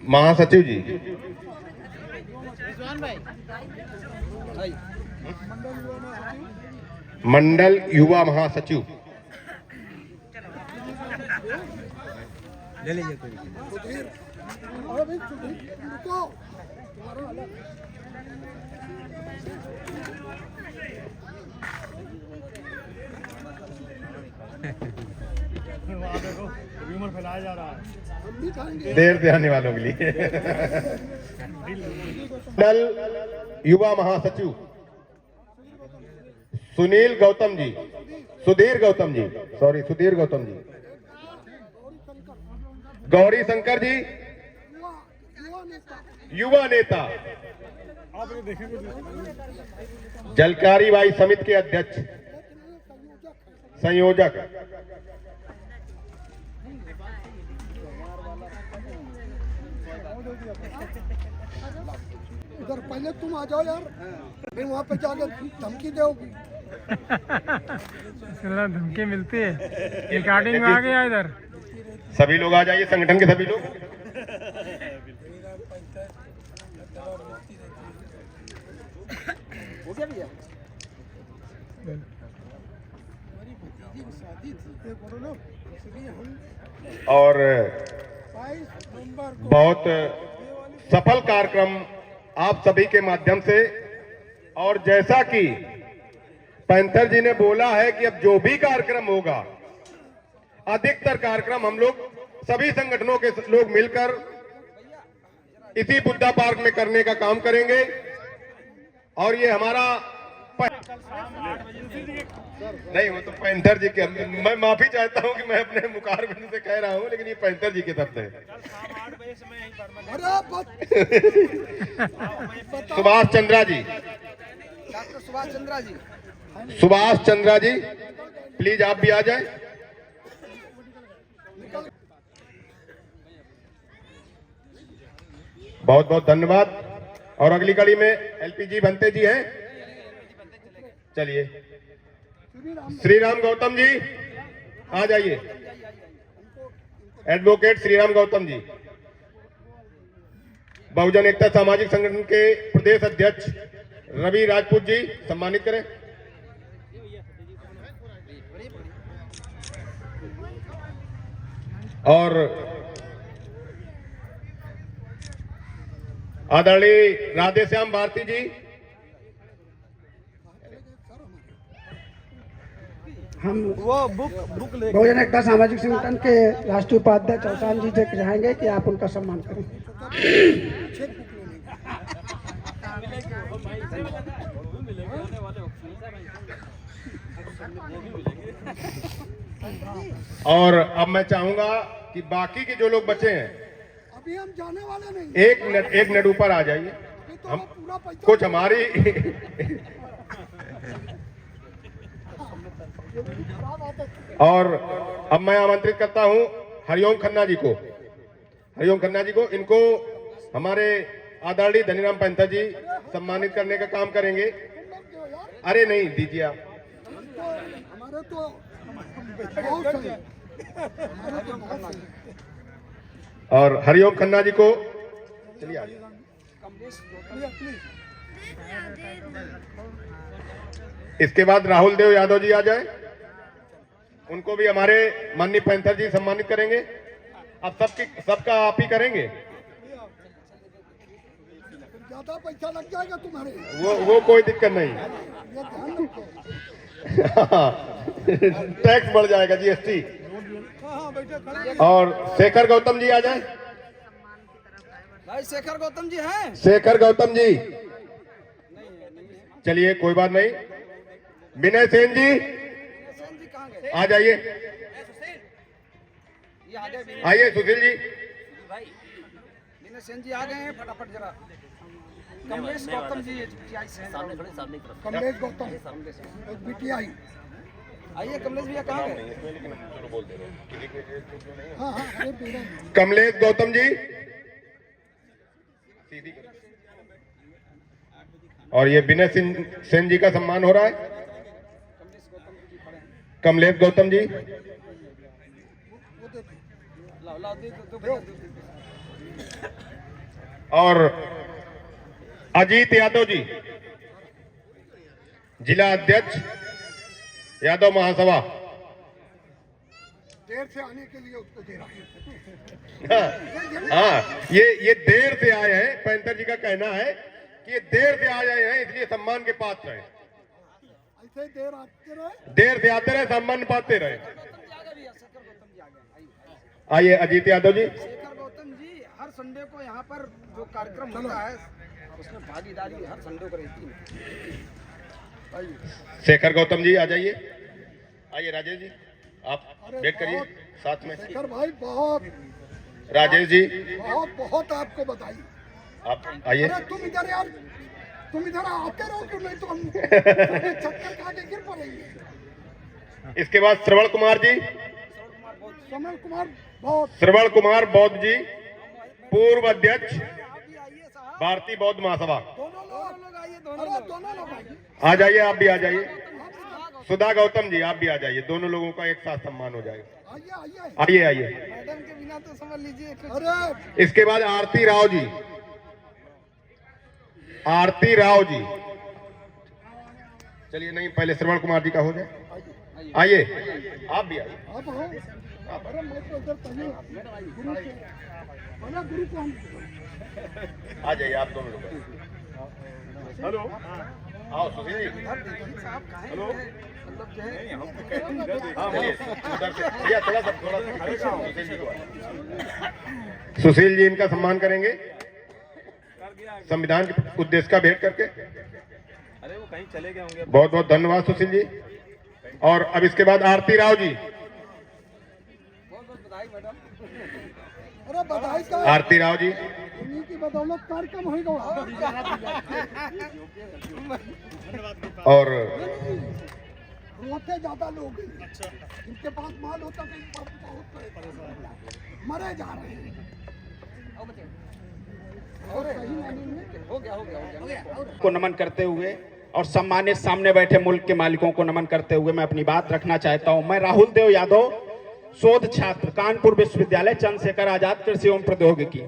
महासचिव जी, मंडल युवा महासचिव, ले लीजिए कोई। र्यूमर फैलाया जा रहा है देर से आने वालों के लिए। मंडल युवा महासचिव सुधीर गौतम जी, सुधीर गौतम जी, गौरी शंकर जी, युवा नेता, जलकारी वाई समिति के अध्यक्ष संयोजक, इधर पहले तुम आ जाओ यार, फिर वहाँ पे जाकर धमकी दोगी। धमकी मिलती है। रिकॉर्डिंग में आ गया इधर। सभी लोग आ जाइए, संगठन के सभी लोग। हो गया भैया। और बहुत सफल कार्यक्रम आप सभी के माध्यम से, और जैसा कि पैंथर जी ने बोला है कि अब जो भी कार्यक्रम होगा, अधिकतर कार्यक्रम हम लोग सभी संगठनों के लोग मिलकर इसी बुद्धा पार्क में करने का काम करेंगे। और ये हमारा नहीं, वो तो पैंथर जी के, मैं माफी चाहता हूं कि मैं अपने मुखार बिंदु से कह रहा हूं, लेकिन ये पैंथर जी के तरफ से। सुभाष चंद्रा जी, डॉक्टर सुभाष चंद्रा जी, सुभाष चंद्रा जी, प्लीज आप भी आ जाएं। बहुत बहुत धन्यवाद। और अगली कड़ी में एलपीजी बनते जी हैं, चलिए। श्री राम गौतम जी आ जाइए, एडवोकेट श्री राम गौतम जी, बहुजन एकता सामाजिक संगठन के प्रदेश अध्यक्ष रवि राजपूत जी, सम्मानित करें। और आदरणीय राधेश्याम भारती जी, हम वो बुक बहुजन एकता सामाजिक संगठन के राष्ट्रीय उपाध्यक्ष अवसान जी से चाहेंगे कि आप उनका सम्मान करें। और अब मैं चाहूंगा कि बाकी के जो लोग बचे हैं, अभी हम जाने वाले नहीं, एक मिनट ऊपर आ जाइए। तो हम पूरा पैसा कुछ हमारी और अब मैं आमंत्रित करता हूं हरिओम खन्ना जी को, इनको हमारे आदरणीय धनीराम पैंथर जी सम्मानित करने का काम करेंगे। अरे नहीं, दीजिए आप। हमारे तो बहुत सही। और हरिओम खन्ना जी को चलिए आगे। इसके बाद राहुल देव यादव जी आ जाए, उनको भी हमारे माननीय पैंथर जी सम्मानित करेंगे। अब सबका आप ही करेंगे। ज्यादा पैसा लग जाएगा तुम्हारे, वो कोई दिक्कत नहीं। ये ध्यान रखो। टैक्स बढ़ जाएगा, जीएसटी। और शेखर गौतम जी आ जाए। भाई शेखर गौतम जी हैं? शेखर गौतम जी, चलिए कोई बात नहीं। विनय सेन जी आ जाइए, आइए। सुशील जी, विनय सेन जी आ गए हैं, फटाफट जरा। कमलेश गौतम जी, कमलेश गौतम बीटीआई, आइए। कमलेश भैया कहाँ गए? हाँ हाँ, कमलेश गौतम जी, और ये विनय सेन जी का सम्मान हो रहा है। कमलेश गौतम जी, और अजीत यादव जी, जिला अध्यक्ष यादव महासभा। देर से आने के लिए उसको दे रहा है। हाँ, ये देर से आए हैं। पैंतर जी का कहना है कि ये देर से आ जाए हैं, इसलिए सम्मान के पात्र हैं। ऐसे देर आते रहे, देर से आते रहे, सम्मान पाते रहे। आइए अजीत यादव जी। शेखर गौतम जी, हर संडे को यहाँ पर जो कार्यक्रम होता है उसमें भागीदारी हर संडे को रहती है। शेखर गौतम जी आ जाइए। आइए राजेश जी, आप वेट करिए साथ में। शेखर भाई बहुत राजेश जी बहुत आपको बधाई। आप आइए। अरे तुम इधर यार, तुम इधर आते रहो क्यों, नहीं तो हम चक्कर खा के गिर पड़ेंगे। इसके बाद श्रवण कुमार जी, श्रवण कुमार बौद्ध जी, पूर्व अध्यक्ष भारतीय बौद्ध महासभा। दोनों लोग आइए, दोनों लोग आ जाइए, आप भी आ जाइए। सुधा गौतम जी आप भी आ जाइए, दोनों लोगों का एक साथ सम्मान हो जाएगा। आइए आइए। मैडम के बिना तो समझ लीजिए। अरे इसके बाद आरती राव जी, आरती राव जी। चलिए, नहीं पहले श्रवण कुमार जी का हो जाए। आइए, आप भी आइए। अरे मैं तो इधर पहले गुरु को आ जाइए आप दोनों लोग। हेलो, आओ सुशील जी। हेलो, हाँ बोलिए। उधर से भैया थोड़ा सा सुशील जी को। सुशील जी इनका सम्मान करेंगे संविधान के उद्देश्य का भेंट करके। अरे वो कहीं चले गए होंगे। बहुत बहुत धन्यवाद सुशील जी। और अब इसके बाद आरती राव जी। अरे बधाई का आरती राव जी, उन्हीं की बदौलत कार्यक्रम होगा। और रोते ज्यादा लोग इनके पास माल होता तो मरे जा रहे हैं। को नमन करते हुए और सम्मानित सामने बैठे मुल्क के मालिकों को नमन करते हुए मैं अपनी बात रखना चाहता हूं। मैं राहुल देव यादव, शोध छात्र, कानपुर विश्वविद्यालय, चंद्रशेखर आजाद कृषि एवं प्रौद्योगिकी।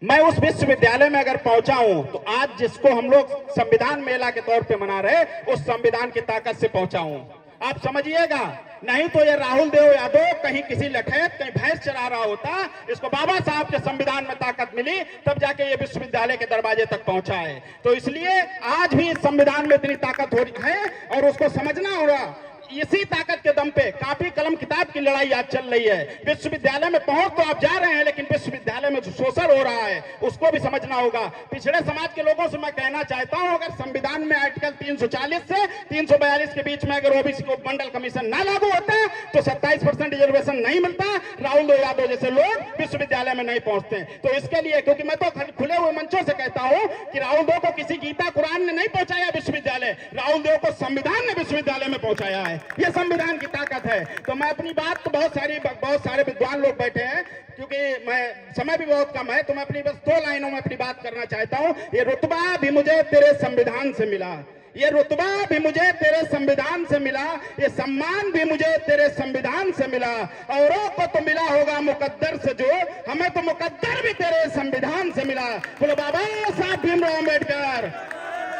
मैं उस विश्वविद्यालय में अगर पहुंचा हूं तो आज जिसको हम लोग संविधान मेला के तौर पे मना रहे, उस संविधान की ताकत से पहुंचा हूं। आप समझिएगा, नहीं तो ये राहुल देव यादव कहीं किसी लठैत कहीं भैंस चरा रहा होता। इसको बाबा साहब के संविधान में ताकत मिली, तब जाके ये विश्वविद्यालय के दरवाजे तक पहुंचा है। तो इसलिए आज भी इस संविधान में इतनी ताकत हो रही है और उसको समझना होगा। इसी ताकत के दम पे कापी कलम किताब की लड़ाई आज चल रही है। विश्वविद्यालय में पहुंच तो आप जा रहे हैं, लेकिन विश्वविद्यालय में जो शोषण हो रहा है उसको भी समझना होगा। पिछड़े समाज के लोगों से मैं कहना चाहता हूं, अगर संविधान में आर्टिकल 340 से 342 के बीच में अगर ओबीसी को मंडल कमीशन ना लागू होता तो 27% रिजर्वेशन नहीं मिलता, राहुल देव यादव जैसे लोग विश्वविद्यालय में नहीं पहुंचते। तो इसके लिए, क्योंकि मैं तो खुले हुए मंचों से कहता हूं कि राहुल देव को किसी गीता कुरान ने नहीं पहुंचाया विश्वविद्यालय, राहुल देव को संविधान ने विश्वविद्यालय में पहुंचाया है। ये संविधान की ताकत है। तो मैं अपनी बात तो बहुत सारे विद्वान लोग बैठे हैं, क्योंकि मैं समय भी बहुत कम है, तो मैं अपनी बस 2 लाइनों में अपनी बात करना चाहता हूं। ये रुतबा भी मुझे तेरे संविधान से मिला, ये रुतबा भी मुझे तेरे संविधान से मिला, ये सम्मान भी मुझे तेरे संविधान से मिला। औरों को तो मिला होगा मुकद्दर से जो, हमें तो मुकद्दर भी तेरे संविधान से मिला। बोलो बाबा साहब भीमराव अम्बेडकर,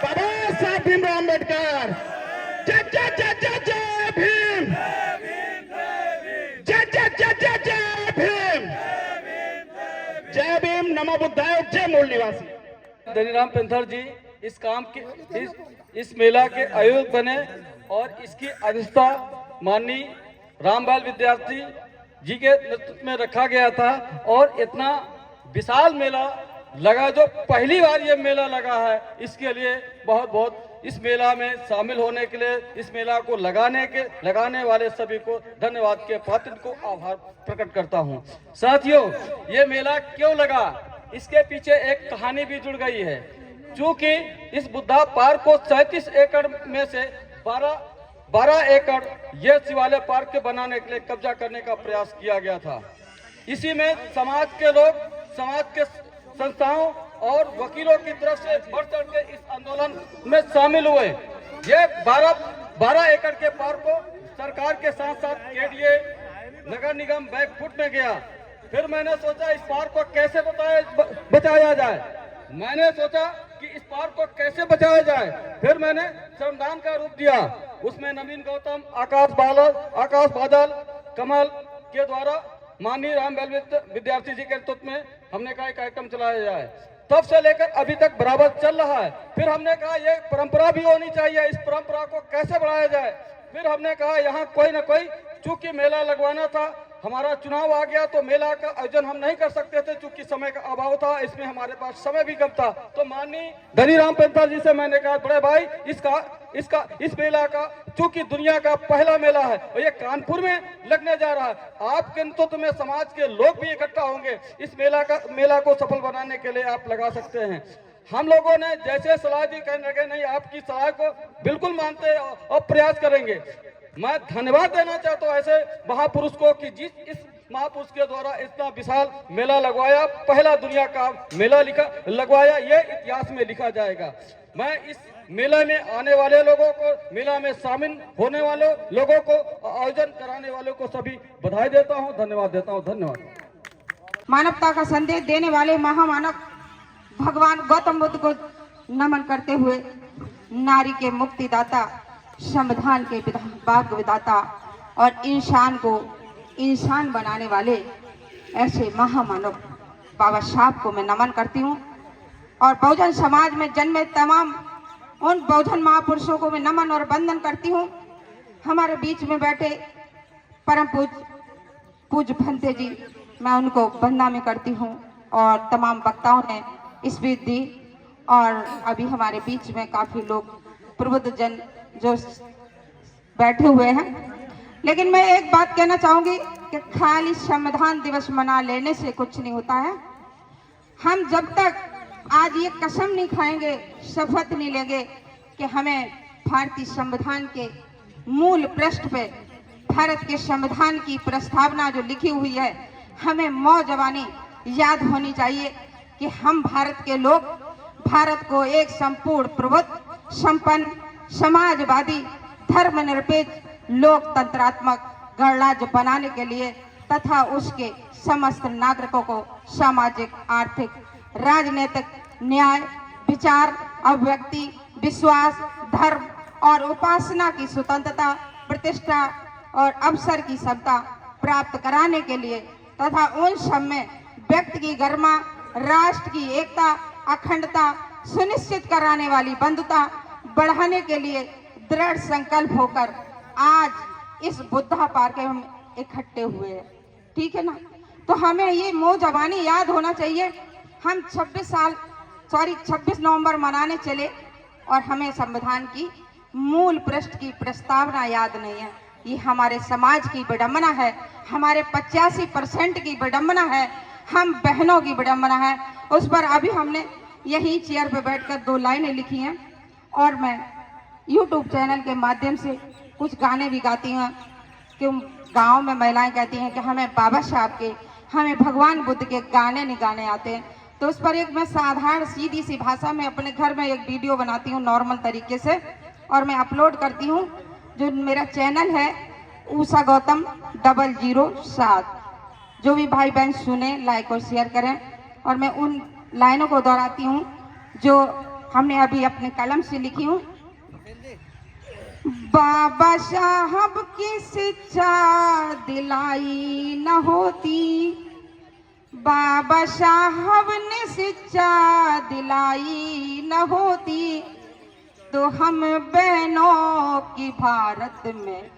बाबा साहब भीमराव अम्बेडकर। जय जय जय जय जय भीम, जय जय जय जय जय भीम, जय भीम, नमो बुद्धाय, जय मूल निवासी। धनीराम पेंथर जी इस काम के इस मेला के आयोजक बने और इसकी अध्यक्षता माननीय रामबाल विद्यार्थी जी के नेतृत्व में रखा गया था। और इतना विशाल मेला लगा, जो पहली बार ये मेला लगा है, इसके लिए बहुत बहुत इस मेला में शामिल होने के लिए, इस मेला को लगाने वाले सभी को धन्यवाद के पात्र को आभार प्रकट करता हूं। साथियों, ये मेला क्यों लगा, इसके पीछे एक कहानी भी जुड़ गई है। चूंकि इस बुद्धा पार्क को 37 एकड़ में से 12 एकड़ ये शिवालय पार्क के बनाने के लिए कब्जा करने का प्रयास किया गया था। इसी में समाज के लोग, समाज के संस्थाओं और वकीलों की तरफ से बढ़ चढ़ के इस आंदोलन में शामिल हुए। ये 12 एकड़ के पार्क को सरकार के साथ साथ केडीए नगर निगम बैकफुट में गया। फिर मैंने सोचा इस पार्क को कैसे बचाया जाए। मैंने सोचा कि इस पार्क को कैसे बचाया जाए। फिर मैंने श्रमदान का रूप दिया। उसमें नवीन गौतम, आकाश बादल, कमल के द्वारा माननीय रामबाल विद्यार्थी जी के नेतृत्व में हमने कहा कार्यक्रम चलाया जाए। तब से लेकर अभी तक बराबर चल रहा है। फिर हमने कहा ये परंपरा भी होनी चाहिए, इस परंपरा को कैसे बढ़ाया जाए। फिर हमने कहा यहाँ कोई ना कोई, चूंकि मेला लगवाना था, हमारा चुनाव आ गया तो मेला का आयोजन हम नहीं कर सकते थे चूंकि समय का अभाव था, इसमें हमारे पास समय भी कम था। तो माननीय धनीराम पेंथर जी से मैंने कहा बड़े भाई इस मेला का चूंकि दुनिया का पहला मेला है और ये कानपुर में लगने जा रहा है, आपके नेतृत्व में समाज के लोग भी इकट्ठा होंगे, इस मेला को सफल बनाने के लिए आप लगा सकते हैं। हम लोगों ने जैसे सलाह दी, कहने लगे नहीं आपकी सलाह को बिल्कुल मानते हैं और प्रयास करेंगे। मैं धन्यवाद देना चाहता हूँ ऐसे महापुरुष को कि इस महापुरुष के द्वारा इतना विशाल मेला लगवाया, पहला दुनिया का मेला लगवाया, ये इतिहास में लिखा जाएगा। मैं इस मेला में आने वाले लोगों को, मेला में शामिल होने वाले लोगों को, आयोजन कराने वालों को सभी बधाई देता हूँ, धन्यवाद देता हूँ। धन्यवाद। मानवता का संदेश देने वाले महामानव भगवान गौतम बुद्ध को नमन करते हुए नारी के मुक्तिदाता, संविधान के भाग्य विधाता और इंसान को इंसान बनाने वाले ऐसे महामानव बाबा साहब को मैं नमन करती हूँ। और बहुजन समाज में जन्मे तमाम उन बहुजन महापुरुषों को मैं नमन और वंदन करती हूँ। हमारे बीच में बैठे परम पूज्य भंते जी, मैं उनको वंदना में करती हूँ और तमाम वक्ताओं ने स्पीच दी। और अभी हमारे बीच में काफ़ी लोग प्रबुद्ध जन जो बैठे हुए हैं। लेकिन मैं एक बात कहना चाहूँगी कि खाली संविधान दिवस मना लेने से कुछ नहीं होता है। हम जब तक आज ये कसम नहीं खाएंगे, शपथ नहीं लेंगे कि हमें भारतीय संविधान के मूल पृष्ठ पे भारत के संविधान की प्रस्तावना जो लिखी हुई है, हमें मौजवानी याद होनी चाहिए कि हम भारत के लोग भारत को एक संपूर्ण प्रबुद्ध, संपन्न, समाजवादी, धर्मनिरपेक्ष, लोकतंत्रात्मक गणराज्य बनाने के लिए तथा उसके समस्त नागरिकों को सामाजिक, आर्थिक, राजनीतिक, न्याय, विचार, अभिव्यक्ति, विश्वास, धर्म और उपासना की स्वतंत्रता, प्रतिष्ठा और अवसर की समता प्राप्त कराने के लिए तथा उन सब में व्यक्ति की गरिमा, राष्ट्र की एकता, अखंडता सुनिश्चित कराने वाली बंधुता बढ़ाने के लिए दृढ़ संकल्प होकर आज इस बुद्धा पार्क में हम इकट्ठे हुए हैं। ठीक है ना? तो हमें ये मौजवानी याद होना चाहिए। हम 26 नवंबर मनाने चले और हमें संविधान की मूल पृष्ठ की प्रस्तावना याद नहीं है। ये हमारे समाज की विडंबना है, हमारे 85% की विडंबना है, हम बहनों की विडंबना है। उस पर अभी हमने यही चेयर पे बैठकर 2 लाइनें लिखी हैं और मैं YouTube चैनल के माध्यम से कुछ गाने भी गाती हूँ। क्यों गांव में महिलाएं कहती हैं कि हमें बाबा साहब के, हमें भगवान बुद्ध के गाने नहीं गाने आते हैं। तो उस पर एक मैं साधारण सीधी सी भाषा में अपने घर में एक वीडियो बनाती हूँ नॉर्मल तरीके से और मैं अपलोड करती हूँ। जो मेरा चैनल है ऊषा गौतम 007। जो भी भाई बहन सुने, लाइक और शेयर करें। और मैं उन लाइनों को दोहराती हूँ जो हमने अभी अपने कलम से लिखी हूँ। बाबा साहब की शिक्षा दिलाई न होती, बाबा साहब ने शिक्षा दिलाई न होती, तो हम बहनों की भारत में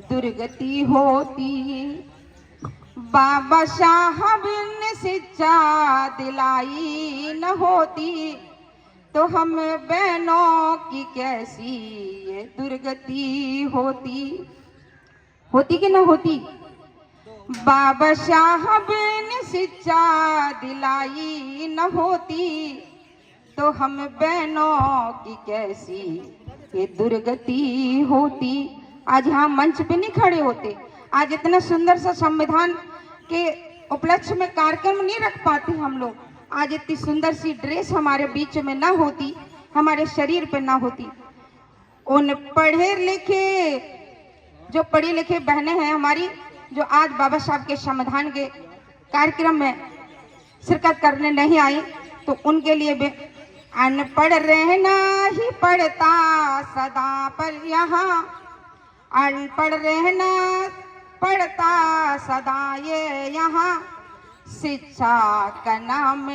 दुर्गति होती। बाबा साहब ने शिक्षा दिलाई न होती, तो हम बहनों की कैसी ये दुर्गति होती। होती कि न होती? बाबा साहब ने शिक्षा दिलाई न होती, तो हम बहनों की कैसी ये दुर्गति होती। आज यहाँ मंच पे नहीं खड़े होते, आज इतना सुंदर सा संविधान के उपलक्ष्य में कार्यक्रम नहीं रख पाते हम लोग। आज इतनी सुंदर सी ड्रेस हमारे बीच में ना होती, हमारे शरीर पे ना होती। उन पढ़े लिखे, जो पढ़ी लिखे बहनें हैं हमारी, जो आज बाबा साहब के संविधान के कार्यक्रम में शिरकत करने नहीं आई तो उनके लिए भी अनपढ़ रहना ही पड़ता सदा पर यहाँ, अनपढ़ रहना पड़ता सदा ये यहाँ, शिक्षा का नाम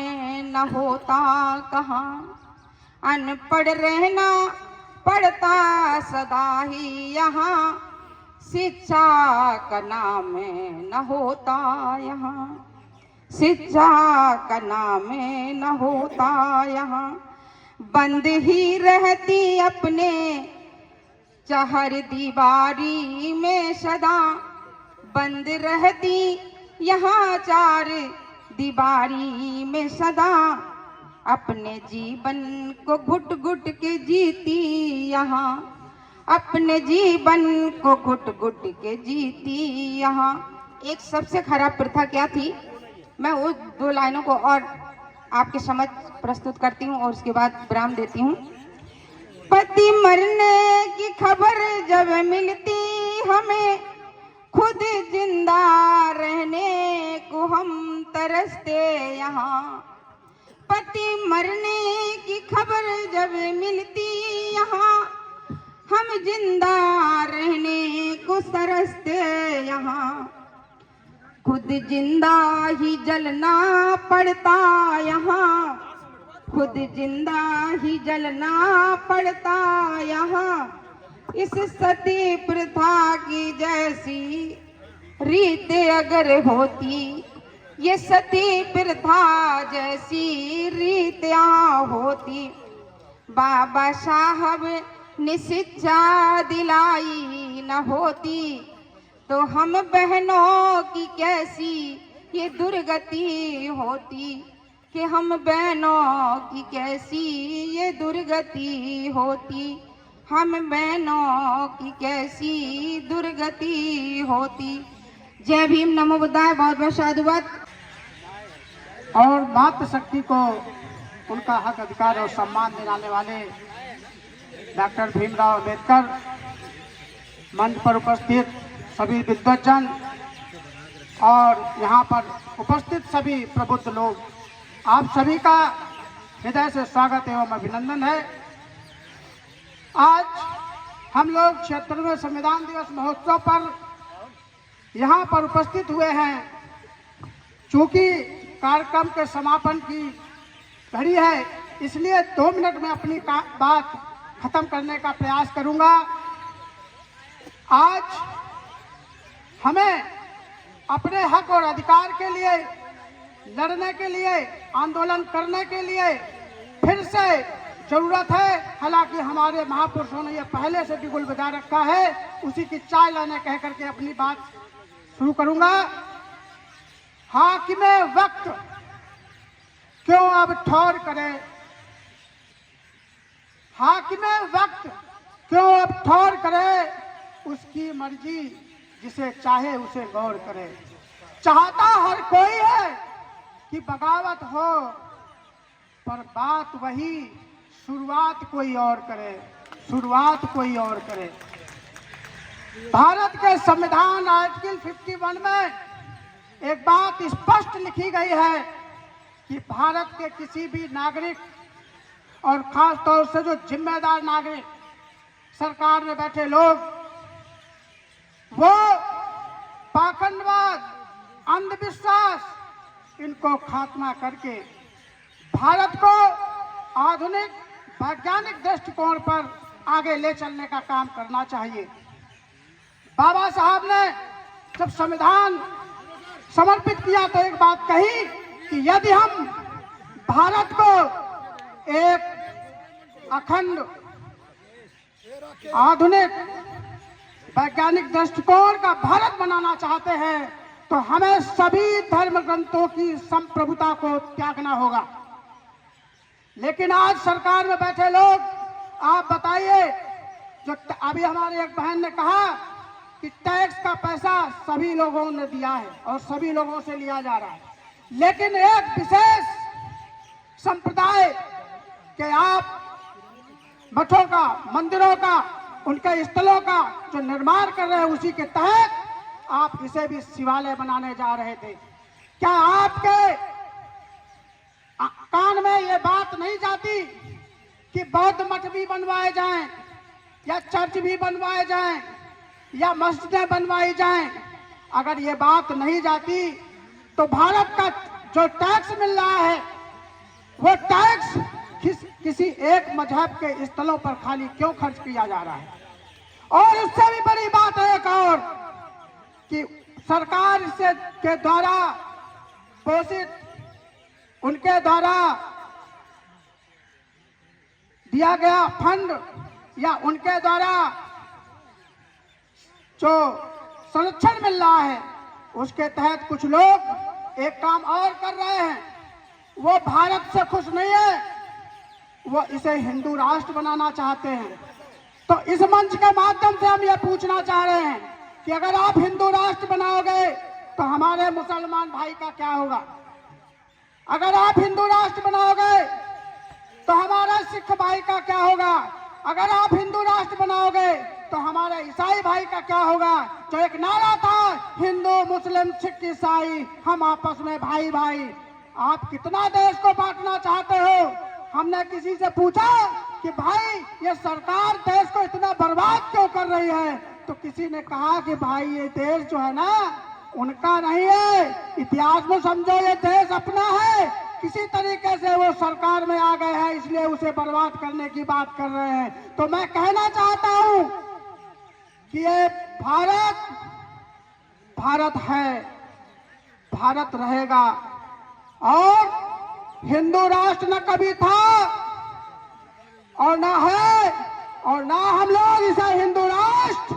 न होता कहाँ। अनपढ़ रहना पड़ता सदा ही यहाँ, शिक्षा का नाम न होता यहाँ, शिक्षा का नाम न होता यहाँ। बंद ही रहती अपने चार दीवारी में सदा, बंद रहती यहाँ चार दीवारी में सदा, अपने जीवन को घुट घुट के जीती यहाँ, अपने जीवन को घुट घुट के जीती यहाँ। एक सबसे खराब प्रथा क्या थी, मैं उस 2 लाइनों को और आपके समझ प्रस्तुत करती हूँ और उसके बाद विराम देती हूँ। पति मरने की खबर जब मिलती हमें, खुद जिंदा रहने को हम तरसते यहाँ। पति मरने की खबर जब मिलती यहाँ, हम जिंदा रहने को तरसते यहाँ। खुद जिंदा ही जलना पड़ता यहाँ, खुद जिंदा ही जलना पड़ता यहाँ। इस सती प्रथा की जैसी रीत अगर होती, ये सती प्रथा जैसी रीत होती, बाबा साहब ने शिक्षा दिलाई न होती, तो हम बहनों की कैसी ये दुर्गति होती, कि हम बहनों की कैसी ये दुर्गति होती, हम बहनों की कैसी दुर्गति होती। जय भीम, नमो बुद्धाय, बहुत बहुत साधुवाद। और मातृशक्ति को उनका हक, अधिकार और सम्मान दिलाने वाले डॉक्टर भीमराव अंबेडकर, मंच पर उपस्थित सभी विद्वज्जन और यहाँ पर उपस्थित सभी प्रबुद्ध लोग, आप सभी का हृदय से स्वागत एवं अभिनंदन है। आज हम लोग 76वें संविधान दिवस महोत्सव पर यहाँ पर उपस्थित हुए हैं। चूंकि कार्यक्रम के समापन की घड़ी है, इसलिए 2 मिनट में अपनी बात खत्म करने का प्रयास करूंगा। आज हमें अपने हक और अधिकार के लिए लड़ने के लिए, आंदोलन करने के लिए फिर से जरूरत है। हालांकि हमारे महापुरुषों ने यह पहले से बिगुल बजा रखा है, उसी की चाय लाने कह करके अपनी बात शुरू करूंगा। हाकिमे वक्त क्यों अब ठौर करे, हाकिमे वक्त क्यों अब ठौर करे, उसकी मर्जी जिसे चाहे उसे गौर करे। चाहता हर कोई है कि बगावत हो, पर बात वही, शुरुआत कोई और करे, शुरुआत कोई और करे। भारत के संविधान आर्टिकल 51 में एक बात स्पष्ट लिखी गई है कि भारत के किसी भी नागरिक, और खास तौर से जो जिम्मेदार नागरिक, सरकार में बैठे लोग, वो पाखंडवाद, अंधविश्वास, इनको खात्मा करके भारत को आधुनिक वैज्ञानिक दृष्टिकोण पर आगे ले चलने का काम करना चाहिए। बाबा साहब ने जब संविधान समर्पित किया तो एक बात कही कि यदि हम भारत को एक अखंड आधुनिक वैज्ञानिक दृष्टिकोण का भारत बनाना चाहते हैं तो हमें सभी धर्म ग्रंथों की संप्रभुता को त्यागना होगा। लेकिन आज सरकार में बैठे लोग, आप बताइए, जो अभी हमारे एक बहन ने कहा कि टैक्स का पैसा सभी लोगों ने दिया है और सभी लोगों से लिया जा रहा है, लेकिन एक विशेष संप्रदाय के आप मठों का, मंदिरों का, उनके स्थलों का जो निर्माण कर रहे हैं, उसी के तहत आप इसे भी शिवालय बनाने जा रहे थे। क्या आपके कान में ये बात नहीं जाती कि बौद्ध मठ भी बनवाए जाएं या चर्च भी बनवाए जाएं या मस्जिदें बनवाई जाएं? अगर ये बात नहीं जाती तो भारत का जो टैक्स मिल रहा है वो टैक्स किसी एक मजहब के स्थलों पर खाली क्यों खर्च किया जा रहा है? और उससे भी बड़ी बात है एक और कि सरकार से के द्वारा पोषित, उनके द्वारा दिया गया फंड या उनके द्वारा जो संरक्षण मिल रहा है उसके तहत कुछ लोग एक काम और कर रहे हैं। वो भारत से खुश नहीं है, वो इसे हिंदू राष्ट्र बनाना चाहते हैं। तो इस मंच के माध्यम से हम ये पूछना चाह रहे हैं कि अगर आप हिंदू राष्ट्र बनाओगे तो हमारे मुसलमान भाई का क्या होगा? अगर आप हिंदू राष्ट्र बनाओगे तो हमारे सिख भाई का क्या होगा? अगर आप हिंदू राष्ट्र बनाओगे तो हमारे ईसाई भाई का क्या होगा? जो एक नारा था, हिंदू मुस्लिम सिख ईसाई हम आपस में भाई भाई। आप कितना देश को बांटना चाहते हो? हमने किसी से पूछा कि भाई ये सरकार देश को इतना बर्बाद क्यों कर रही है? तो किसी ने कहा कि भाई ये देश जो है ना उनका नहीं है, इतिहास में समझो ये देश अपना है। किसी तरीके से वो सरकार में आ गए हैं इसलिए उसे बर्बाद करने की बात कर रहे हैं। तो मैं कहना चाहता हूं कि ये भारत भारत है, भारत रहेगा और हिंदू राष्ट्र न कभी था और ना है और ना हम लोग इसे हिंदू राष्ट्र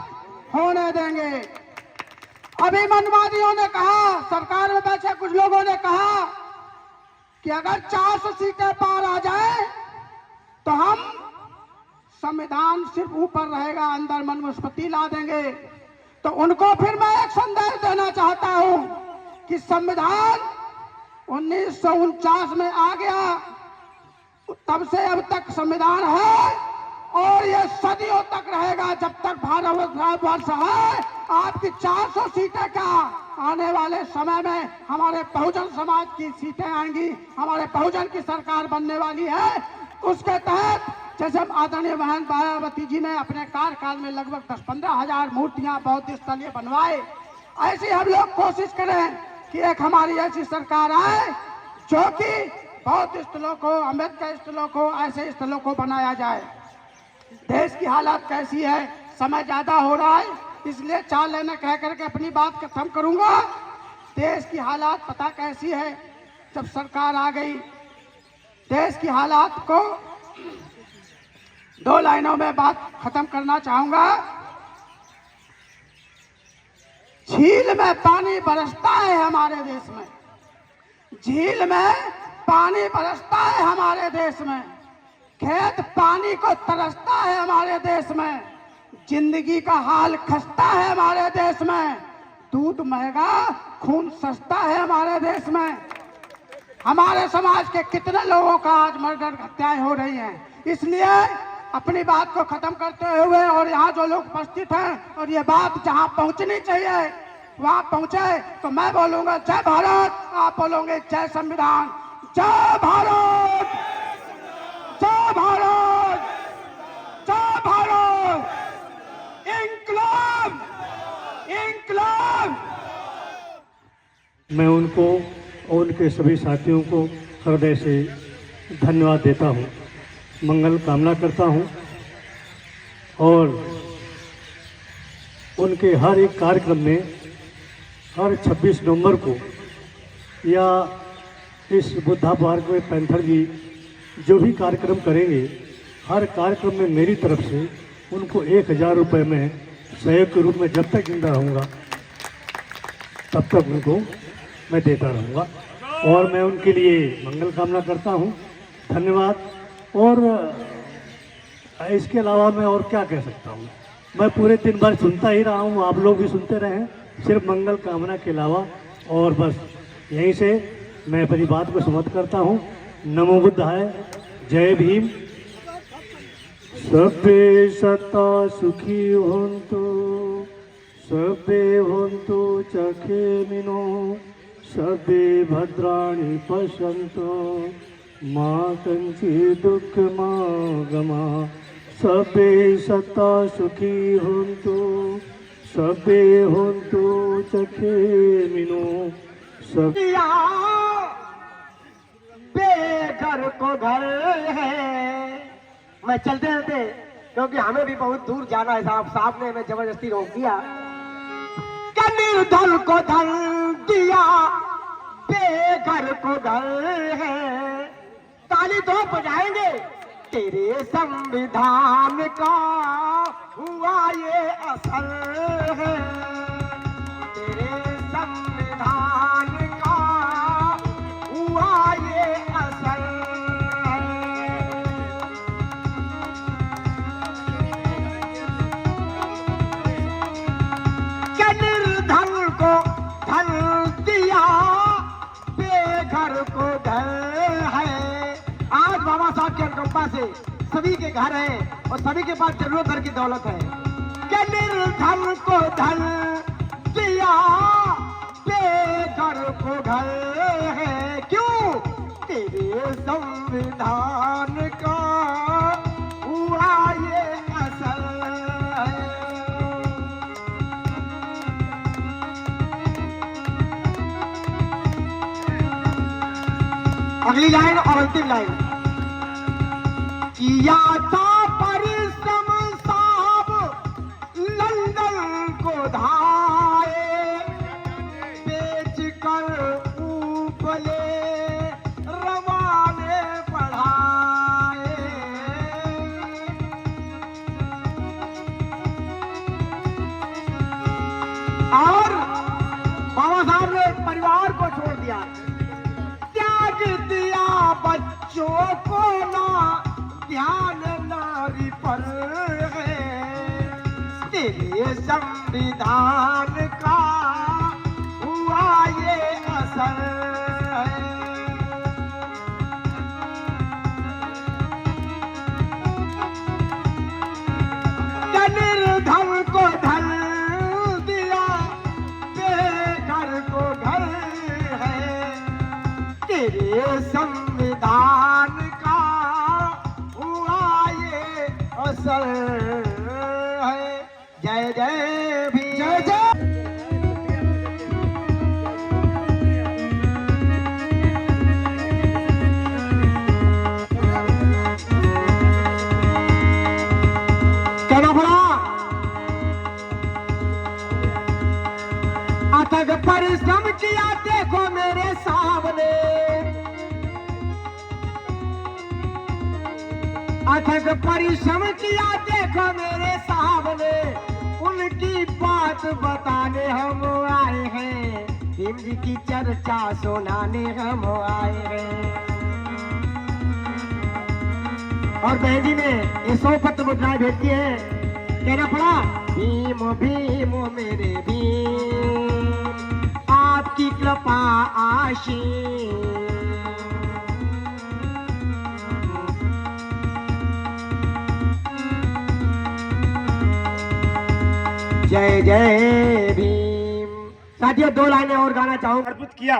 होने देंगे। अभी मनवादियों ने कहा, सरकार में बैठे कुछ लोगों ने कहा कि अगर 400 सीटें पार आ जाए तो हम संविधान सिर्फ ऊपर रहेगा, अंदर मनुस्मृति ला देंगे। तो उनको फिर मैं एक संदेश देना चाहता हूं कि संविधान 1949 में आ गया, तब से अब तक संविधान है और ये सदियों तक रहेगा जब तक भारतवर्ष है। आपकी 400 सीटें क्या, आने वाले समय में हमारे बहुजन समाज की सीटें आएंगी, हमारे बहुजन की सरकार बनने वाली है। उसके तहत जैसे आदरणीय बहन मायावती जी ने अपने कार्यकाल में लगभग 10-15 हजार मूर्तियां बौद्ध स्थलीय बनवाए, ऐसी हम लोग कोशिश करें कि एक हमारी ऐसी सरकार आए जो कि बौद्ध स्थलों को, अम्बेडकर स्थलों को, ऐसे स्थलों को बनाया जाए। देश की हालत कैसी है, समय ज्यादा हो रहा है इसलिए 4 लाइनें कह करके अपनी बात खत्म करूंगा। देश की हालत पता कैसी है, जब सरकार आ गई देश की हालात को 2 लाइनों में बात खत्म करना चाहूंगा। झील में पानी बरसता है हमारे देश में, झील में पानी बरसता है हमारे देश में, खेत पानी को तरसता है हमारे देश में, जिंदगी का हाल खस्ता है हमारे देश में, दूध महंगा खून सस्ता है हमारे देश में। हमारे समाज के कितने लोगों का आज मर्डर हत्याएं हो रही हैं। इसलिए अपनी बात को खत्म करते हुए और यहाँ जो लोग उपस्थित हैं और ये बात जहाँ पहुँचनी चाहिए वहाँ पहुँचे, तो मैं बोलूँगा जय भारत, आप बोलोगे जय संविधान। जय भारत, जय भारत, जय भारत, इंकलाब, इंकलाब। मैं उनको और उनके सभी साथियों को हृदय से धन्यवाद देता हूँ, मंगल कामना करता हूँ और उनके हर एक कार्यक्रम में हर 26 नवंबर को या इस बुद्धा पार्क में पैंथर जी जो भी कार्यक्रम करेंगे, हर कार्यक्रम में मेरी तरफ से उनको 1000 रुपये में सहयोग के रूप में जब तक जिंदा रहूँगा तब तक उनको मैं देता रहूँगा और मैं उनके लिए मंगल कामना करता हूँ। धन्यवाद। और इसके अलावा मैं और क्या कह सकता हूँ, मैं पूरे दिन भर सुनता ही रहा हूँ, आप लोग भी सुनते रहें, सिर्फ मंगल कामना के अलावा। और बस यहीं से मैं अपनी बात को समाप्त करता हूँ। नमो बुद्धाय, जय भीम। सर्वे सता सुखी होन्तु, सर्वे होन्तु चखेमिनो, सर्वे भद्राणि पश्यन्तु मा कञ्चित् दुःखमागमा सर्वे सत्ता सुखी होन्तु सर्वे होन्तु सुखिनो सब बेघर को घर है। मैं चलते चलते, क्योंकि हमें भी बहुत दूर जाना है साहब, साहब ने हमें जबरदस्ती रोक दिया। निर्धन को धन दिया बेघर को घर है। ताली तो बजाएंगे, तेरे संविधान का हुआ ये असर है। तेरे संविधान का हुआ ये असर है। क्या निर्धन को धन दिया बेघर को घर है। आज बाबा साहब के अनुकंपा से सभी के घर हैं और सभी के पास जरूरत भर की दौलत है। क्या निर्धन को धन दिया बेघर को घर है। क्यों? तेरे संविधान का हुआ ये असर है। अगली लाइन और अंतिम लाइन। किया था परिश्रम साहब लंदन को धाए, बेच कर ऊपले रवाने बढ़ाए। और बाबा साहब ने परिवार को छोड़ दिया, त्याग दिया बच्चों को ना ध्यान नारी पर है। तेरे संविधान का हुआ ये असर है। निर्धन को धन दिया बेघर को घर है। तेरे संविधान का हुआ ये असर है। जय जय भी जय जय। कहना पड़ा अथक परिश्रम किया देखो मेरे सामने। अथक परिश्रम किया देखो मेरे सामने। उनकी बात बताने हम आए हैं, भीम जी की चर्चा सुनाने हम आए हैं। और बहन जी ने ये 100 पत्र मुद्राएं भेज दी है। कहना पड़ा भीम भीम मेरे भीम आपकी कृपा आशीष। जय जय भीम। साथियों 2 लाइनें और गाना चाहूंगा। अर्पित किया।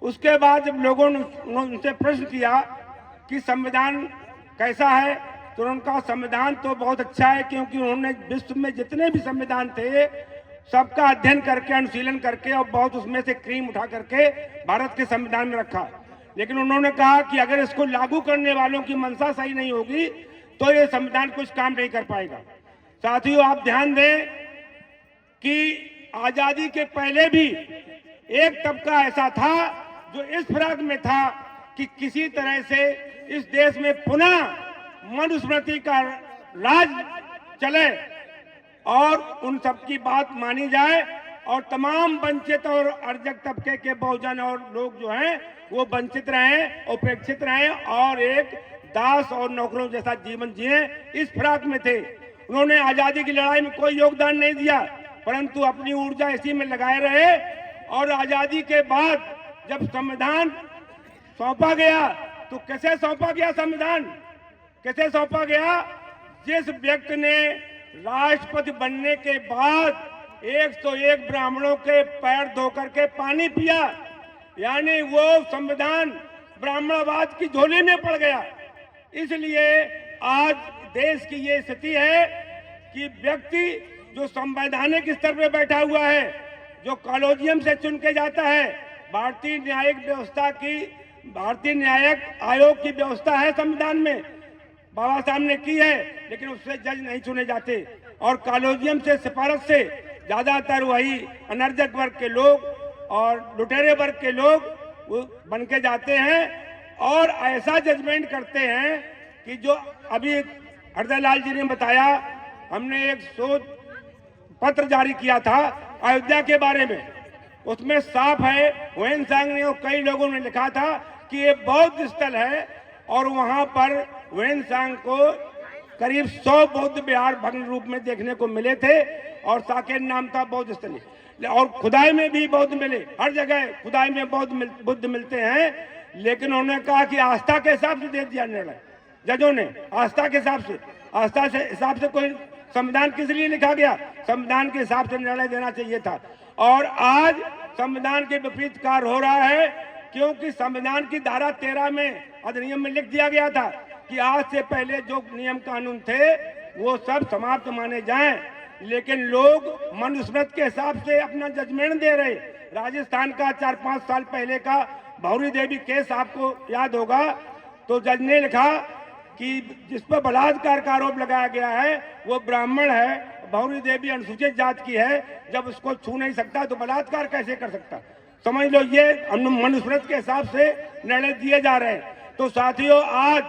उसके बाद जब लोगों ने उनसे प्रश्न किया कि संविधान कैसा है, तो उनका संविधान तो बहुत अच्छा है, क्योंकि उन्होंने विश्व में जितने भी संविधान थे सबका अध्ययन करके अनुशीलन करके और बहुत उसमें से क्रीम उठा करके भारत के संविधान में रखा। लेकिन उन्होंने कहा कि अगर इसको लागू करने वालों की मंशा सही नहीं होगी तो ये संविधान कुछ काम नहीं कर पाएगा। साथियों आप ध्यान दें कि आजादी के पहले भी एक तबका ऐसा था जो इस फिराक में था कि किसी तरह से इस देश में पुनः मनुस्मृति का राज चले और उन सबकी बात मानी जाए और तमाम वंचित और अर्जक तबके के बहुजन और लोग जो हैं वो वंचित रहें, उपेक्षित रहें और एक दास और नौकरों जैसा जीवन जिए। इस फिराक में थे। उन्होंने आजादी की लड़ाई में कोई योगदान नहीं दिया, परंतु अपनी ऊर्जा इसी में लगाए रहे। और आजादी के बाद जब संविधान सौंपा गया तो कैसे सौंपा गया संविधान, कैसे सौंपा गया? जिस व्यक्ति ने राष्ट्रपति बनने के बाद 101 ब्राह्मणों के पैर धो करके पानी पिया, यानी वो संविधान ब्राह्मणवाद की झोली में पड़ गया। इसलिए आज देश की ये स्थिति है कि व्यक्ति जो संवैधानिक स्तर पे बैठा हुआ है, जो कॉलेजियम से चुन के जाता है, भारतीय न्यायिक आयोग की व्यवस्था है संविधान में, बाबा साहब ने की है, लेकिन उससे जज नहीं चुने जाते और कॉलेजियम से सिफारिश से ज्यादातर वही अनर्जक वर्ग के लोग और लुटेरे वर्ग के लोग वो बन के जाते हैं और ऐसा जजमेंट करते हैं कि जो अभी हरदयाल लाल जी ने बताया, हमने एक शोध पत्र जारी किया था अयोध्या के बारे में, उसमें साफ है, ह्वेन सांग ने और कई लोगों ने लिखा था कि ये बौद्ध स्थल है और वहां पर ह्वेन सांग को करीब 100 बौद्ध विहार भग्न रूप में देखने को मिले थे और साकेत नाम था बौद्ध स्थल, और खुदाई में भी बौद्ध मिले, हर जगह खुदाई में बुद्ध मिलते हैं। लेकिन उन्होंने कहा कि आस्था के हिसाब से दे दिया निर्णय जजों ने, आस्था के हिसाब से कोई संविधान किस लिए लिखा गया, संविधान के हिसाब से निर्णय देना चाहिए था। और आज संविधान के विपरीत कार्य हो रहा है, क्योंकि संविधान की धारा 13 में अधिनियम में लिख दिया गया था कि आज से पहले जो नियम कानून थे वो सब समाप्त माने जाएं, लेकिन लोग मनुस्मृति के हिसाब से अपना जजमेंट दे रहे। राजस्थान का 4-5 साल पहले का भौरी देवी केस आपको याद होगा, तो जज ने लिखा कि जिस पर बलात्कार का आरोप लगाया गया है वो ब्राह्मण है, भौरी देवी अनुसूचित जात की है, जब उसको छू नहीं सकता तो बलात्कार कैसे कर सकता। समझ लो, ये मनुस्मृति के हिसाब से निर्णय दिए जा रहे हैं। तो साथियों, आज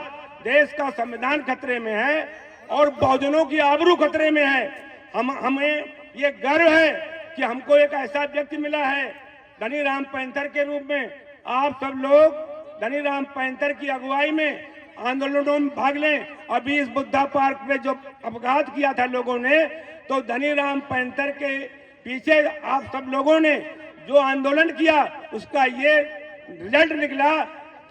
देश का संविधान खतरे में है और बहुजनों की आबरू खतरे में है। हमें ये गर्व है कि हमको एक ऐसा व्यक्ति मिला है धनीराम पैंथर के रूप में। आप सब लोग धनीराम पैंथर की अगुवाई में आंदोलनों में भाग लें। अभी इस बुद्धा पार्क में जो अपघात किया था लोगों ने, तो धनीराम पैंथर के पीछे आप सब लोगों ने जो आंदोलन किया उसका ये रिजल्ट निकला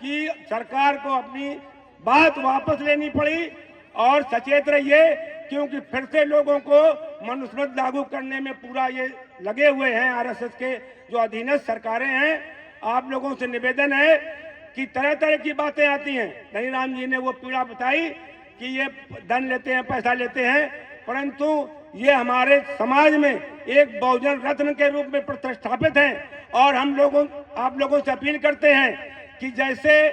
कि सरकार को अपनी बात वापस लेनी पड़ी। और सचेत रहिए, क्योंकि फिर से लोगों को मनुस्मृति लागू करने में पूरा ये लगे हुए हैं आरएसएस के जो अधीनस्थ सरकारें हैं। आप लोगों से निवेदन है कि तरह तरह की बातें आती हैं। धनीराम जी ने वो पीड़ा बताई कि ये धन लेते हैं, पैसा लेते हैं, परंतु ये हमारे समाज में एक बहुजन रत्न के रूप में प्रतिष्ठापित हैं। और हम आप लोगों से अपील करते हैं कि जैसे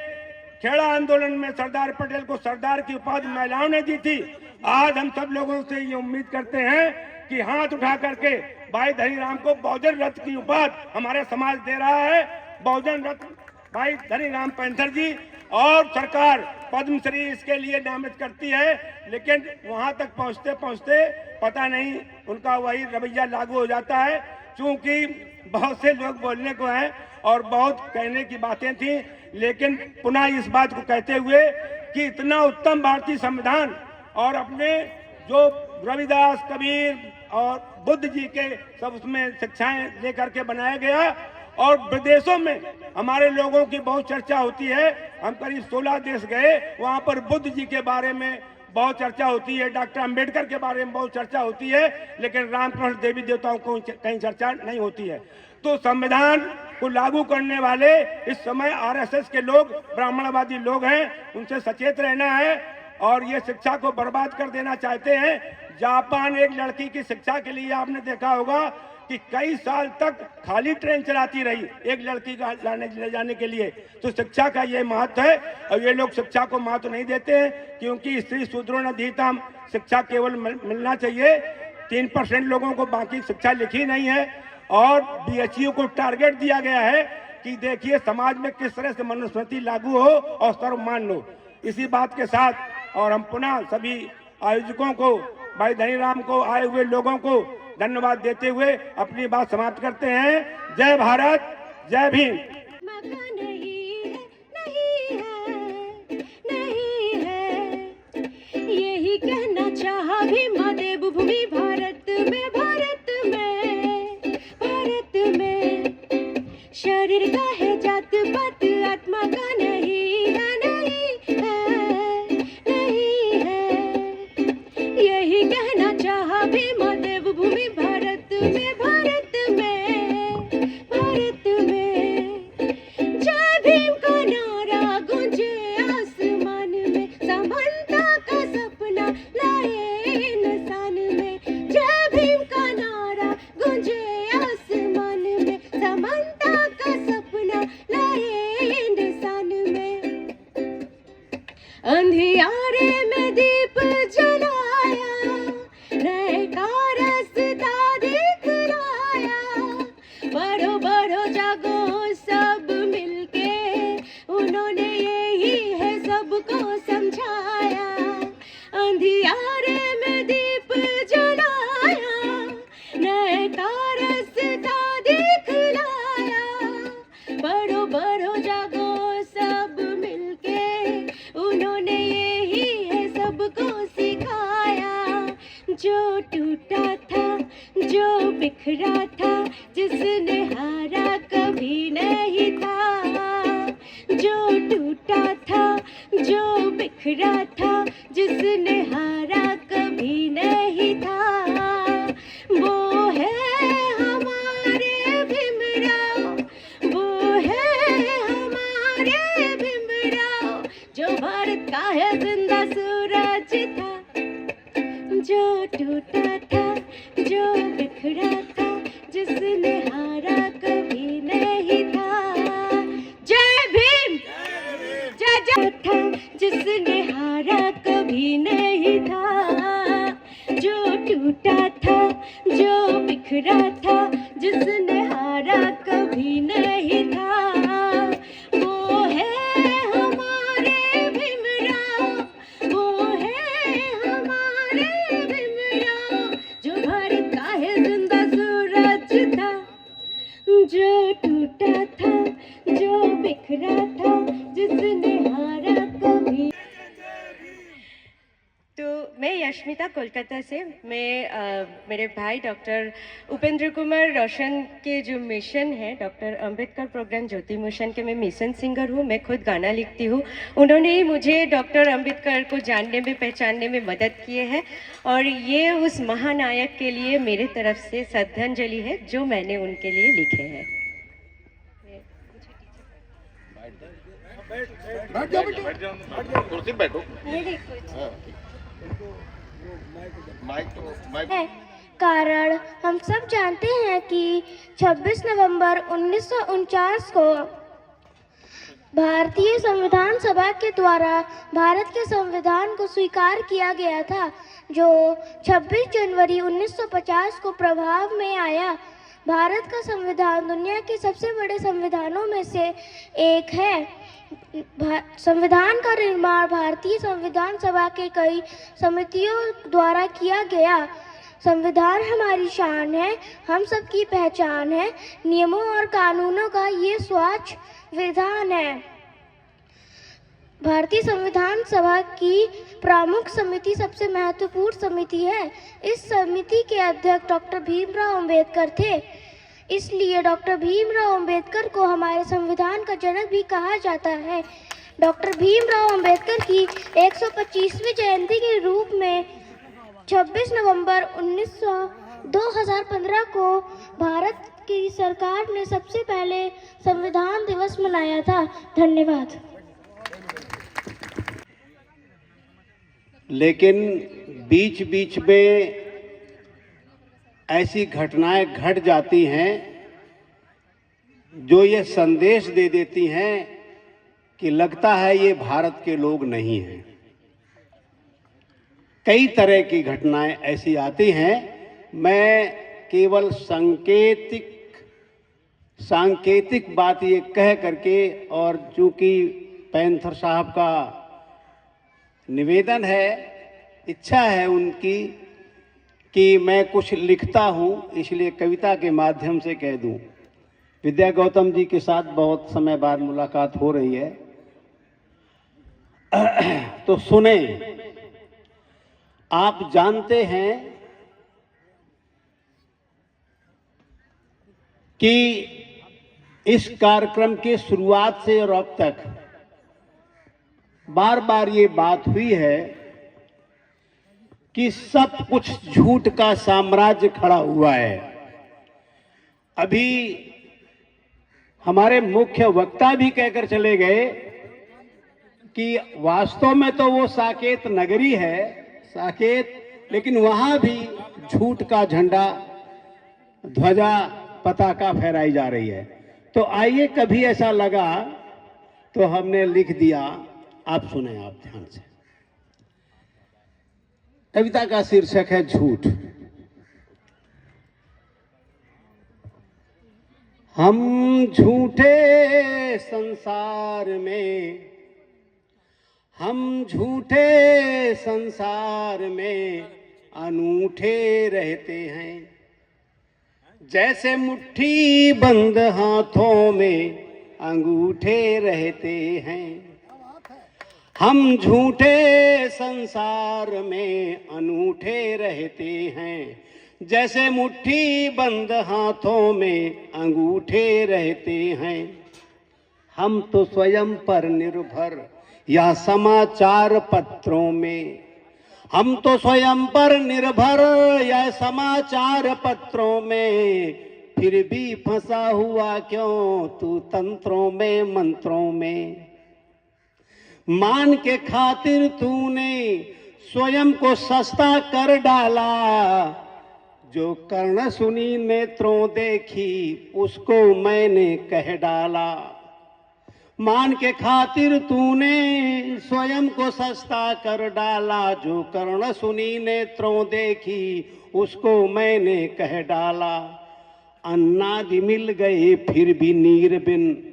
खेड़ा आंदोलन में सरदार पटेल को सरदार की उपाधि महिलाओं ने दी थी, आज हम सब लोगों से ये उम्मीद करते हैं कि हाथ उठा करके भाई धनीराम को बहुजन रत्न की उपाधि हमारे समाज दे रहा है। बहुजन रत्न भाई धनीराम पैंथर जी, और सरकार पद्मश्री इसके लिए नामित करती है, लेकिन वहां तक पहुंचते पहुंचते पता नहीं उनका वही रवैया लागू हो जाता है। चूंकि बहुत से लोग बोलने को हैं और बहुत कहने की बातें थी, लेकिन पुनः इस बात को कहते हुए कि इतना उत्तम भारतीय संविधान और अपने जो रविदास, कबीर और बुद्ध जी के सब उसमें शिक्षाएं लेकर के बनाया गया, और विदेशों में हमारे लोगों की बहुत चर्चा होती है। हम करीब 16 देश गए, वहां पर बुद्ध जी के बारे में बहुत चर्चा होती है, डॉक्टर अंबेडकर के बारे में बहुत चर्चा होती है, लेकिन रामकृष्ण देवी देवताओं को कहीं चर्चा नहीं होती है। तो संविधान को लागू करने वाले इस समय आरएसएस के लोग, ब्राह्मणवादी लोग हैं, उनसे सचेत रहना है और ये शिक्षा को बर्बाद कर देना चाहते हैं। जापान एक लड़की की शिक्षा के लिए आपने देखा होगा कि कई साल तक खाली ट्रेन चलाती रही एक लड़की का ले जाने के लिए। तो शिक्षा का ये महत्व है और ये लोग शिक्षा को महत्व नहीं देते हैं, क्योंकि स्त्री शूद्रों अधिकाम शिक्षा केवल मिलना चाहिए। 3% लोगों को बाकी शिक्षा लिखी नहीं है और बीएचयू को टारगेट दिया गया है कि देखिए समाज में किस तरह से मनुस्मृति लागू हो और सर्वमान्य हो। इसी बात के साथ और हम पुनः सभी आयोजकों को, भाई धनीराम को, आए हुए लोगों को धन्यवाद देते हुए अपनी बात समाप्त करते हैं। जय भारत, जय भीम। यही कहना चाहा भीमा देव भूमि भारत में, भारत में शरीर का है जात पात, आत्मा का नहीं है, नहीं है। यही कहना चाहा भीमा देव भूमि भारत में। अंधियारे में दीप जलाया, नए का रास्ता दिखलाया। बढ़ो बढ़ो जागो सब मिलके, उन्होंने यही है सबको समझाया। अंधियारे में दीप जलाया, नए का रास्ता दिखलाया। बढ़ो बढ़ो जागो सब मिलके, उन्होंने यही है सबको सिखाया। जो टूटा था, जो बिखरा था, जिसने हारा कभी नहीं था। जो टूटा था, जो बिखरा था, जिसने हारा कभी नहीं था। वो है हमारे भीमराव, वो है हमारे भीमराव, जो भारत का है जिंदा सूरज था। जो टूटा था, जो बिखरा था, जिसने हारा कभी नहीं था। जय भीम, जय जय था, जिसने हारा कभी नहीं था। जो टूटा था, जो बिखरा था, जिसने हारा कभी नहीं था। वो है हमारे भीमराव, वो है हमारे भीमराव, जो भारत का है जिंदा सूरज था। जो टूटा था, जो बिखरा था, जिसने हारा कभी। तो मैं यश्मिता कोलकाता से, मैं मेरे भाई डॉक्टर उपेंद्र कुमार रोशन के जो मिशन है डॉक्टर अंबेडकर प्रोग्राम ज्योति मिशन के, मैं मिशन सिंगर हूँ। मैं खुद गाना लिखती हूँ। उन्होंने ही मुझे डॉक्टर अंबेडकर को जानने में, पहचानने में मदद किए है, और ये उस महानायक के लिए मेरे तरफ से श्रद्धांजलि है जो मैंने उनके लिए लिखे हैं। कुर्सी पे बैठो। है कारण हम सब जानते हैं कि 26 नवंबर 1949 को भारतीय संविधान सभा के द्वारा भारत के संविधान को स्वीकार किया गया था, जो 26 जनवरी 1950 को प्रभाव में आया। भारत का संविधान दुनिया के सबसे बड़े संविधानों में से एक है। संविधान का निर्माण भारतीय संविधान सभा के कई समितियों द्वारा किया गया। संविधान हमारी शान है, हम सबकी पहचान है। नियमों और कानूनों का ये स्वच्छ विधान है। भारतीय संविधान सभा की प्रमुख समिति सबसे महत्वपूर्ण समिति है। इस समिति के अध्यक्ष डॉक्टर भीमराव अंबेडकर थे, इसलिए डॉक्टर भीमराव अंबेडकर को हमारे संविधान का जनक भी कहा जाता है। डॉक्टर भीमराव अंबेडकर की 125वीं जयंती के रूप में 26 नवंबर 2015 को भारत की सरकार ने सबसे पहले संविधान दिवस मनाया था। धन्यवाद। लेकिन बीच बीच में ऐसी घटनाएं घट जाती हैं जो ये संदेश दे देती हैं कि लगता है ये भारत के लोग नहीं हैं। कई तरह की घटनाएं ऐसी आती हैं। मैं केवल सांकेतिक बात ये कह करके, और चूंकि पैंथर साहब का निवेदन है, इच्छा है उनकी कि मैं कुछ लिखता हूँ, इसलिए कविता के माध्यम से कह दूँ। विद्या गौतम जी के साथ बहुत समय बाद मुलाकात हो रही है, तो सुने। आप जानते हैं कि इस कार्यक्रम के शुरुआत से और अब तक बार बार ये बात हुई है कि सब कुछ झूठ का साम्राज्य खड़ा हुआ है। अभी हमारे मुख्य वक्ता भी कहकर चले गए कि वास्तव में तो वो साकेत नगरी है, साकेत, लेकिन वहां भी झूठ का झंडा, ध्वजा, पताका फहराई जा रही है। तो आइए, कभी ऐसा लगा तो हमने लिख दिया आप सुने, आप ध्यान से। कविता का शीर्षक है झूठ। हम झूठे संसार में, हम झूठे संसार में अनूठे रहते हैं। जैसे मुट्ठी बंद हाथों में अंगूठे रहते हैं। हम झूठे संसार में अनूठे रहते हैं। जैसे मुट्ठी बंद हाथों में अंगूठे रहते हैं। हम तो स्वयं पर निर्भर या समाचार पत्रों में, हम तो स्वयं पर निर्भर या समाचार पत्रों में, फिर भी फंसा हुआ क्यों तू तंत्रों में मंत्रों में। मान के खातिर तूने स्वयं को सस्ता कर डाला। जो कर्ण सुनी नेत्रों देखी उसको मैंने कह डाला। मान के खातिर तूने स्वयं को सस्ता कर डाला। जो कर्ण सुनी नेत्रों देखी उसको मैंने कह डाला। अन्नादि मिल गए फिर भी नीर बिन,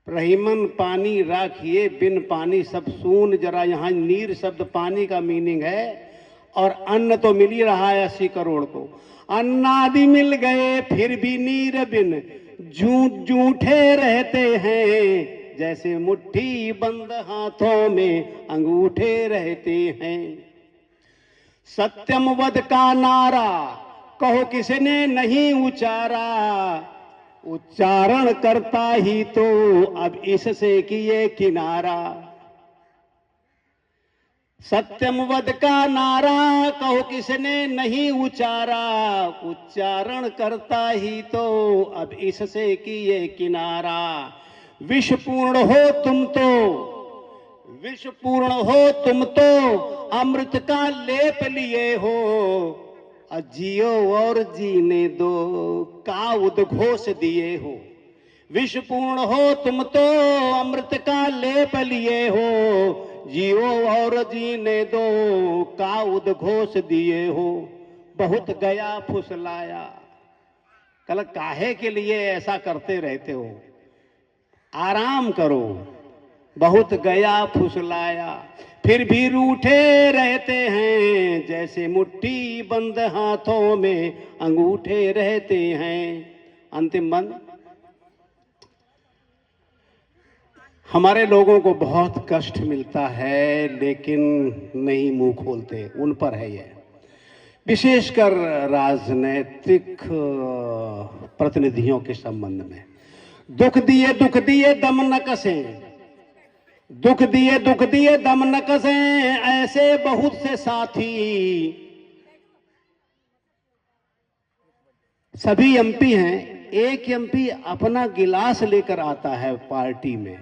रहीमन पानी राखिए बिन पानी सब सून। जरा यहाँ नीर शब्द पानी का मीनिंग है, और अन्न तो मिल ही रहा है 80 करोड़ को। अन्नादि मिल गए फिर भी नीर बिन, झूठे रहते हैं। जैसे मुट्ठी बंद हाथों में अंगूठे रहते हैं। सत्यम वद का नारा कहो किसने नहीं उचारा। उच्चारण करता ही तो अब इससे किए किनारा। सत्यम वद का नारा कहो किसने नहीं उचारा। उच्चारण करता ही तो अब इससे किए किनारा। विषपूर्ण हो तुम तो, विषपूर्ण हो तुम तो अमृत का लेप लिए हो। जियो और जीने दो का उद्घोष दिए हो। विषपूर्ण हो तुम तो अमृत का लेप लिए हो। जियो और जीने दो का उद्घोष दिए हो। बहुत गया फुसलाया, कल काहे के लिए ऐसा करते रहते हो। आराम करो। बहुत गया फुसलाया फिर भी रूठे रहते हैं। जैसे मुट्ठी बंद हाथों में अंगूठे रहते हैं। अंतिम बंद। हमारे लोगों को बहुत कष्ट मिलता है लेकिन नहीं मुंह खोलते, उन पर है ये। विशेषकर राजनीतिक प्रतिनिधियों के संबंध में। दुख दिए दम न कसें, दुख दिए दम न कसें। ऐसे बहुत से साथी। सभी एमपी हैं, एक एमपी अपना गिलास लेकर आता है पार्टी में।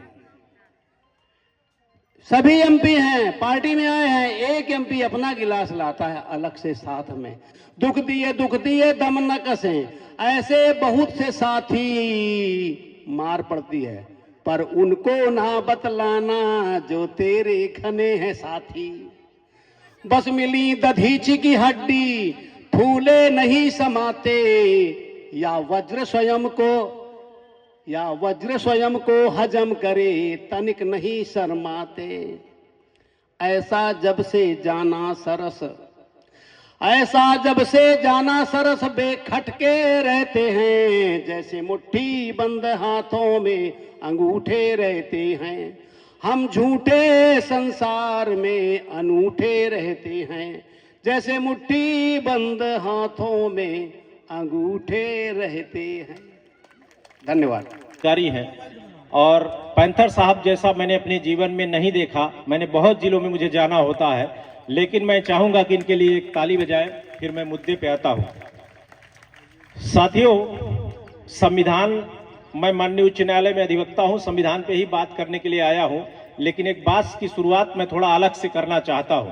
सभी एमपी हैं, पार्टी में आए हैं, एक एमपी अपना गिलास लाता है अलग से साथ में। दुख दिए दम न कसें। ऐसे बहुत से साथी। मार पड़ती है पर उनको ना बतलाना जो तेरे खने हैं साथी। बस मिली दधीची की हड्डी फूले नहीं समाते। या वज्र स्वयं को हजम करे तनिक नहीं शर्माते। ऐसा जब से जाना सरस, ऐसा जब से जाना सरस बेखटके रहते हैं। जैसे मुट्ठी बंद हाथों में अंगूठे रहते हैं। हम झूठे संसार में अनूठे रहते हैं। जैसे मुट्ठी बंद हाथों में अंगूठे रहते हैं। धन्यवाद। जारी है और पैंथर साहब जैसा मैंने अपने जीवन में नहीं देखा। मैंने बहुत जिलों में मुझे जाना होता है, लेकिन मैं चाहूंगा कि इनके लिए एक ताली बजाएं, फिर मैं मुद्दे पे आता हूं। साथियों, संविधान, मैं माननीय उच्च न्यायालय में अधिवक्ता हूं, संविधान पे ही बात करने के लिए आया हूं, लेकिन एक बात की शुरुआत मैं थोड़ा अलग से करना चाहता हूं।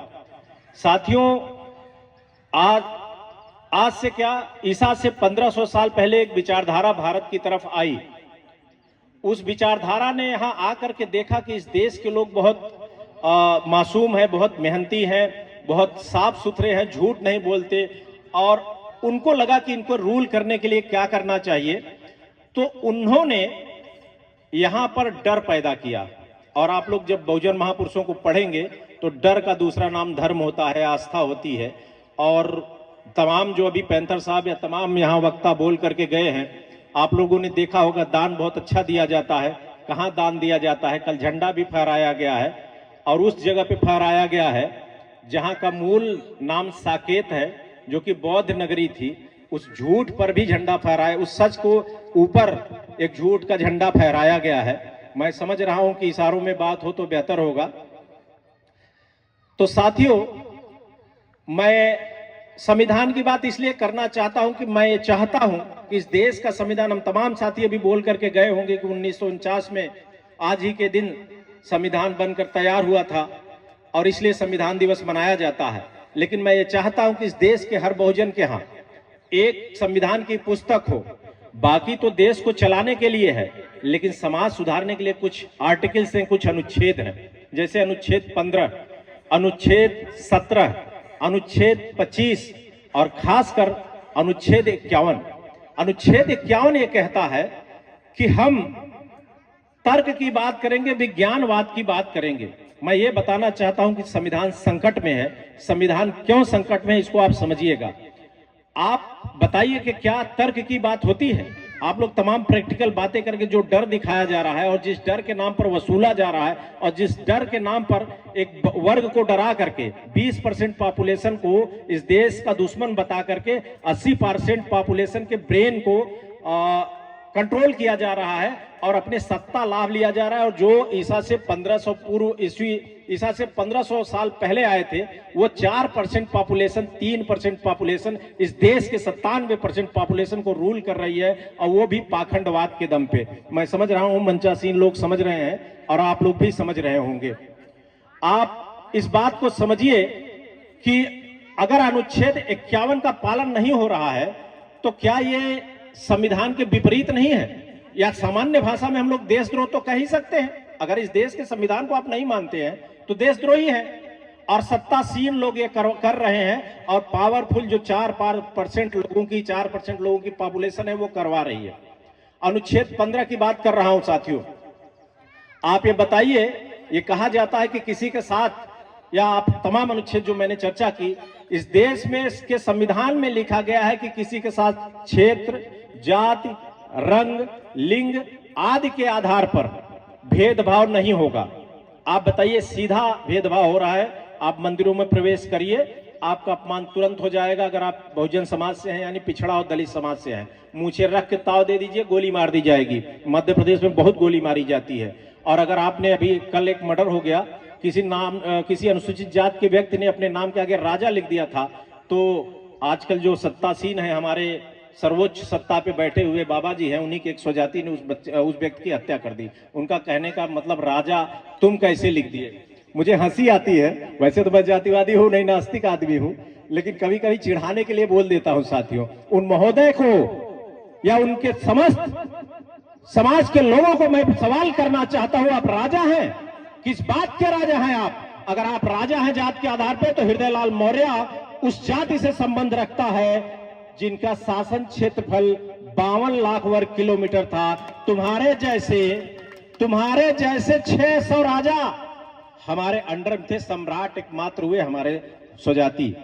साथियों, आज से क्या, ईसा से 1500 साल पहले एक विचारधारा भारत की तरफ आई। उस विचारधारा ने यहाँ आकर के देखा कि इस देश के लोग बहुत मासूम हैं, बहुत मेहनती हैं, बहुत साफ सुथरे हैं, झूठ नहीं बोलते, और उनको लगा कि इनको रूल करने के लिए क्या करना चाहिए। तो उन्होंने यहाँ पर डर पैदा किया। और आप लोग जब बहुजन महापुरुषों को पढ़ेंगे तो डर का दूसरा नाम धर्म होता है, आस्था होती है। और तमाम जो अभी पैंथर साहब या तमाम यहाँ वक्ता बोल करके गए हैं, आप लोगों ने देखा होगा दान बहुत अच्छा दिया जाता है। कहाँ दान दिया जाता है? कल झंडा भी फहराया गया है, और उस जगह पे फहराया गया है जहाँ का मूल नाम साकेत है, जो कि बौद्ध नगरी थी। उस झूठ पर भी झंडा फहराया, उस सच को ऊपर एक झूठ का झंडा फहराया गया है। मैं समझ रहा हूं कि इशारों में बात हो तो बेहतर होगा। तो साथियों, मैं संविधान की बात इसलिए करना चाहता हूं कि मैं ये चाहता हूं कि इस देश का संविधान, हम तमाम साथी अभी बोल करके गए होंगे कि 1949 में आज ही के दिन संविधान बनकर तैयार हुआ था और इसलिए संविधान दिवस मनाया जाता है। लेकिन मैं ये चाहता हूं कि इस देश के हर बहुजन के यहाँ एक संविधान की पुस्तक हो। बाकी तो देश को चलाने के लिए है, लेकिन समाज सुधारने के लिए कुछ आर्टिकल्स हैं, कुछ अनुच्छेद हैं। जैसे अनुच्छेद 15, अनुच्छेद 17, अनुच्छेद 25 और खासकर अनुच्छेद 51। अनुच्छेद 51 ये कहता है कि हम तर्क की बात करेंगे, विज्ञानवाद की बात करेंगे। मैं ये बताना चाहता हूं कि संविधान संकट में है। संविधान क्यों संकट में है, इसको आप समझिएगा। आप बताइए कि क्या तर्क की बात होती है? आप लोग तमाम प्रैक्टिकल बातें करके जो डर दिखाया जा रहा है और जिस डर के नाम पर वसूला जा रहा है और जिस डर के नाम पर एक वर्ग को डरा करके 20% पॉपुलेशन को इस देश का दुश्मन बता करके 80% पॉपुलेशन के ब्रेन को कंट्रोल किया जा रहा है और अपने सत्ता लाभ लिया जा रहा है। और जो ईसा से 1500 पूर्व ईसा से 1500 साल पहले आए थे, वो 4% पॉपुलेशन, 3% पॉपुलेशन इस देश के 97% पॉपुलेशन को रूल कर रही है, और वो भी पाखंडवाद के दम पे। मैं समझ रहा हूं मंचासीन लोग समझ रहे हैं और आप लोग भी समझ रहे होंगे। आप इस बात को समझिए कि अगर अनुच्छेद 51 का पालन नहीं हो रहा है तो क्या ये संविधान के विपरीत नहीं है? या सामान्य भाषा में हम लोग देशद्रोह तो कह ही सकते हैं। अगर इस देश के संविधान को आप नहीं मानते हैं तो देशद्रोही है। और सत्तासीन लोग ये कर रहे हैं, और पावरफुल जो 4% लोगों की 4% लोगों की पॉपुलेशन है वो करवा रही है। अनुच्छेद 15 की बात कर रहा हूं साथियों। आप ये बताइए, ये कहा जाता है कि किसी के साथ, या आप तमाम अनुच्छेद जो मैंने चर्चा की, इस देश में इसके संविधान में लिखा गया है कि किसी के साथ क्षेत्र, जाति, रंग, लिंग आदि के आधार पर भेदभाव नहीं होगा। आप बताइए, सीधा भेदभाव हो रहा है। आप मंदिरों में प्रवेश करिए, आपका अपमान तुरंत हो जाएगा। अगर आप बहुजन समाज से हैं, यानी पिछड़ा और दलित समाज से हैं, मूछे रख के ताव दे दीजिए, गोली मार दी जाएगी। मध्य प्रदेश में बहुत गोली मारी जाती है। और अगर आपने अभी कल एक मर्डर हो गया, किसी अनुसूचित जात के व्यक्ति ने अपने नाम के आगे राजा लिख दिया था। तो आजकल जो सत्तासीन है, हमारे सर्वोच्च सत्ता पे बैठे हुए बाबा जी हैं, उन्हीं की एक स्वजाति ने उस व्यक्ति की हत्या कर दी। उनका कहने का मतलब, राजा तुम कैसे लिख दिए। मुझे हंसी आती है। वैसे तो मैं जातिवादी हूँ नहीं, नास्तिक आदमी हूँ, लेकिन कभी कभी चिढ़ाने के लिए बोल देता हूँ साथियों। उन महोदय को या उनके समस्त समाज के लोगों को मैं सवाल करना चाहता हूँ, आप राजा हैं, किस बात के राजा हैं आप? अगर आप राजा हैं जात के आधार पर, तो हृदयलाल मौर्य उस जाति से संबंध रखता है जिनका शासन क्षेत्रफल 52 लाख वर्ग किलोमीटर था। तुम्हारे जैसे 600 राजा हमारे अंडर थे, सम्राट एकमात्र हुए हमारे स्वजाति।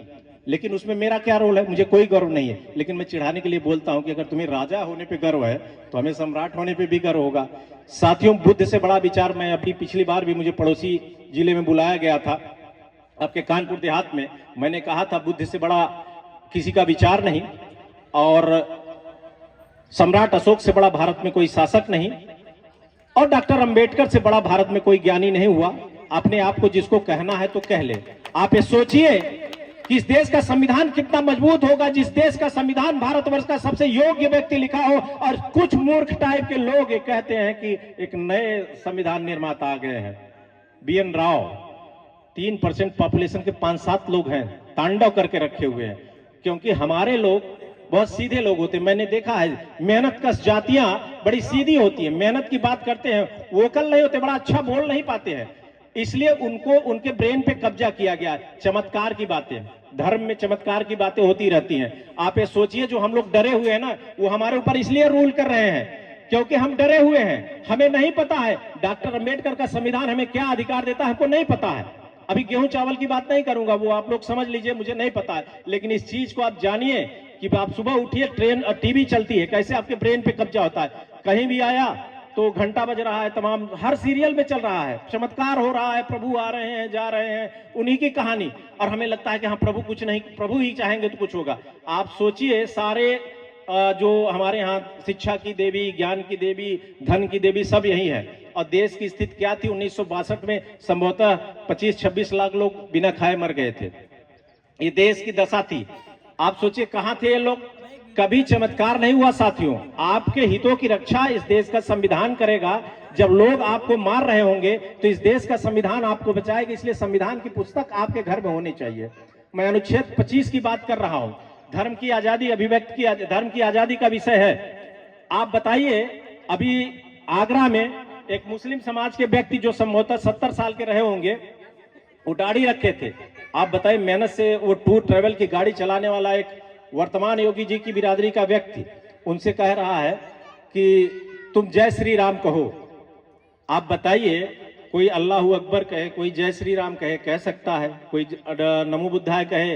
लेकिन उसमें मेरा क्या रोल है? मुझे कोई गर्व नहीं है। लेकिन मैं चिढ़ाने के लिए बोलता हूं कि अगर तुम्हें राजा होने पे गर्व है तो हमें सम्राट होने पे भी गर्व होगा। साथियों, बुद्ध से बड़ा विचार, मैं अभी पिछली बार भी मुझे पड़ोसी जिले में बुलाया गया था, आपके कानपुर देहात में। मैंने कहा था बुद्ध से बड़ा किसी का विचार नहीं, और सम्राट अशोक से बड़ा भारत में कोई शासक नहीं, और डॉक्टर अंबेडकर से बड़ा भारत में कोई ज्ञानी नहीं हुआ। अपने आप को जिसको कहना है तो कह ले। आप ये सोचिए कि इस देश का संविधान कितना मजबूत होगा, जिस देश का संविधान भारतवर्ष का सबसे योग्य व्यक्ति लिखा हो, और कुछ मूर्ख टाइप के लोग ये कहते हैं कि एक नए संविधान निर्माता आ गए हैं। BN राव, 3% पॉपुलेशन के 5-7 लोग हैं, तांडव करके रखे हुए हैं। क्योंकि हमारे लोग बहुत सीधे लोग होते। मैंने देखा है, मेहनत कश जातियां बड़ी सीधी होती है, मेहनत की बात करते हैं, वोकल नहीं होते, बड़ा अच्छा बोल नहीं पाते हैं, इसलिए उनको उनके ब्रेन पे कब्जा किया गया। चमत्कार की बातें, धर्म में चमत्कार की बातें होती रहती हैं। आप ये सोचिए, जो हम लोग डरे हुए हैं ना, वो हमारे ऊपर इसलिए रूल कर रहे हैं क्योंकि हम डरे हुए हैं। हमें नहीं पता है डॉक्टर अंबेडकर का संविधान हमें क्या अधिकार देता है, हमको नहीं पता है। अभी गेहूं चावल की बात नहीं करूंगा, वो आप लोग समझ लीजिए, मुझे नहीं पता है। लेकिन इस चीज को आप जानिए कि आप सुबह उठिए, ट्रेन टीवी चलती है, कैसे आपके ब्रेन पे कब्जा होता है। कहीं भी आया तो घंटा बज रहा है, तमाम हर सीरियल में चल रहा है, चमत्कार हो रहा है, प्रभु आ रहे हैं, जा रहे हैं, उन्हीं की कहानी। और हमें लगता है कि हाँ प्रभु कुछ नहीं, प्रभु ही चाहेंगे तो कुछ होगा। आप सोचिए, सारे जो हमारे यहाँ शिक्षा की देवी, ज्ञान की देवी, धन की देवी सब यही है। और देश की स्थिति क्या थी 1962 में? संभवतः 25-26 लाख लोग बिना खाए मर गए थे। ये देश की दशा थी। आप सोचिए कहाँ थे ये लोग? कभी चमत्कार नहीं हुआ साथियों। आपके हितों की रक्षा इस देश का संविधान करेगा। जब लोग आपको मार रहे होंगे तो इस देश का संविधान आपको बचाएगा। इसलिए संविधान की पुस्तक आपके घर में होनी चाहिए। मैं अनुच्छेद 25 की बात कर रहा हूं। धर्म की आजादी, अभिव्यक्ति की, धर्म की आजादी का विषय है। आप बताइए, अभी आगरा में एक मुस्लिम समाज के व्यक्ति जो संभवतः 70 साल के रहे होंगे, वो दाढ़ी रखे थे। आप बताइए, मेहनत से वो टूर ट्रेवल की गाड़ी चलाने वाला एक वर्तमान योगी जी की बिरादरी का व्यक्ति उनसे कह रहा है कि तुम जय श्री राम कहो। आप बताइए, कोई अल्लाह अकबर कहे, कोई जय श्री राम कहे, कह सकता है? कोई नमो बुद्धाय कहे,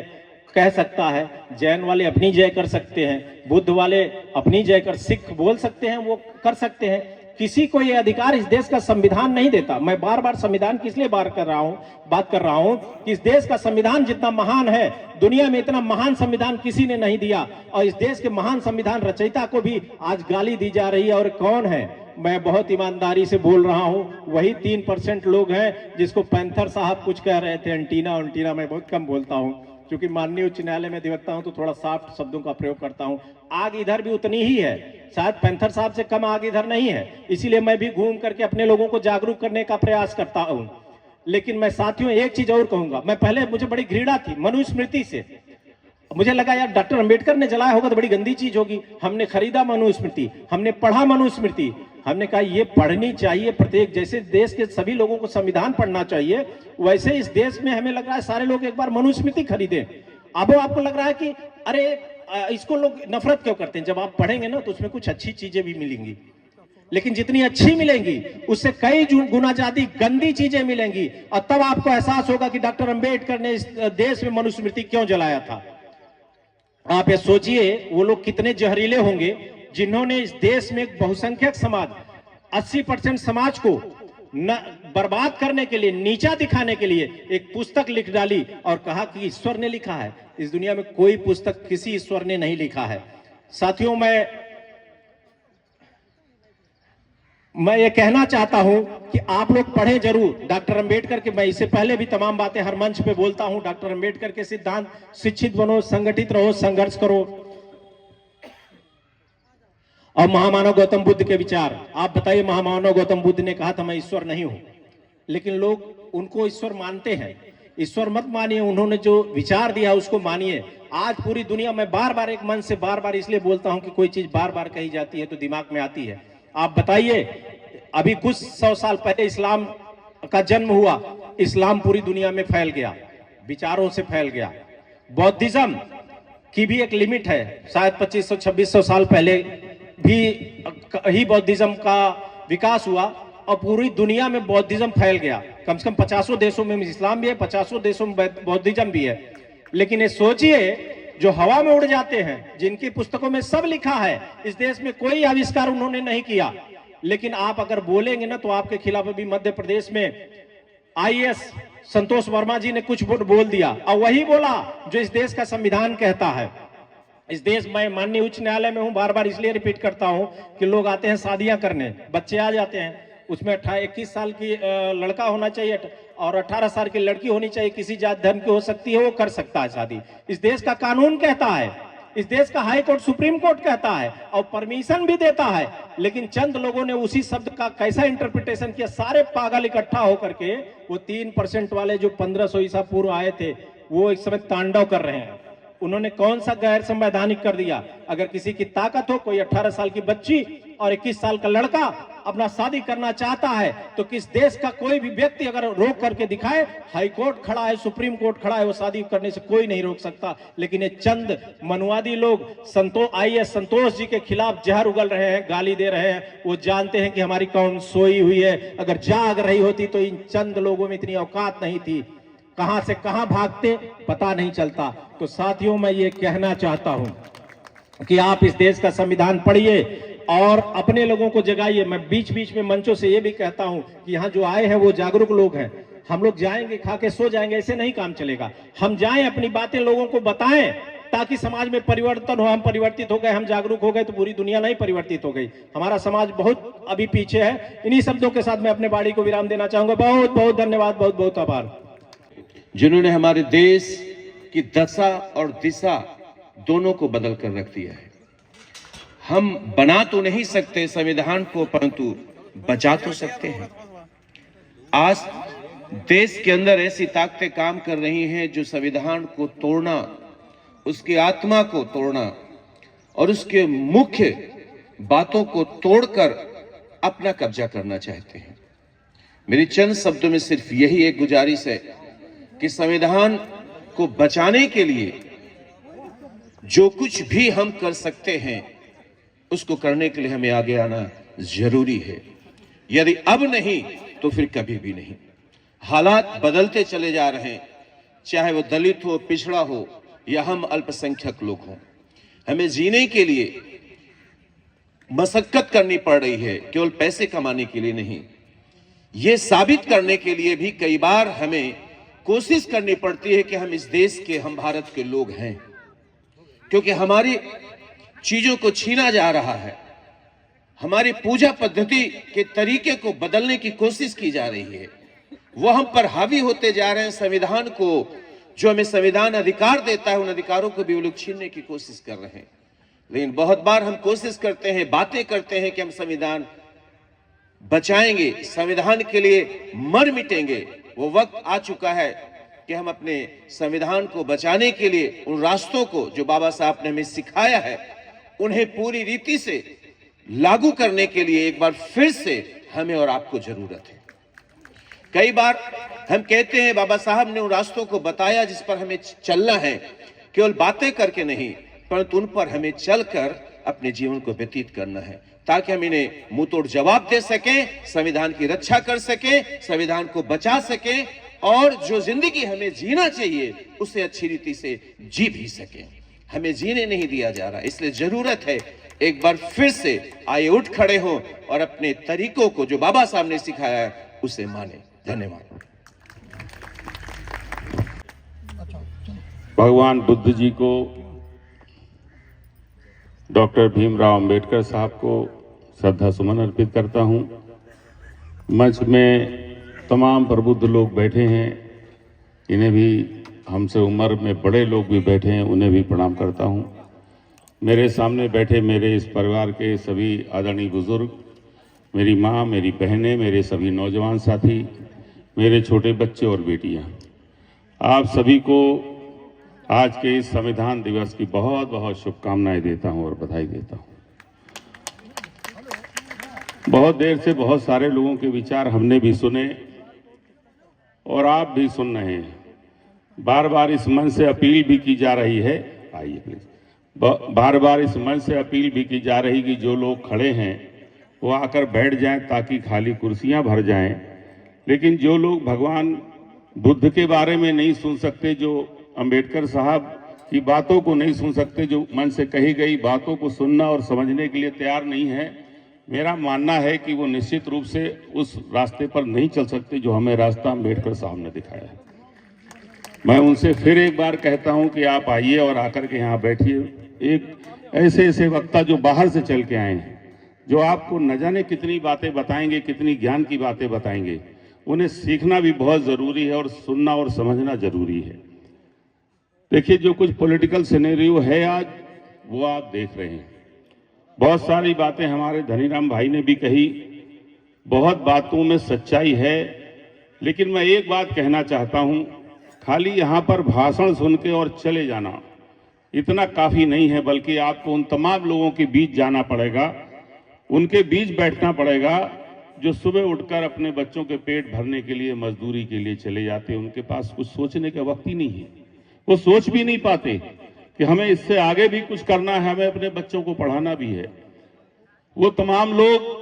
कह सकता है? जैन वाले अपनी जय कर सकते हैं, बुद्ध वाले अपनी जय कर, सिख बोल सकते हैं, वो कर सकते हैं। किसी को ये अधिकार इस देश का संविधान नहीं देता। मैं बार बार संविधान किस लिए बात कर रहा हूं कि इस देश का संविधान जितना महान है, दुनिया में इतना महान संविधान किसी ने नहीं दिया। और इस देश के महान संविधान रचयिता को भी आज गाली दी जा रही है। और कौन है? मैं बहुत ईमानदारी से बोल रहा हूं, वही 3% लोग हैं जिसको पैंथर साहब कुछ कह रहे थे, एंटीना। मैं बहुत कम बोलता हूं क्योंकि माननीय उच्च न्यायालय में अधिवक्ता हूं तो थोड़ा सॉफ्ट शब्दों का प्रयोग करता हूं। आग इधर भी उतनी ही है, शायद पैंथर साहब से कम आग इधर नहीं है। इसीलिए मैं भी घूम करके अपने लोगों को जागरूक करने का प्रयास करता हूं। लेकिन मैं साथियों एक चीज और कहूंगा। मैं पहले, मुझे बड़ी घृणा थी मनुस्मृति से। मुझे लगा यार डॉक्टर अंबेडकर ने जलाया होगा तो बड़ी गंदी चीज होगी। हमने खरीदा मनुस्मृति, हमने पढ़ा मनुस्मृति। हमने कहा ये पढ़नी चाहिए प्रत्येक, जैसे देश के सभी लोगों को संविधान पढ़ना चाहिए, वैसे इस देश में हमें लग रहा है सारे लोग एक बार मनुस्मृति खरीदें। अब आपको लग रहा है कि अरे इसको लोग नफरत क्यों करते हैं? जब आप पढ़ेंगे ना तो उसमें कुछ अच्छी चीजें भी मिलेंगी, लेकिन जितनी अच्छी मिलेंगी उससे कई गुना ज्यादा गंदी चीजें मिलेंगी। और तब आपको एहसास होगा कि डॉक्टर अंबेडकर ने इस देश में मनुस्मृति क्यों जलाया था। आप ये सोचिए, वो लोग कितने जहरीले होंगे जिन्होंने इस देश में एक बहुसंख्यक समाज, 80% समाज को बर्बाद करने के लिए, नीचा दिखाने के लिए एक पुस्तक लिख डाली और कहा कि ईश्वर ने लिखा है। इस दुनिया में कोई पुस्तक किसी ईश्वर ने नहीं लिखा है। साथियों, मैं ये कहना चाहता हूं कि आप लोग पढ़ें जरूर डॉक्टर अंबेडकर के। मैं इससे पहले भी तमाम बातें हर मंच पे बोलता हूं। डॉक्टर अंबेडकर के सिद्धांत, शिक्षित बनो, संगठित रहो, संघर्ष करो। और महामानव गौतम बुद्ध के विचार, आप बताइए, महामानव गौतम बुद्ध ने कहा था मैं ईश्वर नहीं हूं, लेकिन लोग उनको ईश्वर मानते हैं। ईश्वर मत मानिए, उन्होंने जो विचार दिया उसको मानिए। आज पूरी दुनिया में बार बार एक मन से बार इसलिए बोलता हूं कि कोई चीज बार बार कही जाती है तो दिमाग में आती है। आप बताइए, अभी कुछ 100 साल पहले इस्लाम का जन्म हुआ, इस्लाम पूरी दुनिया में फैल गया, विचारों से फैल गया। बौद्धिज्म की भी एक लिमिट है, शायद 2500-2600 साल पहले भी ही बौद्धिज्म का विकास हुआ और पूरी दुनिया में बौद्धिज्म फैल गया। कम से कम 50 देशों में इस्लाम भी है, 50 देशों में बौद्धिज्म भी है। लेकिन ये सोचिए, जो हवा में उड़ जाते हैं, जिनकी पुस्तकों में सब लिखा है, इस देश में कोई आविष्कार उन्होंने नहीं किया, लेकिन आप अगर बोलेंगे ना तो आपके खिलाफ अभी मध्य प्रदेश में IAS संतोष वर्मा जी ने कुछ बोल दिया, और वही बोला जो इस देश का संविधान कहता है। इस देश में माननीय उच्च न्यायालय में हूं, बार बार इसलिए रिपीट करता हूं कि लोग आते हैं शादियां करने, बच्चे आ जाते हैं, उसमें 21 साल की लड़का होना चाहिए और 18 साल की लड़की होनी चाहिए। किसी जात धर्म की हो सकती है, वो कर सकता है शादी। इस देश का कानून कहता है, इस देश का हाई कोर्ट, सुप्रीम कोर्ट कहता है और परमिशन भी देता है। लेकिन चंद लोगों ने उसी शब्द का कैसा इंटरप्रिटेशन किया, सारे पागल इकट्ठा होकर के वो 3% वाले जो 1500 ईसा पूर्व आए थे, वो इस समय तांडव कर रहे हैं। उन्होंने कौन सा गैर संवैधानिक कर दिया? अगर किसी की ताकत हो, कोई 18 साल की बच्ची और 21 साल का लड़का अपना शादी करना चाहता है तो किस देश का कोई भी व्यक्ति अगर रोक करके दिखाए, हाई कोर्ट खड़ा है, सुप्रीम कोर्ट खड़ा है, वो शादी करने से कोई नहीं रोक सकता। लेकिन ये चंद मनुवादी लोग IAS संतोष जी के खिलाफ जहर उगल रहे हैं, गाली दे रहे हैं। वो जानते हैं कि हमारी कौन सोई हुई है, अगर जाग रही होती तो इन चंद लोगों में इतनी औकात नहीं थी। कहां से कहां भागते पता नहीं चलता। तो साथियों, मैं ये कहना चाहता हूं कि आप इस देश का संविधान पढ़िए और अपने लोगों को जगाइए। मैं बीच बीच में मंचों से ये भी कहता हूं कि यहाँ जो आए हैं वो जागरूक लोग हैं। हम लोग जाएंगे खा के सो जाएंगे, ऐसे नहीं काम चलेगा। हम जाएं, अपनी बातें लोगों को बताएं ताकि समाज में परिवर्तन हो। हम परिवर्तित हो गए, हम जागरूक हो गए तो पूरी दुनिया नहीं परिवर्तित हो गई। हमारा समाज बहुत अभी पीछे है। इन्हीं शब्दों के साथ मैं अपने वाणी को विराम देना चाहूंगा। बहुत बहुत धन्यवाद, बहुत बहुत आभार। जिन्होंने हमारे देश की दशा और दिशा दोनों को बदल कर रख दिया है। हम बना तो नहीं सकते संविधान को, परंतु बचा तो सकते हैं। आज देश के अंदर ऐसी ताकतें काम कर रही हैं जो संविधान को तोड़ना, उसकी आत्मा को तोड़ना और उसके मुख्य बातों को तोड़कर अपना कब्जा करना चाहते हैं। मेरी चंद शब्दों में सिर्फ यही एक गुजारिश है कि संविधान को बचाने के लिए जो कुछ भी हम कर सकते हैं उसको करने के लिए हमें आगे आना जरूरी है। यदि अब नहीं तो फिर कभी भी नहीं। हालात बदलते चले जा रहे हैं, चाहे वो दलित हो, पिछड़ा हो या हम अल्पसंख्यक लोग हों। हमें जीने के लिए मशक्कत करनी पड़ रही है, केवल पैसे कमाने के लिए नहीं। ये साबित करने के लिए भी कई बार हमें कोशिश करनी पड़ती है कि हम इस देश के, हम भारत के लोग हैं, क्योंकि हमारी चीजों को छीना जा रहा है। हमारी पूजा पद्धति के तरीके को बदलने की कोशिश की जा रही है। वो हम पर हावी होते जा रहे हैं। संविधान को, जो हमें संविधान अधिकार देता है, उन अधिकारों को भी वो लोग छीनने की कोशिश कर रहे हैं। लेकिन बहुत बार हम कोशिश करते हैं, बातें करते हैं कि हम संविधान बचाएंगे, संविधान के लिए मर मिटेंगे। वो वक्त आ चुका है कि हम अपने संविधान को बचाने के लिए उन रास्तों को जो बाबा साहब ने हमें सिखाया है, उन्हें पूरी रीति से लागू करने के लिए एक बार फिर से हमें और आपको जरूरत है। कई बार हम कहते हैं बाबा साहब ने उन रास्तों को बताया जिस पर हमें चलना है, केवल बातें करके नहीं, परंतु उन पर हमें चलकर अपने जीवन को व्यतीत करना है, ताकि हम इन्हें मुंह तोड़ जवाब दे सकें, संविधान की रक्षा कर सकें, संविधान को बचा सकें और जो जिंदगी हमें जीना चाहिए उसे अच्छी रीति से जी भी सकें। हमें जीने नहीं दिया जा रहा, इसलिए जरूरत है एक बार फिर से आइए उठ खड़े हों और अपने तरीकों को जो बाबा साहब ने सिखाया है उसे माने। धन्यवाद। भगवान बुद्ध जी को, डॉक्टर भीमराव अंबेडकर साहब को श्रद्धा सुमन अर्पित करता हूं। मंच में तमाम प्रबुद्ध लोग बैठे हैं, इन्हें भी, हमसे उम्र में बड़े लोग भी बैठे हैं, उन्हें भी प्रणाम करता हूं। मेरे सामने बैठे मेरे इस परिवार के सभी आदरणीय बुजुर्ग, मेरी माँ, मेरी बहनें, मेरे सभी नौजवान साथी, मेरे छोटे बच्चे और बेटियां, आप सभी को आज के इस संविधान दिवस की बहुत बहुत शुभकामनाएं देता हूं और बधाई देता हूं। बहुत देर से बहुत सारे लोगों के विचार हमने भी सुने और आप भी सुन रहे हैं। बार बार इस मंच से अपील भी की जा रही है, आइए प्लीज, बार बार इस मंच से अपील भी की जा रही कि जो लोग खड़े हैं वो आकर बैठ जाएं ताकि खाली कुर्सियां भर जाएं। लेकिन जो लोग भगवान बुद्ध के बारे में नहीं सुन सकते, जो अंबेडकर साहब की बातों को नहीं सुन सकते, जो मन से कही गई बातों को सुनना और समझने के लिए तैयार नहीं है, मेरा मानना है कि वो निश्चित रूप से उस रास्ते पर नहीं चल सकते जो हमें रास्ता अंबेडकर साहब ने दिखाया है। मैं उनसे फिर एक बार कहता हूं कि आप आइए और आकर के यहाँ बैठिए। एक ऐसे वक्ता जो बाहर से चल के आए हैं, जो आपको न जाने कितनी बातें बताएंगे, कितनी ज्ञान की बातें बताएंगे, उन्हें सीखना भी बहुत ज़रूरी है और सुनना और समझना जरूरी है। देखिए, जो कुछ पॉलिटिकल सिनेरियो है आज, वो आप देख रहे हैं। बहुत सारी बातें हमारे धनीराम भाई ने भी कही, बहुत बातों में सच्चाई है, लेकिन मैं एक बात कहना चाहता हूं, खाली यहाँ पर भाषण सुन के और चले जाना इतना काफ़ी नहीं है, बल्कि आपको उन तमाम लोगों के बीच जाना पड़ेगा उनके बीच बैठना पड़ेगा जो सुबह उठकर अपने बच्चों के पेट भरने के लिए मजदूरी के लिए चले जाते हैं। उनके पास कुछ सोचने का वक्त ही नहीं है, वो सोच भी नहीं पाते कि हमें इससे आगे भी कुछ करना है, हमें अपने बच्चों को पढ़ाना भी है। वो तमाम लोग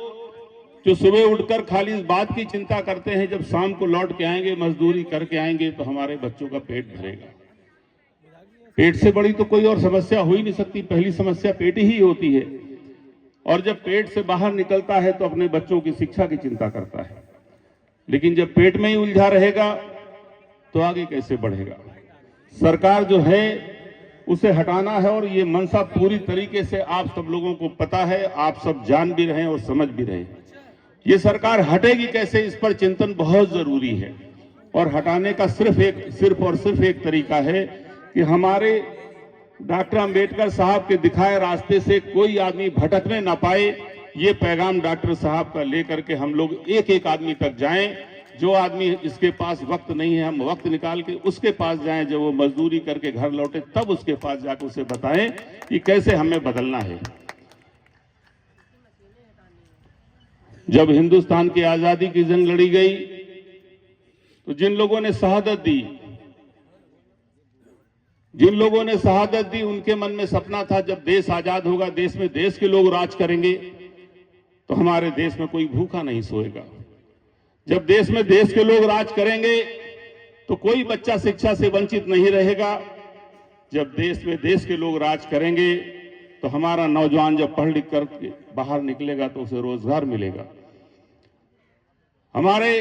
जो सुबह उठकर खाली इस बात की चिंता करते हैं जब शाम को लौट के आएंगे, मजदूरी करके आएंगे तो हमारे बच्चों का पेट भरेगा। पेट से बड़ी तो कोई और समस्या हो ही नहीं सकती, पहली समस्या पेट ही होती है। और जब पेट से बाहर निकलता है तो अपने बच्चों की शिक्षा की चिंता करता है, लेकिन जब पेट में ही उलझा रहेगा तो आगे कैसे बढ़ेगा। सरकार जो है उसे हटाना है, और ये मनसा पूरी तरीके से आप सब लोगों को पता है, आप सब जान भी रहे हैं और समझ भी रहे हैं। ये सरकार हटेगी कैसे, इस पर चिंतन बहुत जरूरी है। और हटाने का सिर्फ और सिर्फ एक तरीका है कि हमारे डॉक्टर अंबेडकर साहब के दिखाए रास्ते से कोई आदमी भटकने ना पाए। ये पैगाम डॉक्टर साहब का लेकर के हम लोग एक एक आदमी तक जाएं। जो आदमी इसके पास वक्त नहीं है, हम वक्त निकाल के उसके पास जाएं। जब वो मजदूरी करके घर लौटे तब उसके पास जाकर उसे बताएं कि कैसे हमें बदलना है। जब हिंदुस्तान की आजादी की जंग लड़ी गई तो जिन लोगों ने शहादत दी उनके मन में सपना था जब देश आजाद होगा, देश में देश के लोग राज करेंगे तो हमारे देश में कोई भूखा नहीं सोएगा। जब देश में देश के लोग राज करेंगे तो कोई बच्चा शिक्षा से वंचित नहीं रहेगा। जब देश में देश के लोग राज करेंगे तो हमारा नौजवान जब पढ़ लिख कर बाहर निकलेगा तो उसे रोजगार मिलेगा। हमारे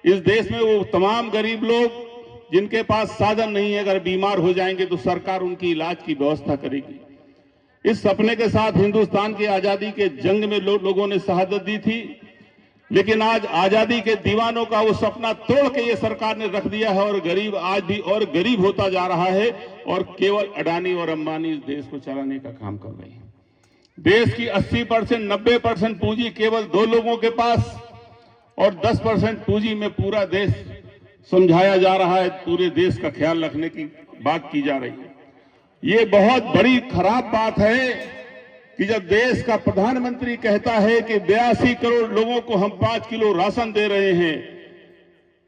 इस देश में वो तमाम गरीब लोग जिनके पास साधन नहीं है, अगर बीमार हो जाएंगे तो सरकार उनकी इलाज की व्यवस्था करेगी। इस सपने के साथ हिंदुस्तान की आजादी के जंग में लोगों ने शहादत दी थी, लेकिन आज आजादी के दीवानों का वो सपना तोड़ के ये सरकार ने रख दिया है और गरीब आज भी और गरीब होता जा रहा है। और केवल अडानी और अंबानी इस देश को चलाने का काम कर रहे हैं। देश की 80% 90% पूंजी केवल 2 लोगों के पास और 10% पूंजी में पूरा देश समझाया जा रहा है। पूरे देश का ख्याल रखने की बात की जा रही है। ये बहुत बड़ी खराब बात है कि जब देश का प्रधानमंत्री कहता है कि 82 करोड़ लोगों को हम 5 किलो राशन दे रहे हैं,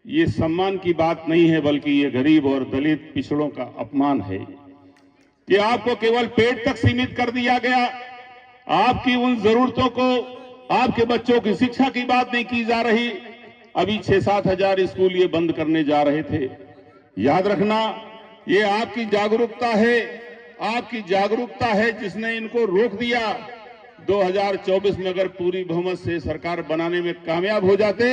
ये सम्मान की बात नहीं है, बल्कि ये गरीब और दलित पिछड़ों का अपमान है। कि आपको केवल पेट तक सीमित कर दिया गया, आपकी उन जरूरतों को, आपके बच्चों की शिक्षा की बात नहीं की जा रही। अभी 6-7 हजार स्कूल ये बंद करने जा रहे थे। याद रखना, ये आपकी जागरूकता है, आपकी जागरूकता है जिसने इनको रोक दिया। 2024 में अगर पूरी बहुमत से सरकार बनाने में कामयाब हो जाते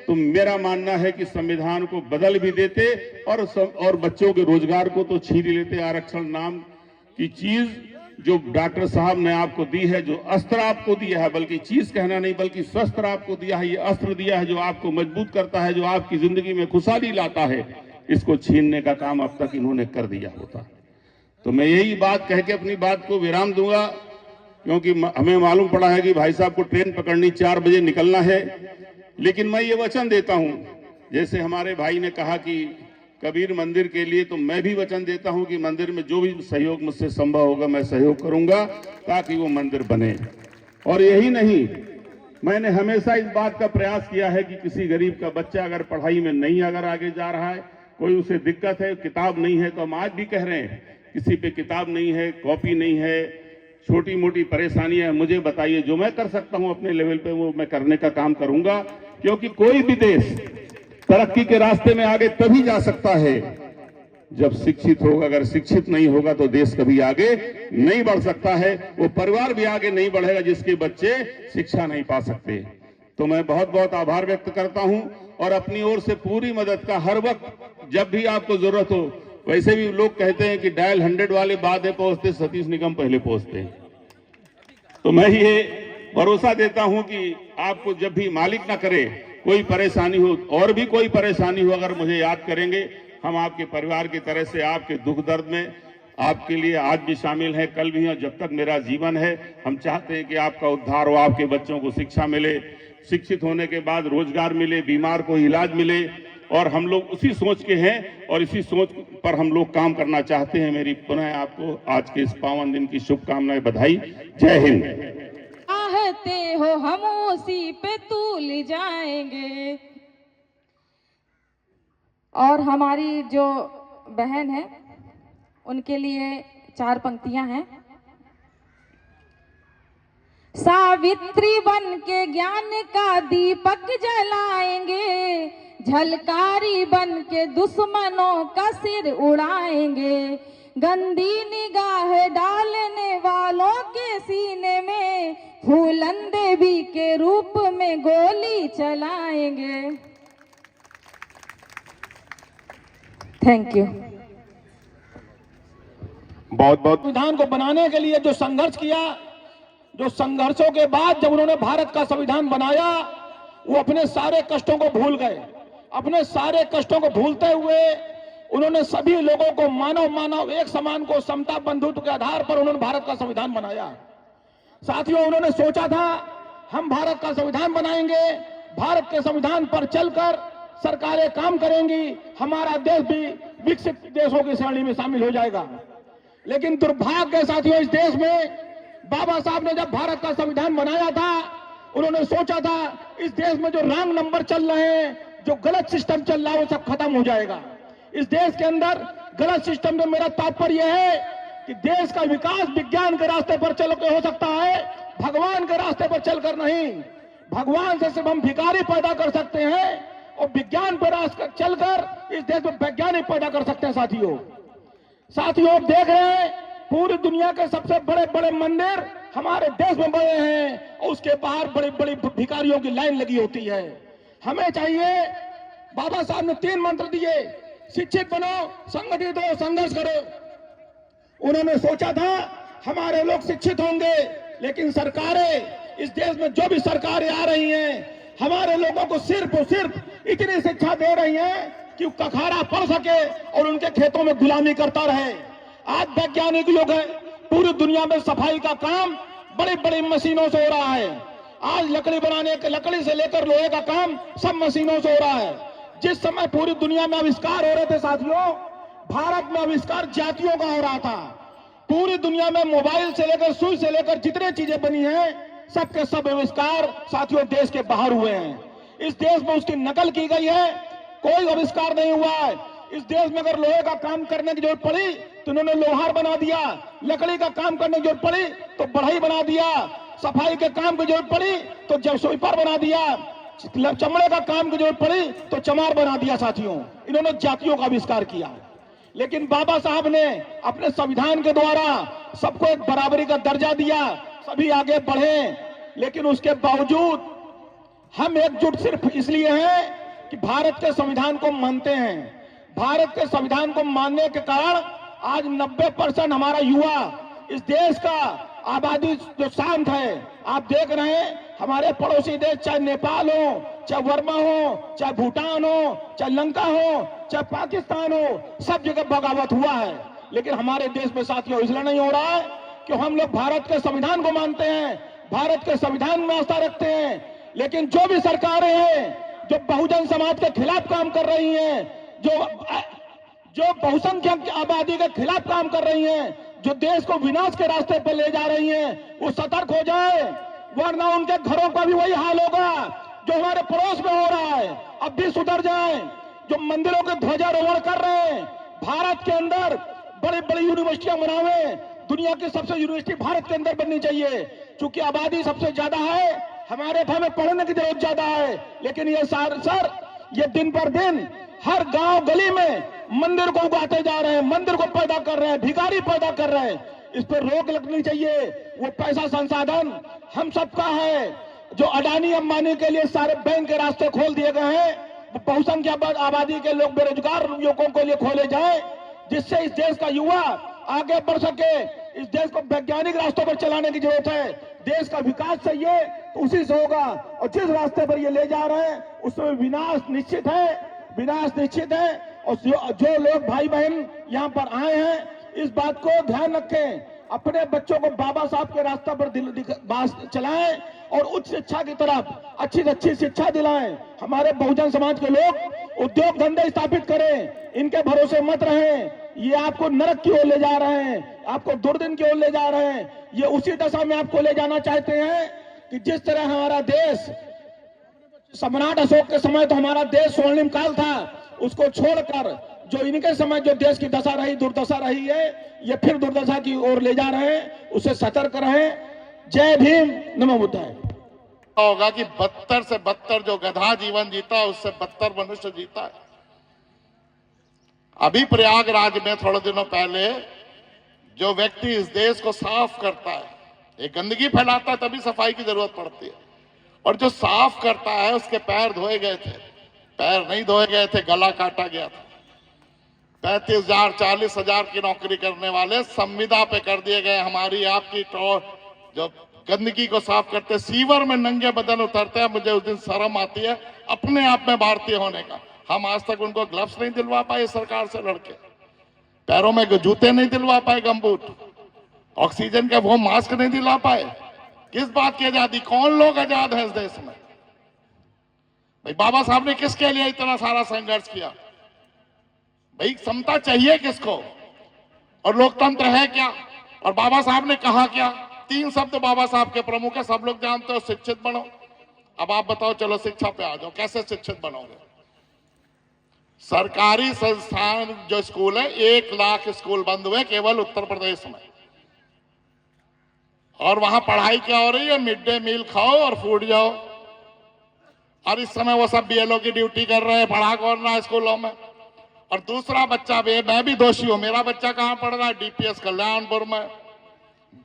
तो मेरा मानना है कि संविधान को बदल भी देते और बच्चों के रोजगार को तो छीन लेते। आरक्षण नाम की चीज जो डॉक्टर साहब ने आपको दी है, जो अस्त्र आपको दिया है, बल्कि चीज कहना नहीं बल्कि शस्त्र आपको दिया है, ये अस्त्र दिया है जो आपको मजबूत करता है, जो आपकी जिंदगी में खुशहाली लाता है, इसको छीनने का काम अब तक इन्होंने कर दिया होता। तो मैं यही बात कह के अपनी बात को विराम दूंगा, क्योंकि हमें मालूम पड़ा है कि भाई साहब को ट्रेन पकड़नी 4 बजे निकलना है। लेकिन मैं ये वचन देता हूं, जैसे हमारे भाई ने कहा कि कबीर मंदिर के लिए, तो मैं भी वचन देता हूं कि मंदिर में जो भी सहयोग मुझसे संभव होगा मैं सहयोग करूंगा ताकि वो मंदिर बने। और यही नहीं, मैंने हमेशा इस बात का प्रयास किया है कि किसी गरीब का बच्चा अगर पढ़ाई में नहीं अगर आगे जा रहा है, कोई उसे दिक्कत है, किताब नहीं है, तो हम आज भी कह रहे हैं किसी पे किताब नहीं है, कॉपी नहीं है, छोटी मोटी परेशानियां, मुझे बताइए, जो मैं कर सकता हूं अपने लेवल पे वो मैं करने का काम करूंगा। क्योंकि कोई भी देश तरक्की के रास्ते में आगे तभी जा सकता है जब शिक्षित होगा। अगर शिक्षित नहीं होगा तो देश कभी आगे नहीं बढ़ सकता है, वो परिवार भी आगे नहीं बढ़ेगा जिसके बच्चे शिक्षा नहीं पा सकते। तो मैं बहुत बहुत आभार व्यक्त करता हूं और अपनी ओर से पूरी मदद का हर वक्त जब भी आपको जरूरत हो। वैसे भी लोग कहते हैं कि डायल 100 वाले बाद में पहुंचते, सतीश निगम पहले पहुंचते हैं। तो मैं ये भरोसा देता हूं कि आपको जब भी मालिक ना करे, कोई परेशानी हो और भी कोई परेशानी हो, अगर मुझे याद करेंगे, हम आपके परिवार की तरह से आपके दुख दर्द में आपके लिए आज भी शामिल हैं, कल भी हैं, जब तक मेरा जीवन है। हम चाहते हैं कि आपका उद्धार हो, आपके बच्चों को शिक्षा मिले, शिक्षित होने के बाद रोजगार मिले, बीमार को इलाज मिले। और हम लोग उसी सोच के हैं और इसी सोच पर हम लोग काम करना चाहते हैं। मेरी पुनः आपको आज के इस पावन दिन की शुभकामनाएं, बधाई। जय हिंद। चाहते हो हम उसी पे तुल जाएंगे। और हमारी जो बहन है उनके लिए 4 पंक्तियां हैं। सावित्री बन के ज्ञान का दीपक जलाएंगे, झलकारी बन के दुश्मनों का सिर उड़ाएंगे, गंदी निगाह डालने वालों के सीने में फूलन देवी के रूप में गोली चलाएंगे। Thank you. बहुत बहुत संविधान को बनाने के लिए जो संघर्ष किया, जो संघर्षों के बाद जब उन्होंने भारत का संविधान बनाया, वो अपने सारे कष्टों को भूल गए। अपने सारे कष्टों को भूलते हुए उन्होंने सभी लोगों को मानव एक समान को समता बंधुत्व के आधार पर उन्होंने भारत का संविधान बनाया। साथियों, उन्होंने सोचा था हम भारत का संविधान बनाएंगे, भारत के संविधान पर चलकर सरकारें काम करेंगी, हमारा देश भी विकसित देशों की श्रेणी में शामिल हो जाएगा। लेकिन दुर्भाग्य साथियों, इस देश में बाबा साहब ने जब भारत का संविधान बनाया था, उन्होंने सोचा था इस देश में जो रॉन्ग नंबर चल रहे हैं, जो गलत सिस्टम चल रहा है, वो सब खत्म हो जाएगा। इस देश के अंदर गलत सिस्टम में मेरा तात्पर्य है कि देश का विकास विज्ञान के रास्ते पर चल के हो सकता है, भगवान के रास्ते पर चलकर नहीं। भगवान से सिर्फ हम भिखारी पैदा कर सकते हैं और विज्ञान पर चलकर इस देश में वैज्ञानिक पैदा कर सकते हैं। साथियों, आप देख रहे हैं पूरी दुनिया के सबसे बड़े बड़े मंदिर हमारे देश में बने हैं और उसके बाहर बड़ी बड़ी भिखारियों की लाइन लगी होती है। हमें चाहिए, बाबा साहब ने 3 मंत्र दिए, शिक्षित बनो, संगठित हो, संघर्ष करो। उन्होंने सोचा था हमारे लोग शिक्षित होंगे, लेकिन सरकारें, इस देश में जो भी सरकारें आ रही हैं, हमारे लोगों को सिर्फ और सिर्फ इतनी शिक्षा दे रही हैं कि वो कखारा पढ़ सके और उनके खेतों में गुलामी करता रहे। आज वैज्ञानिक लोग हैं, पूरी दुनिया में सफाई का काम बड़ी बड़ी मशीनों से हो रहा है। आज लकड़ी से लेकर लोहे का काम सब मशीनों से हो रहा है। जिस समय पूरी दुनिया में आविष्कार हो रहे थे साथियों, भारत में आविष्कार जातियों का हो रहा था। पूरी दुनिया में मोबाइल से लेकर सुई से लेकर जितने चीजें बनी हैं, सबके सब आविष्कार साथियों देश के बाहर हुए हैं। इस देश में उसकी नकल की गई है, कोई आविष्कार नहीं हुआ है। इस देश में अगर लोहे का काम करने की जरूरत पड़ी तो उन्होंने लोहार बना दिया, लकड़ी का काम करने की जरूरत पड़ी तो बढ़ई बना दिया, सफाई के काम की जरूरत पड़ी तो जब स्वीपर बना दिया, चमड़े का काम की जरूरत पड़ी तो चमार बना दिया। साथियों, इन्होंने जातियों का आविष्कार किया, लेकिन बाबा साहब ने अपने संविधान के द्वारा सबको एक बराबरी का दर्जा दिया, सभी आगे बढ़े। लेकिन उसके बावजूद हम एकजुट सिर्फ इसलिए हैं कि भारत के संविधान को मानते हैं। भारत के संविधान को मानने के कारण आज 90% हमारा युवा, इस देश का आबादी जो शांत है, आप देख रहे हैं हमारे पड़ोसी देश, चाहे नेपाल हो, चाहे वर्मा हो, चाहे भूटान हो, चाहे लंका हो, चाहे पाकिस्तान हो, सब जगह बगावत हुआ है। लेकिन हमारे देश में साथियों इसलिए नहीं हो रहा है कि हम लोग भारत के संविधान को मानते हैं, भारत के संविधान में आस्था रखते हैं। लेकिन जो भी सरकारें हैं जो बहुजन समाज के खिलाफ काम कर रही हैं, जो बहुसंख्यक आबादी के खिलाफ काम कर रही हैं, जो देश को विनाश के रास्ते पर ले जा रही हैं, वो सतर्क हो जाए, वरना उनके घरों का भी वही हाल होगा जो हमारे पड़ोस में हो रहा है। अब भी सुधर जाए। जो मंदिरों के ध्वजारोहण कर रहे हैं, भारत के अंदर बड़ी बड़ी यूनिवर्सिटियां बनावे, दुनिया की सबसे यूनिवर्सिटी भारत के अंदर बननी चाहिए। चूंकि आबादी सबसे ज्यादा है, हमारे हमें पढ़ने की जरूरत ज्यादा है, लेकिन ये सर ये दिन पर दिन हर गांव गली में मंदिर को उगाते जा रहे हैं, मंदिर को पैदा कर रहे हैं, भिखारी पैदा कर रहे हैं। इस पर रोक लगनी चाहिए। वो पैसा संसाधन हम सबका है। जो अडानी अंबानी के लिए सारे बैंक के रास्ते खोल दिए गए हैं, वो बहुसंख्यक आबादी के लोग, बेरोजगार युवकों के लिए खोले जाए, जिससे इस देश का युवा आगे बढ़ सके। इस देश को वैज्ञानिक रास्तों पर चलाने की जरूरत है। देश का विकास चाहिए तो उसी से होगा, और जिस रास्ते पर ये ले जा रहे हैं उसमें विनाश निश्चित है, विनाश निश्चित है। और जो लोग भाई बहन यहाँ पर आए हैं, इस बात को ध्यान रखें, अपने बच्चों को बाबा साहब के रास्ते पर चलाएं और उच्च शिक्षा की तरफ अच्छी से अच्छी शिक्षा दिलाएं। हमारे बहुजन समाज के लोग उद्योग धंधे स्थापित करें, इनके भरोसे मत रहें। ये आपको नरक की ओर ले जा रहे हैं, आपको दुर्दिन की ओर ले जा रहे हैं। ये उसी दशा में आपको ले जाना चाहते हैं कि जिस तरह हमारा देश सम्राट अशोक के समय तो हमारा देश स्वर्णिम काल था, उसको छोड़कर जो इनके समय जो देश की दशा रही, दुर्दशा रही है, ये फिर दुर्दशा की ओर ले जा रहे हैं, उससे सतर्क रहें। जय भीम, नमो बुद्धाय। होगा कि बदतर से बदतर जो गधा जीवन जीता है, उससे बदतर मनुष्य जीता है। अभी प्रयागराज में थोड़े दिनों पहले जो व्यक्ति इस देश को साफ करता है, एक गंदगी फैलाता है तभी सफाई की जरूरत पड़ती है, और जो साफ करता है उसके पैर धोए गए थे, पैर नहीं धोए गए थे, गला काटा गया था। 35,000 40,000 की नौकरी करने वाले संविदा पे कर दिए गए। हमारी आपकी जो गंदगी को साफ करते सीवर में नंगे बदन उतरते हैं, मुझे उस दिन शर्म आती है अपने आप में भारतीय होने का। हम आज तक उनको ग्लव्स नहीं दिलवा पाए सरकार से लड़के, पैरों में जूते नहीं दिलवा पाए, गमबूट, ऑक्सीजन के वो मास्क नहीं दिला पाए। किस बात की आजादी? कौन लोग आजाद है इस देश में? भाई बाबा साहब ने किसके लिए इतना सारा संघर्ष किया? भाई समता चाहिए किसको? और लोकतंत्र है क्या? और बाबा साहब ने कहा क्या? 3 शब्द बाबा साहब के प्रमुख है, सब लोग जानते हो, शिक्षित बनो। अब आप बताओ, चलो शिक्षा पे आ जाओ, कैसे शिक्षित बनोगे? सरकारी संस्थान जो स्कूल है, 1 लाख स्कूल बंद हुए केवल उत्तर प्रदेश में, और वहां पढ़ाई क्या हो रही है? मिड डे मील खाओ और फूट जाओ। और इस समय वो सब बीएलओ की ड्यूटी कर रहे हैं, पढ़ा कौन रहा है स्कूलों में? और दूसरा बच्चा भी, मैं भी दोषी हूं, मेरा बच्चा कहां पढ़ रहा है? डीपीएस कल्याणपुर में,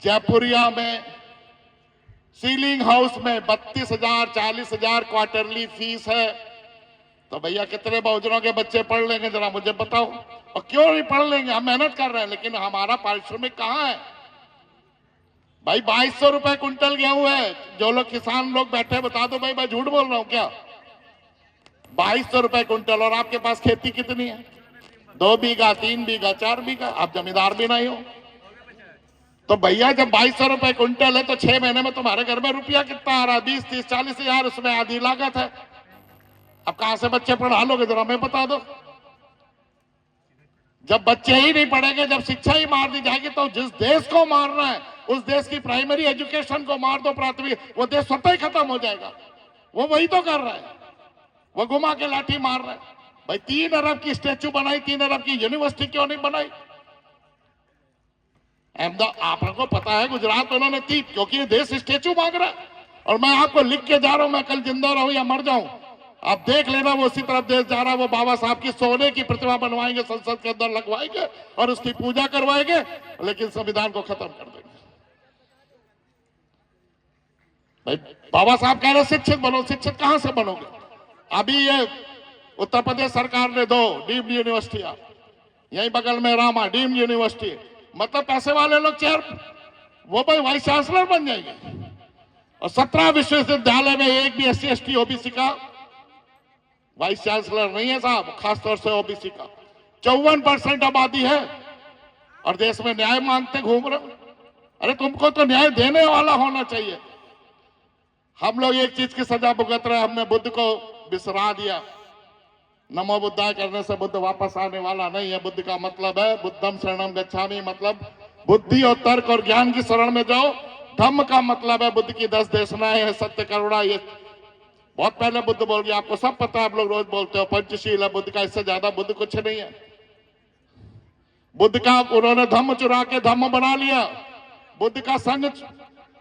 जयपुरिया में, सीलिंग हाउस में 32,000 40,000 क्वार्टरली फीस है। तो भैया कितने बहुजनों के बच्चे पढ़ लेंगे, जरा मुझे बताओ। और क्यों नहीं पढ़ लेंगे? हम मेहनत कर रहे हैं, लेकिन हमारा पारिश्रमिक कहां है? भाई 2200 रुपए कुंटल गेहूं है। जो लोग किसान लोग बैठे, बता दो भाई, मैं झूठ बोल रहा हूं क्या? 2200 रुपए कुंटल, और आपके पास खेती कितनी है? 2 बीघा 3 बीघा 4 बीघा, आप जमींदार भी नहीं हो। तो भैया जब 2200 रुपए कुंटल है तो 6 महीने में तुम्हारे घर में रुपया कितना आ रहा है? 20 30 40 हजार, उसमें आधी लागत है। अब कहां से बच्चे पढ़ा लोगे, जरा मैं बता दो। जब बच्चे ही नहीं पढ़ेंगे, जब शिक्षा ही मार दी जाएगी, तो जिस देश को मारना है उस देश की प्राइमरी एजुकेशन को मार दो, प्राथमिक, वो देश स्वतः ही खत्म हो जाएगा। वो वही तो कर रहा है, वो घुमा के लाठी मार रहा है। भाई 3 अरब की स्टैचू बनाई, 3 अरब की यूनिवर्सिटी क्यों नहीं बनाई? अहमदाबाद, आप लोगों को पता है गुजरात उन्होंने थी, क्योंकि ये देश स्टैचू मांग रहा है। और मैं आपको लिख के जा रहा हूं, मैं कल जिंदा रहूं या मर जाऊं, आप देख लेना, वो उसी तरफ देश जा रहा है। वो बाबा साहब की सोने की प्रतिमा बनवाएंगे, संसद के अंदर लगवाएंगे और उसकी पूजा करवाएंगे, लेकिन संविधान को खत्म कर देंगे। भाई बाबा साहब कह रहे शिक्षित बनो, शिक्षित कहां से बनोगे? अभी ये उत्तर प्रदेश सरकार ने 2 डीम्ड यूनिवर्सिटियां, यही बगल में रामा डीम्ड यूनिवर्सिटी, मतलब पैसे वाले लोग वो भाई वाइस चांसलर बन जाएंगे। और 17 विश्वविद्यालय में एक भी SC ST OBC का वाइस चांसलर नहीं है साहब, खासतौर से OBC का। 54% आबादी है और देश में न्याय मांगते घूम रहे हो। अरे तुमको तो न्याय देने वाला होना चाहिए। हम लोग एक चीज की सजा भुगत रहे, हमने बुद्ध को बिसरा दिया। नमो बुद्धाय करने से बुद्ध वापस आने वाला नहीं है। बुद्ध का मतलब है बुद्धम शरणम गच्छामि, मतलब बुद्धि और तर्क और ज्ञान की शरण में जाओ। धम्म का मतलब है बुद्ध की 10 देशनाएं हैं, सत्य करुणा, ये बहुत पहले बुद्ध बोल गया, आपको सब पता है, आप लोग रोज बोलते हो। पंचशील है बुद्ध का, इससे ज्यादा बुद्ध कुछ नहीं है। बुद्ध का उन्होंने धम्म चुरा के धम्म बना लिया, बुद्ध का संघ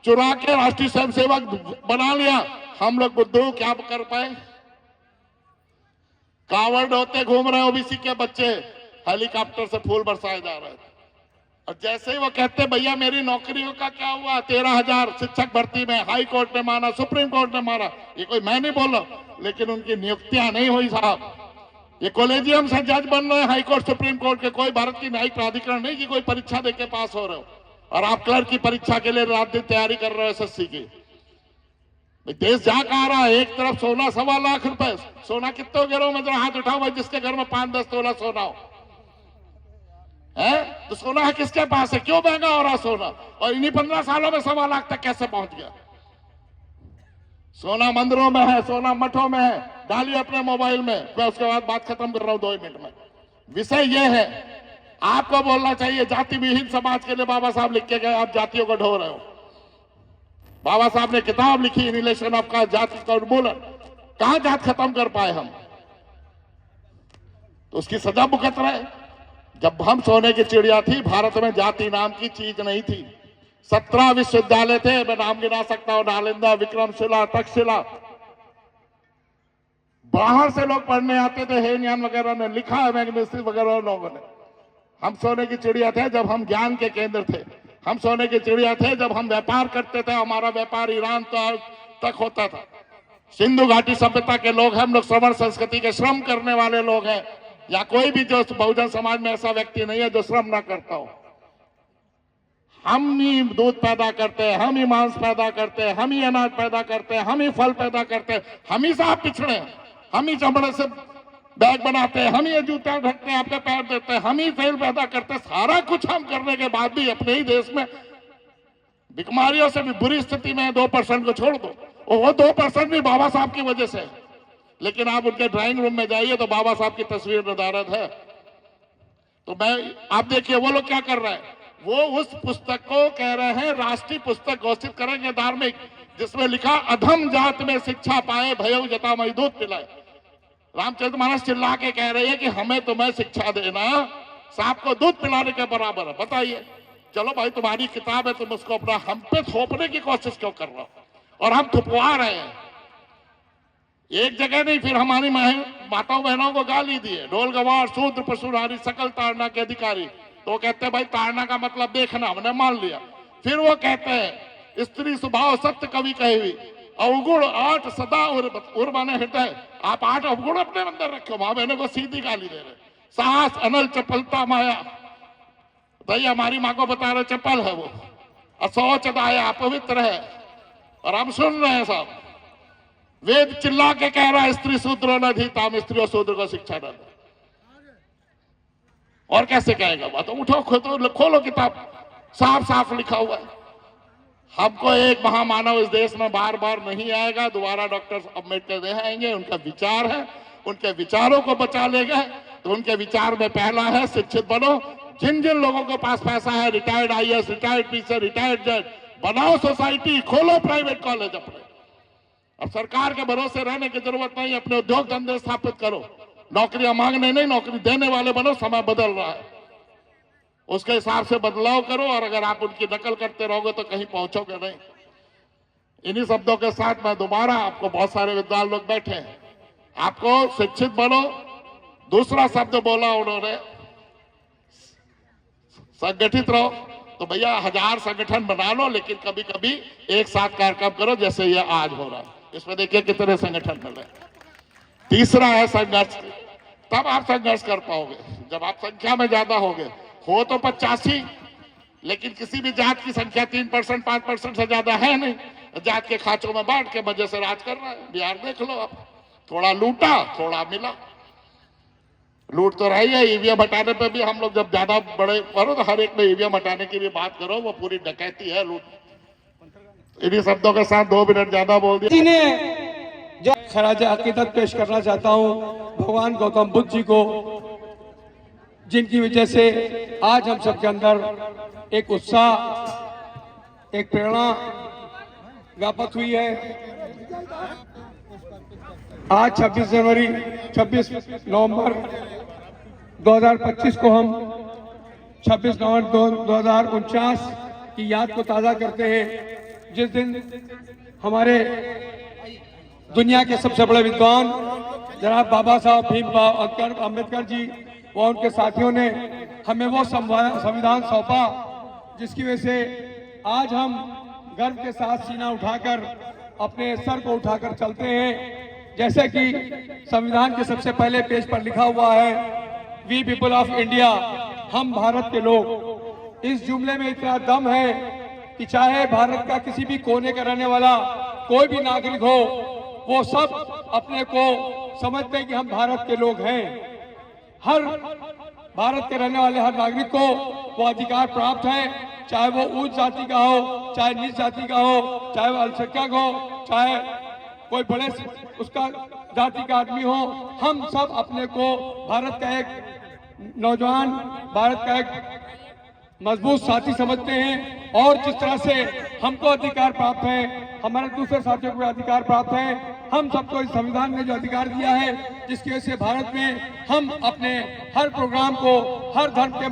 चुरा के राष्ट्रीय स्वयंसेवक बना लिया। हम लोग बुद्धू क्या कर पाए? कावड़ होते घूम रहे OBC के बच्चे, हेलीकॉप्टर से फूल बरसाए जा रहे थे। और जैसे ही वो कहते भैया मेरी नौकरियों का क्या हुआ, 13,000 शिक्षक भर्ती में हाई कोर्ट ने माना, सुप्रीम कोर्ट ने माना। ये कोई मैं नहीं बोल रहा, लेकिन उनकी नियुक्तियां नहीं हुई साहब। ये कॉलेजियम से जज बन रहे हैं हाई कोर्ट सुप्रीम कोर्ट के, कोई भारत की न्यायिक प्राधिकरण नहीं कि कोई परीक्षा देके पास हो रहे हो। और आप क्लर्क की परीक्षा के लिए रात दिन तैयारी कर रहे हो SSC की। देश जा कहां रहा है? एक तरफ सोना 1.25 लाख रुपए, सोना कितने गिरो में जरा हाथ उठाओ भाई, जिसके घर में 5-10 तोला सोना हो है। तो सोना है किसके पास है? क्यों महंगा हो रहा सोना? और इन्हीं 15 सालों में 1.25 लाख तक कैसे पहुंच गया? सोना मंदिरों में है, सोना मठों में है। डालिए अपने मोबाइल में, मैं उसके बाद बात खत्म कर रहा हूं 2 मिनट में। विषय यह है, आपको बोलना चाहिए जाति विहीन समाज के लिए बाबा साहब लिख के गए, आप जातियों को ढो रहे हो। बाबा साहब ने किताब लिखी इनिलेशन ऑफ कास्ट, जाति का उन्मूलन। कहां जात खत्म कर पाए हम? तो उसकी सजा भुगत रहे। जब हम सोने की चिड़िया थी, भारत में जाति नाम की चीज नहीं थी। 17 विश्वविद्यालय थे, मैं नाम गिना सकता हूं, नालंदा, विक्रमशिला, तक्षशिला। बाहर से लोग पढ़ने आते थे, हेनियान वगैरह ने लिखा है, मैग्नेसी वगैरह लोगों ने। हम सोने की चिड़िया थे जब हम ज्ञान के केंद्र थे। हम सोने की चिड़िया थे जब हम व्यापार करते थे। हमारा व्यापार ईरान तक होता था। सिंधु घाटी सभ्यता के लोग हैं हम लोग, श्रवण संस्कृति के श्रम करने वाले लोग हैं। या कोई भी जो बहुजन समाज में ऐसा व्यक्ति नहीं है जो श्रम ना करता हो। हम ही दूध पैदा करते हैं, हम ही मांस पैदा करते हैं, हम ही अनाज पैदा करते हैं, हम ही फल पैदा करते हैं, हम ही साहब पिछड़े हैं, हम ही चमड़े से बैग बनाते हैं, हम ही जूता ढकते हैं, आपके पैर देते हैं, हम ही तेल पैदा करते हैं। सारा कुछ हम करने के बाद भी अपने ही देश में बीमारियों से भी बुरी स्थिति में 2% को छोड़ दो, और वो 2% भी बाबा साहब की वजह से। लेकिन आप उनके ड्राइंग रूम में जाइए तो बाबा साहब की तस्वीर नदारद है। तो आप देखिए वो लोग क्या कर रहे हैं। वो उस पुस्तक को कह रहे हैं राष्ट्रीय पुस्तक घोषित करेंगे धार्मिक, जिसमें लिखा अधम जात में शिक्षा पाए, भयउ जता मई दूध पिलाए। रामचरितमानस चिल्ला के कह रही है कि हमें तुम्हें शिक्षा देना सांप को दूध पिलाने के बराबर है। बताइए, चलो भाई तुम्हारी किताब है, तुम उसको अपना हम पे थोपने की कोशिश क्यों कर रहे हो? और हम थुपवा रहे हैं। एक जगह नहीं, फिर हमारी माताओं बहनों को गाली दिए, ढोल गवार शूद्र पशु नारी सकल ताड़ना के अधिकारी। तो वो कहते हैं भाई ताड़ना का मतलब देखना, हमने मान लिया। फिर वो कहते हैं स्त्री स्वभाव सत्य कवि कही हुई, अवगुण 8 सदा उर्माने हृदय। आप 8 अवगुण अपने अंदर रखे, माँ बहनों को सीधी गाली दे रहे। साहस अनल चपलता माया, भाई हमारी माँ को बता रहे चपल है वो, असौच दाया अपवित्र है। और हम सुन रहे हैं साहब, वेद चिल्ला के कह रहा है स्त्री शूद्रो न धीताम, स्त्री और शूद्र को शिक्षा न दे। और कैसे कहेगा बात? तो उठो खोलो किताब, साफ साफ लिखा हुआ है। हमको एक महामानव इस देश में बार बार नहीं आएगा, दोबारा डॉक्टर अम्बेडकर नहीं आएंगे। उनका विचार है, उनके विचारों को बचा ले गए। तो उनके विचार में पहला है शिक्षित बनो। जिन जिन लोगों के पास पैसा है, retired IAS, retired teacher, retired जज, बनाओ सोसाइटी, खोलो प्राइवेट कॉलेज अपने। अब सरकार के भरोसे रहने की जरूरत नहीं, अपने उद्योग धंधे स्थापित करो। नौकरियां मांगने नहीं, नौकरी देने वाले बनो। समय बदल रहा है, उसके हिसाब से बदलाव करो। और अगर आप उनकी नकल करते रहोगे तो कहीं पहुंचोगे नहीं। इन्हीं शब्दों के साथ मैं दोबारा, आपको बहुत सारे विद्वान लोग बैठे हैं, आपको शिक्षित बनो। दूसरा शब्द बोला उन्होंने, संगठित रहो। तो भैया 1000 संगठन बना लो, लेकिन कभी कभी एक साथ कार्यक्रम करो, जैसे ये आज हो रहा है। इसमें देखिए कितने संगठन मिले। तीसरा है संघर्ष। तब आप संघर्ष कर पाओगे जब आप संख्या में ज्यादा होगे। हो तो 85, लेकिन किसी भी जात की संख्या 3% 5% से ज्यादा है नहीं। जात के खांचों में बांट के मजे से राज कर रहा है। बिहार देख लो आप, थोड़ा लूटा थोड़ा मिला। लूट तो रही है। ईवीएम हटाने पे भी हम लोग जब ज्यादा बड़े करो तो हर एक में ईवीएम हटाने की भी बात करो, वो पूरी डकैती है, लूट। इन्हीं शब्दों के साथ 2 मिनट ज्यादा बोल दिया। जो खराज अकीदत पेश करना चाहता हूं भगवान गौतम बुद्ध जी को, जिनकी वजह से आज हम सबके अंदर एक उत्साह, एक प्रेरणा व्यापक हुई है। आज 26 नवंबर 2025 को हम 26 नवंबर 2049 की याद को ताज़ा करते हैं, जिस दिन हमारे दुनिया के सबसे बड़े विद्वान जनाब बाबा साहब भीमराव अम्बेडकर जी व उनके साथियों ने हमें वो संविधान सौंपा, जिसकी वजह से आज हम गर्व के साथ सीना उठाकर अपने सर को उठाकर चलते हैं। जैसे कि संविधान के सबसे पहले पेज पर लिखा हुआ है, वी पीपल ऑफ इंडिया, हम भारत के लोग। इस जुमले में इतना दम है कि चाहे भारत का किसी भी कोने का रहने वाला कोई भी नागरिक हो, वो सब अपने को समझते हैं कि हम भारत के लोग हैं। हर भारत के रहने वाले हर नागरिक को वो अधिकार प्राप्त है, चाहे वो उच्च जाति का हो, चाहे नीच जाति का हो, चाहे वो अल्पसंख्यक हो, चाहे कोई बड़े उसका जाति का आदमी हो। हम सब अपने को भारत का एक नौजवान, भारत का एक मजबूत साथी समझते हैं। और जिस तरह से हमको अधिकार प्राप्त है, हमारे दूसरे साथियों को अधिकार प्राप्त है। हम सबको इस संविधान ने जो अधिकार दिया है, जिसकी वजह से भारत में हम अपने हर प्रोग्राम को, हर धर्म के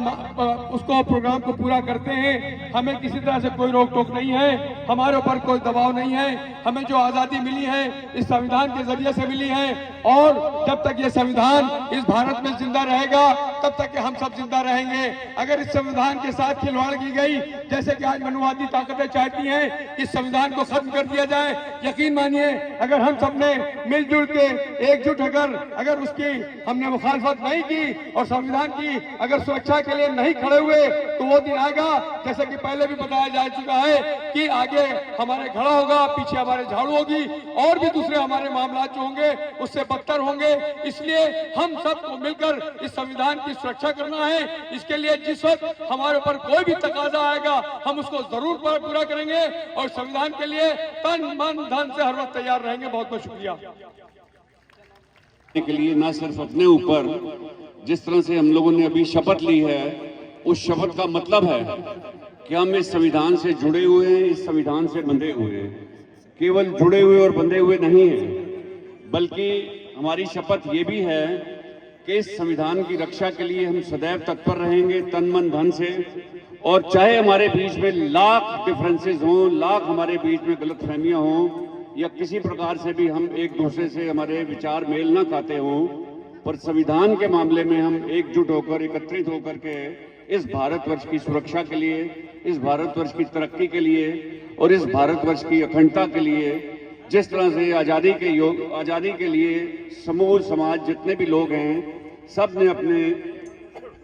उसको प्रोग्राम को पूरा करते हैं। हमें किसी तरह से कोई रोक टोक नहीं है, हमारे ऊपर कोई दबाव नहीं है। हमें जो आज़ादी मिली है इस संविधान के जरिए से मिली है, और जब तक ये संविधान इस भारत में जिंदा रहेगा तब तक हम सब जिंदा रहेंगे। अगर इस संविधान के साथ खिलवाड़ की गई, जैसे कि आज मनुवादी ताकतें चाहती हैं इस संविधान को खत्म कर दिया जाए, यकीन मानिए अगर हम सबने मिलजुल के एकजुट अगर उसकी हमने मुखालफत नहीं की और संविधान की अगर सुरक्षा के लिए नहीं खड़े हुए, तो वो दिन आएगा जैसे कि पहले भी बताया जा चुका है कि आगे हमारे घड़ा होगा, पीछे हमारे झाड़ू होगी, और भी दूसरे हमारे मामला जो होंगे उससे बदतर होंगे। इसलिए हम सबको मिलकर इस संविधान की सुरक्षा करना है। इसके लिए जिस वक्त हमारे ऊपर कोई भी तकाजा आएगा हम उसको जरूर पूरा करेंगे, और संविधान के लिए तन मन धन से हर वक्त तैयार रहेंगे। बहुत बहुत शुक्रिया। के लिए न सिर्फ अपने ऊपर, जिस तरह से हम लोगों ने अभी शपथ ली है, उस शपथ का मतलब है कि हम इस संविधान से जुड़े हुए हैं, इस संविधान से बंधे हुए हैं। केवल जुड़े हुए और बंधे हुए नहीं हैं, बल्कि हमारी शपथ ये भी है कि इस संविधान की रक्षा के लिए हम सदैव तत्पर रहेंगे, तन मन धन से। और चाहे हमारे बीच में लाख डिफरेंसेस हों, लाख हमारे बीच में गलतफहमियां हों, या किसी प्रकार से भी हम एक दूसरे से हमारे विचार मेल ना खाते हों, पर संविधान के मामले में हम एकजुट होकर, एकत्रित होकर के इस भारतवर्ष की सुरक्षा के लिए, इस भारतवर्ष की तरक्की के लिए और इस भारतवर्ष की अखंडता के लिए, जिस तरह से आज़ादी के लिए समूह समाज जितने भी लोग हैं, सब ने अपने,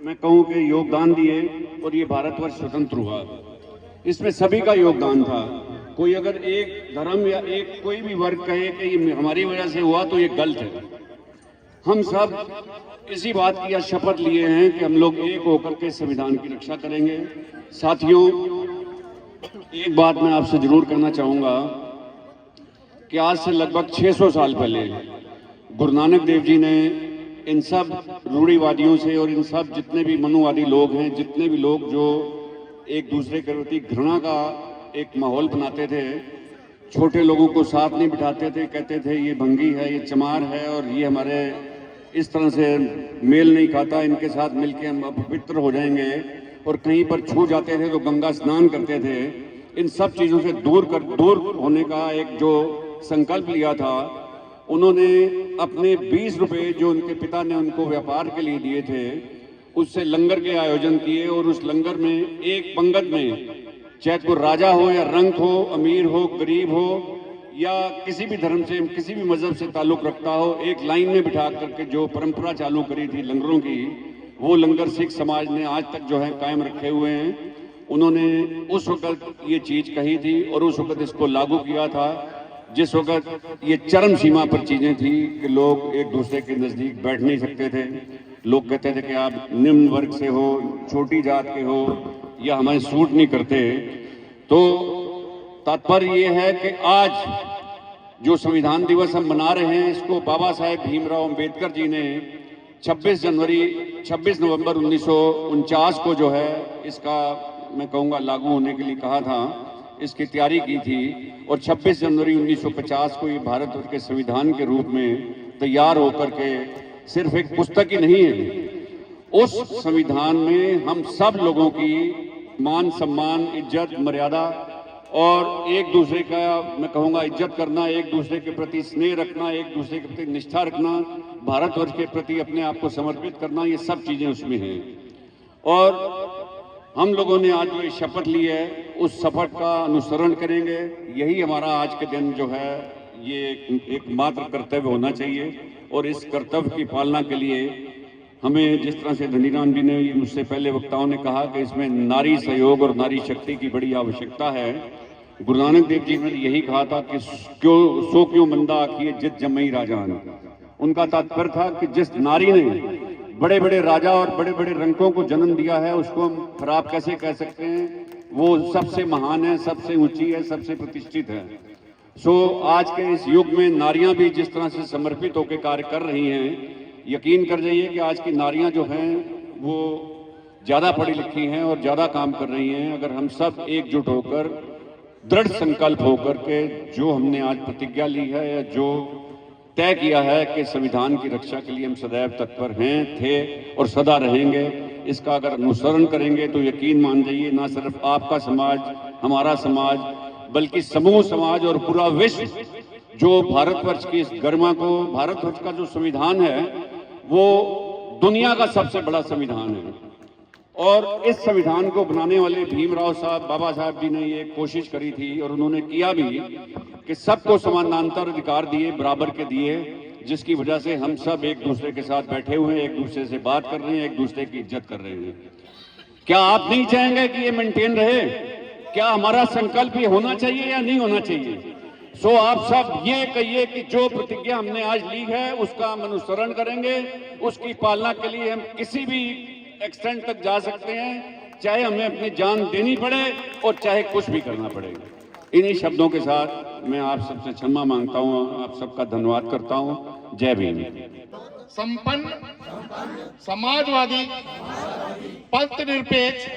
मैं कहूँ कि योगदान दिए और ये भारतवर्ष स्वतंत्र हुआ। इसमें सभी का योगदान था। कोई अगर एक धर्म या एक कोई भी वर्ग कहे कि ये हमारी वजह से हुआ तो ये गलत है। हम सब इसी बात की शपथ लिए हैं कि हम लोग एक होकर के संविधान की रक्षा करेंगे। साथियों, एक बात मैं आपसे जरूर करना चाहूँगा कि आज से लगभग 600 साल पहले गुरु नानक देव जी ने इन सब रूढ़िवादियों से और इन सब जितने भी मनुवादी लोग हैं, जितने भी लोग जो एक दूसरे के प्रति घृणा का एक माहौल बनाते थे, छोटे लोगों को साथ नहीं बिठाते थे, कहते थे ये भंगी है, ये चमार है और ये हमारे इस तरह से मेल नहीं खाता, इनके साथ मिलके हम अपवित्र हो जाएंगे, और कहीं पर छू जाते थे तो गंगा स्नान करते थे। इन सब चीज़ों से दूर होने का एक जो संकल्प लिया था, उन्होंने अपने 20 रुपए जो उनके पिता ने उनको व्यापार के लिए दिए थे, उससे लंगर के आयोजन किए, और उस लंगर में एक पंगत में चाहे कोई राजा हो या रंक हो, अमीर हो, गरीब हो, या किसी भी धर्म से, किसी भी मजहब से ताल्लुक रखता हो, एक लाइन में बिठा करके जो परंपरा चालू करी थी लंगरों की, वो लंगर सिख समाज ने आज तक जो है कायम रखे हुए हैं। उन्होंने उस वक्त ये चीज़ कही थी और उस वक्त इसको लागू किया था, जिस वक्त ये चरम सीमा पर चीज़ें थी कि लोग एक दूसरे के नज़दीक बैठ नहीं सकते थे। लोग कहते थे कि आप निम्न वर्ग से हो, छोटी जात के हो, या हमें सूट नहीं करते। तो तात्पर्य ये है कि आज जो संविधान दिवस हम मना रहे हैं, इसको बाबा साहेब भीमराव अंबेडकर जी ने 26 नवंबर 1949 को जो है इसका, मैं कहूँगा, लागू होने के लिए कहा था, इसकी तैयारी की थी, और 26 जनवरी 1950 को ये भारत के संविधान के रूप में तैयार होकर के सिर्फ एक पुस्तक ही नहीं है, उस संविधान में हम सब लोगों की मान सम्मान, इज्जत, मर्यादा और एक दूसरे का, मैं कहूँगा, इज्जत करना, एक दूसरे के प्रति स्नेह रखना, एक दूसरे के प्रति निष्ठा रखना, भारतवर्ष के प्रति अपने आप को समर्पित करना, ये सब चीज़ें उसमें हैं। और हम लोगों ने आज जो ये शपथ ली है, उस शपथ का अनुसरण करेंगे। यही हमारा आज के दिन जो है ये एक मात्र कर्तव्य होना चाहिए, और इस कर्तव्य की पालना के लिए हमें, जिस तरह से धनीराम जी ने, मुझसे पहले वक्ताओं ने कहा कि इसमें नारी सहयोग और नारी शक्ति की बड़ी आवश्यकता है। गुरु नानक देव जी ने यही कहा था कि क्यों मंदा आखिए जित जमई राजान। उनका तात्पर्य था कि जिस नारी ने बड़े बड़े राजा और बड़े बड़े रंकों को जन्म दिया है, उसको हम खराब कैसे कह सकते हैं? वो सबसे महान है, सबसे ऊंची है, सबसे प्रतिष्ठित है। आज के इस युग में नारियां भी जिस तरह से समर्पित होकर कार्य कर रही हैं, यकीन कर जाइए कि आज की नारियां जो हैं वो ज़्यादा पढ़ी लिखी हैं और ज़्यादा काम कर रही हैं। अगर हम सब एकजुट होकर दृढ़ संकल्प होकर के जो हमने आज प्रतिज्ञा ली है या जो तय किया है कि संविधान की रक्षा के लिए हम सदैव तत्पर हैं, थे और सदा रहेंगे, इसका अगर अनुसरण करेंगे तो यकीन मान जाइए ना सिर्फ आपका समाज, हमारा समाज, बल्कि समूह समाज और पूरा विश्व जो भारतवर्ष की इस गरिमा को, भारतवर्ष का जो संविधान है वो दुनिया का सबसे बड़ा संविधान है। और इस संविधान को बनाने वाले भीमराव साहब, बाबा साहब जी ने ये कोशिश करी थी और उन्होंने किया भी कि सबको समानांतर अधिकार दिए, बराबर के दिए, जिसकी वजह से हम सब एक दूसरे के साथ बैठे हुए हैं, एक दूसरे से बात कर रहे हैं, एक दूसरे की इज्जत कर रहे हैं। क्या आप नहीं चाहेंगे कि ये मेंटेन रहे? क्या हमारा संकल्प ये होना चाहिए या नहीं होना चाहिए? सो आप सब ये कहिए कि जो प्रतिज्ञा हमने आज ली है उसका हम अनुसरण करेंगे, उसकी पालना के लिए हम किसी भी एक्सटेंट तक जा सकते हैं, चाहे हमें अपनी जान देनी पड़े और चाहे कुछ भी करना पड़े। इन्हीं शब्दों के साथ मैं आप सबसे क्षमा मांगता हूं, आप सबका धन्यवाद करता हूं। जय भीम। संपन्न, समाजवादी, पंथ निरपेक्ष,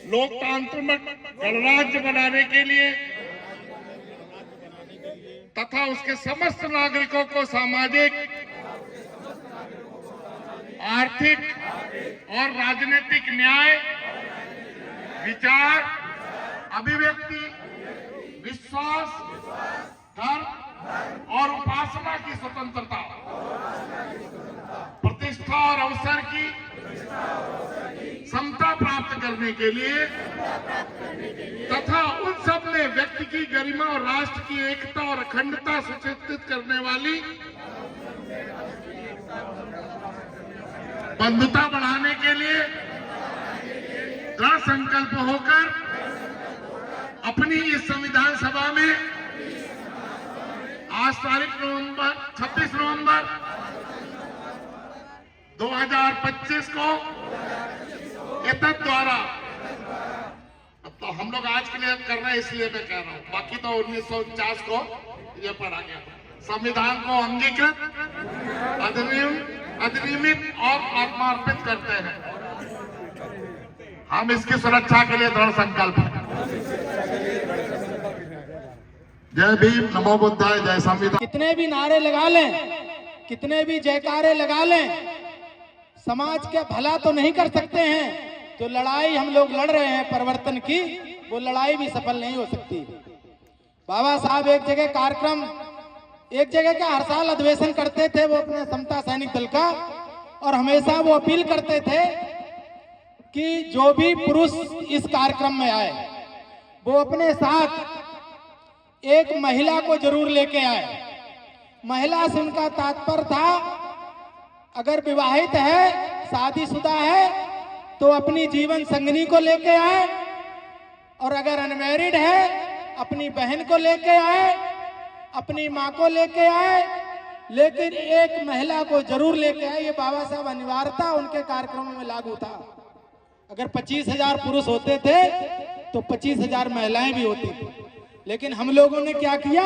लोकतांत्रिक गणराज्य बनाने के लिए तथा उसके समस्त नागरिकों को सामाजिक, आर्थिक और राजनीतिक न्याय, विचार, अभिव्यक्ति, विश्वास, धर्म और उपासना की स्वतंत्रता, प्रतिष्ठा और अवसर की समता प्राप्त करने के लिए तथा उन सब में व्यक्ति की गरिमा और राष्ट्र की एकता और अखंडता सुनिश्चित करने वाली बंधुता बढ़ाने के लिए दृढ़ संकल्प होकर अपनी इस संविधान सभा में आज तारीख 26 नवंबर 2025 को एतद द्वारा, अब तो हम लोग आज के लिए कर रहे हैं इसलिए मैं कह रहा हूं, बाकी तो 1949 को ये पढ़ा गया। संविधान को अंगीकृत, अधिनियमित और आत्मार्पित करते हैं। हम इसकी सुरक्षा के लिए दृढ़ संकल्प हैं। जय भीम, नमो बुद्धाय, जय संविधान। कितने भी नारे लगा लें, कितने भी जयकारे लगा लें, समाज का भला तो नहीं कर सकते हैं। जो लड़ाई हम लोग लड़ रहे हैं परिवर्तन की, वो लड़ाई भी सफल नहीं हो सकती। बाबा साहब एक जगह कार्यक्रम, एक जगह का हर साल अधिवेशन करते थे वो अपने समता सैनिक दल का, और हमेशा वो अपील करते थे कि जो भी पुरुष इस कार्यक्रम में आए वो अपने साथ एक महिला को जरूर लेके आए। महिला से उनका तात्पर्य था अगर विवाहित है, शादीशुदा है तो अपनी जीवन संगनी को लेके आए, और अगर अनमैरिड है अपनी बहन को लेके आए, अपनी माँ को लेके आए, लेकिन एक महिला को जरूर लेके आए। ये बाबा साहब अनिवार्यता उनके कार्यक्रमों में लागू था। अगर 25,000 पुरुष होते थे तो 25,000 महिलाएं भी होती थी। लेकिन हम लोगों ने क्या किया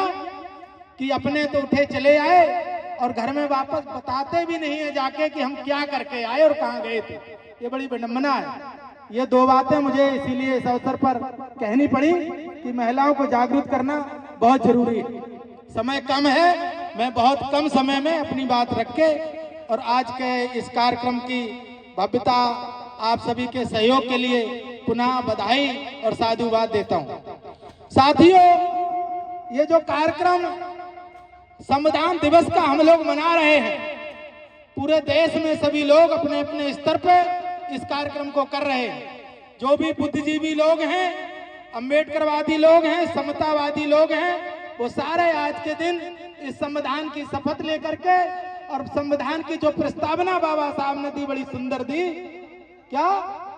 कि अपने तो उठे चले आए और घर में वापस बताते भी नहीं है जाके कि हम क्या करके आए और कहाँ गए थे। ये बड़ी विडंबना है। ये दो बातें मुझे इसीलिए इस अवसर पर कहनी पड़ी कि महिलाओं को जागरूक करना बहुत जरूरी है। समय कम है, मैं बहुत कम समय में अपनी बात रख के और आज के इस कार्यक्रम की भव्यता, आप सभी के सहयोग के लिए पुनः बधाई और साधुवाद देता हूं। साथियों, ये जो कार्यक्रम संविधान दिवस का हम लोग मना रहे हैं, पूरे देश में सभी लोग अपने अपने स्तर पे इस कार्यक्रम को कर रहे हैं। जो भी बुद्धिजीवी लोग हैं, अम्बेडकरवादी लोग हैं, समतावादी लोग हैं, वो सारे आज के दिन इस संविधान की शपथ लेकर के, और संविधान की जो प्रस्तावना बाबा साहब ने दी बड़ी सुंदर दी, क्या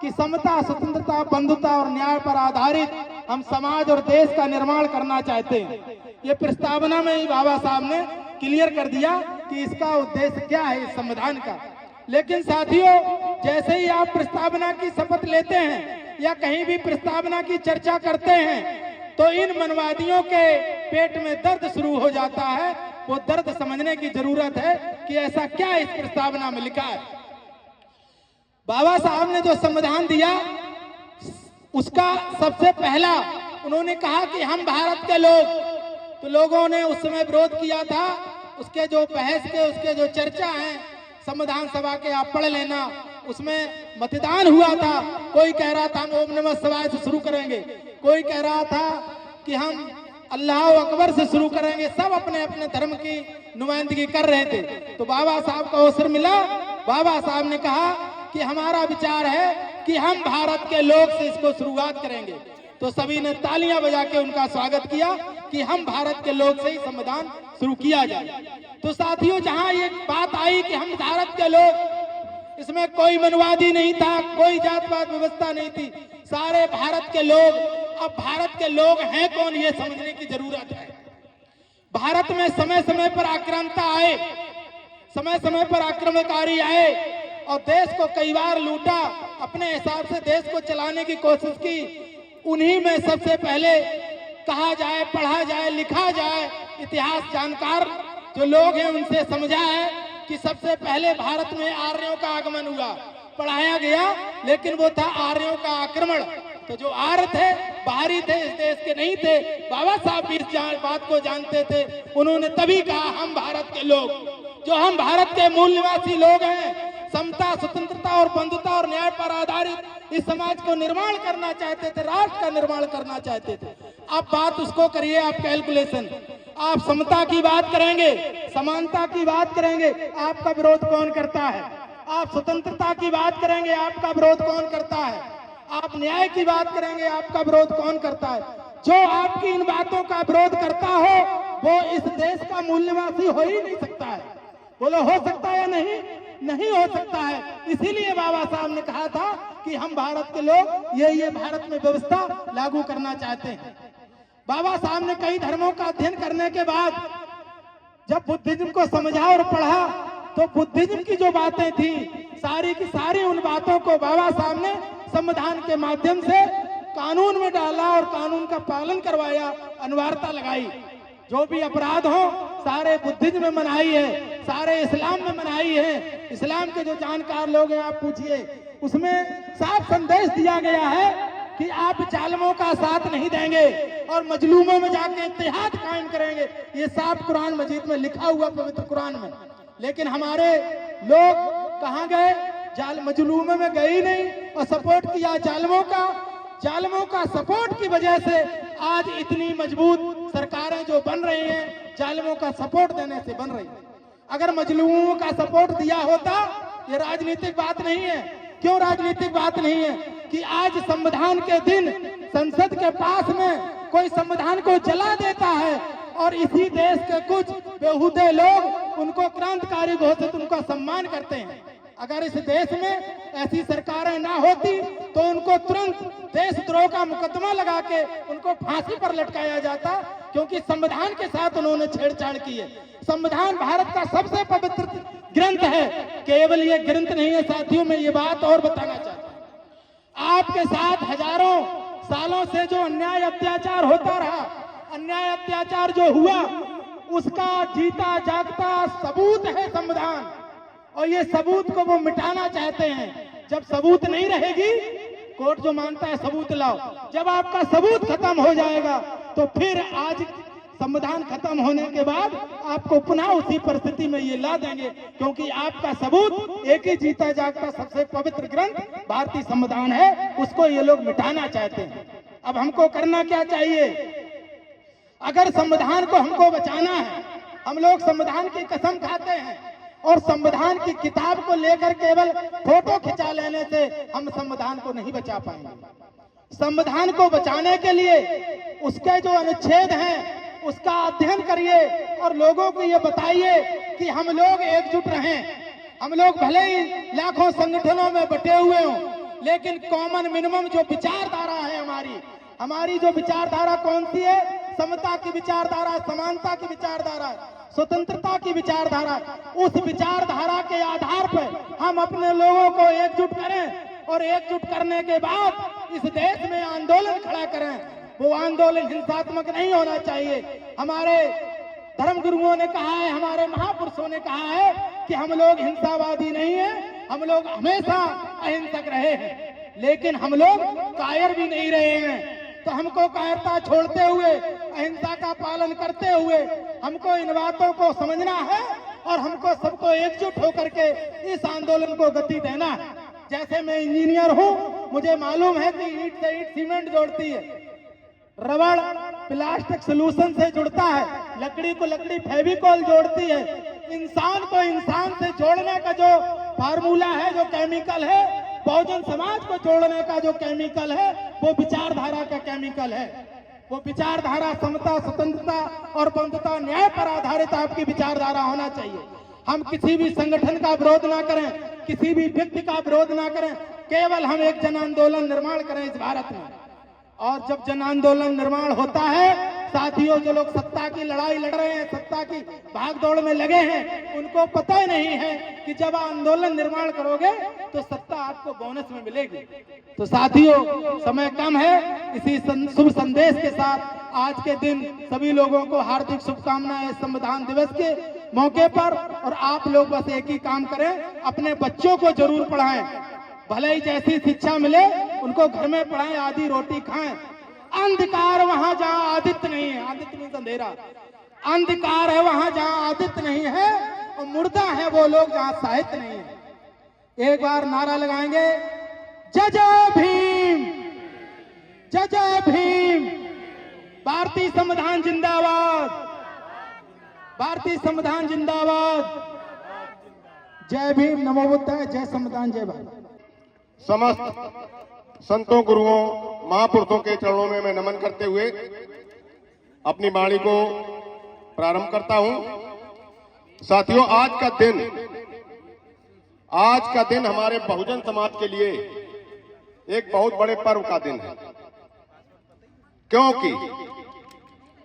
कि समता, स्वतंत्रता, बंधुता और न्याय पर आधारित हम समाज और देश का निर्माण करना चाहते हैं। ये प्रस्तावना में ही बाबा साहब ने क्लियर कर दिया कि इसका उद्देश्य क्या है इस संविधान का। लेकिन साथियों, जैसे ही आप प्रस्तावना की शपथ लेते हैं या कहीं भी प्रस्तावना की चर्चा करते हैं तो इन मनवादियों के पेट में दर्द शुरू हो जाता है। वो दर्द समझने की जरूरत है कि ऐसा क्या इस प्रस्तावना में लिखा है। बाबा साहब ने जो संविधान दिया उसका सबसे पहला उन्होंने कहा कि हम भारत के लोग, तो लोगों ने उस समय विरोध किया था। उसके जो बहस के, उसके जो चर्चा है संविधान सभा के, आप पढ़ लेना, उसमें मतदान हुआ था। कोई कह रहा था हम ओम नमः शिवाय से शुरू करेंगे, कोई कह रहा था कि हम अल्लाह अकबर से शुरू करेंगे। सब अपने अपने धर्म की नुमाइंदगी कर रहे थे। तो बाबा साहब का अवसर मिला, बाबा साहब ने कहा कि हमारा विचार है कि हम भारत के लोग से इसको शुरुआत करेंगे। तो सभी ने तालियां बजा के उनका स्वागत किया कि हम भारत के लोग से ही संविधान शुरू किया जाए। तो साथियों, जहां ये बात आई कि हम भारत के लोग, इसमें कोई मनवादी नहीं था, कोई जातवाद व्यवस्था नहीं थी, सारे भारत के लोग। अब भारत के लोग हैं कौन, ये समझने की जरूरत है। भारत में समय समय पर आक्रांता आए, समय समय पर आक्रमणकारी आए और देश को कई बार लूटा, अपने हिसाब से देश को चलाने की कोशिश की। उन्हीं में सबसे पहले कहा जाए, पढ़ा जाए, लिखा जाए, इतिहास जानकार जो लोग हैं उनसे समझा है कि सबसे पहले भारत में आर्यों का आगमन हुआ, पढ़ाया गया, लेकिन वो था आर्यों का आक्रमण। तो जो आर्य थे, बाहरी थे, इस देश के नहीं थे। बाबा साहब भी इस बात को जानते थे। उन्होंने तभी कहा हम भारत के लोग, जो हम भारत के मूल निवासी लोग हैं, समता, स्वतंत्रता और बंधुता और न्याय पर आधारित इस समाज को निर्माण करना चाहते थे, राष्ट्र का निर्माण करना चाहते थे। अब बात उसको करिए आप कैलकुलेशन, आप समता की बात करेंगे, समानता की बात करेंगे, आपका विरोध कौन करता है? आप स्वतंत्रता की बात करेंगे, आपका विरोध कौन करता है? आप न्याय की बात करेंगे, आपका विरोध कौन करता है? जो आपकी इन बातों का विरोध करता हो वो इस देश का मूल निवासी हो ही नहीं सकता है। बोलो, हो सकता है या नहीं? नहीं हो सकता है। इसीलिए बाबा साहब ने कहा था कि हम भारत के लोग ये भारत में व्यवस्था लागू करना चाहते हैं। बाबा साहब ने कई धर्मों का अध्ययन करने के बाद जब बुद्धिज्म को समझा और पढ़ा, तो बुद्धिज्म की जो बातें थी सारी की सारी, उन बातों को बाबा साहब ने संविधान के माध्यम से कानून में डाला और कानून का पालन करवाया, अनिवार्यता लगाई। जो भी अपराध हो सारे बुद्धिज्म में मनाई है, सारे इस्लाम में मनाई है। इस्लाम के जो जानकार लोग हैं आप पूछिए, उसमें साफ संदेश दिया गया है कि आप जालिमों का साथ नहीं देंगे और मजलूमों में जाके इत्तेहाद कायम करेंगे। ये साफ कुरान मजीद में लिखा हुआ, पवित्र कुरान में। लेकिन हमारे लोग कहाँ गए? मजलूमों में गए ही नहीं और सपोर्ट किया जालिमों का। जालिमों का सपोर्ट की वजह से आज इतनी मजबूत सरकारें जो बन रही हैं, जालिमों का सपोर्ट देने से बन रही है। अगर मजलूमों का सपोर्ट दिया होता, ये राजनीतिक बात नहीं है। क्यों राजनीतिक बात नहीं है? कि आज संविधान के दिन संसद के पास में कोई संविधान को जला देता है और इसी देश के कुछ बेहुदे लोग उनको क्रांतिकारी घोषित, उनका सम्मान करते हैं। अगर इस देश में ऐसी सरकारें ना होती तो उनको तुरंत देशद्रोह का मुकदमा लगा के उनको फांसी पर लटकाया जाता, क्योंकि संविधान के साथ उन्होंने छेड़छाड़ की है। संविधान भारत का सबसे पवित्र ग्रंथ है। केवल ये ग्रंथ नहीं है साथियों, मैं ये बात और बताना चाहता हूँ। आपके साथ हजारों सालों से जो अन्याय अत्याचार होता रहा, अन्याय अत्याचार जो हुआ, उसका जीता जागता सबूत है संविधान। और ये सबूत को वो मिटाना चाहते हैं। जब सबूत नहीं रहेगी, कोर्ट जो मानता है सबूत लाओ, जब आपका सबूत खत्म हो जाएगा तो फिर आज संविधान खत्म होने के बाद आपको पुनः उसी परिस्थिति में ये ला देंगे, क्योंकि आपका सबूत एक ही जीता जागता सबसे पवित्र ग्रंथ भारतीय संविधान है, उसको ये लोग मिटाना चाहते हैं। अब हमको करना क्या चाहिए? अगर संविधान को हमको बचाना है, हम लोग संविधान की कसम खाते हैं और संविधान की किताब को लेकर केवल फोटो खिंचा लेने से हम संविधान को नहीं बचा पाएंगे। संविधान को बचाने के लिए उसके जो अनुच्छेद हैं उसका अध्ययन करिए और लोगों को ये बताइए कि हम लोग एकजुट रहें। हम लोग भले ही लाखों संगठनों में बटे हुए हों, लेकिन कॉमन मिनिमम जो विचारधारा है हमारी जो विचारधारा कौन सी है? समता की विचारधारा, समानता की विचारधारा, स्वतंत्रता की विचारधारा। उस विचारधारा के आधार पर हम अपने लोगों को एकजुट करें और एकजुट करने के बाद इस देश में आंदोलन खड़ा करें। वो आंदोलन हिंसात्मक नहीं होना चाहिए। हमारे धर्म गुरुओं ने कहा है, हमारे महापुरुषों ने कहा है कि हम लोग हिंसावादी नहीं है, हम लोग हमेशा अहिंसक रहे हैं, लेकिन हम लोग कायर भी नहीं रहे हैं। तो हमको कायरता छोड़ते हुए, अहिंसा का पालन करते हुए हमको इन बातों को समझना है और हमको सबको एकजुट होकर के इस आंदोलन को गति देना है। जैसे मैं इंजीनियर हूँ, मुझे मालूम है कि ईंट से ईंट सीमेंट जोड़ती है, रबड़ प्लास्टिक सोल्यूशन से जुड़ता है, लकड़ी को लकड़ी फेविकोल जोड़ती है। इंसान को इंसान से जोड़ने का जो फार्मूला है, जो केमिकल है, बहुजन समाज को जोड़ने का जो केमिकल है, वो विचारधारा का केमिकल है। वो विचारधारा समता, स्वतंत्रता और बंधुता, न्याय पर आधारित आपकी विचारधारा होना चाहिए। हम किसी भी संगठन का विरोध ना करें, किसी भी व्यक्ति का विरोध ना करें, केवल हम एक जन आंदोलन निर्माण करें इस भारत में। और जब जन आंदोलन निर्माण होता है, साथियों, जो लोग सत्ता की लड़ाई लड़ रहे हैं, सत्ता की भागदौड़ में लगे हैं, उनको पता ही नहीं है कि जब आंदोलन निर्माण करोगे तो सत्ता आपको बोनस में मिलेगी। तो साथियों, समय कम है, इसी शुभ संदेश के साथ आज के दिन सभी लोगों को हार्दिक शुभकामनाएं संविधान दिवस के मौके पर। और आप लोग बस एक ही काम करें, अपने बच्चों को जरूर पढ़ाएं, भले ही जैसी शिक्षा मिले उनको घर में पढ़ाएं, आधी रोटी खाएं। अंधकार वहां जहां आदित्य नहीं है, आदित्य मीन्स अंधेरा, अंधकार है वहां जहां आदित्य नहीं है, और मुर्दा है वो लोग जहां साहित्य नहीं है। एक बार नारा लगाएंगे, जय जय भीम, जय जय भीम, भारतीय संविधान जिंदाबाद, भारतीय संविधान जिंदाबाद, जय भीम, नमो बुद्धाय, जय संविधान, जय भारत। समस्त संतों, गुरुओं, महापुरुषों के चरणों में मैं नमन करते हुए अपनी वाणी को प्रारंभ करता हूं। साथियों, आज का दिन हमारे बहुजन समाज के लिए एक बहुत बड़े पर्व का दिन है, क्योंकि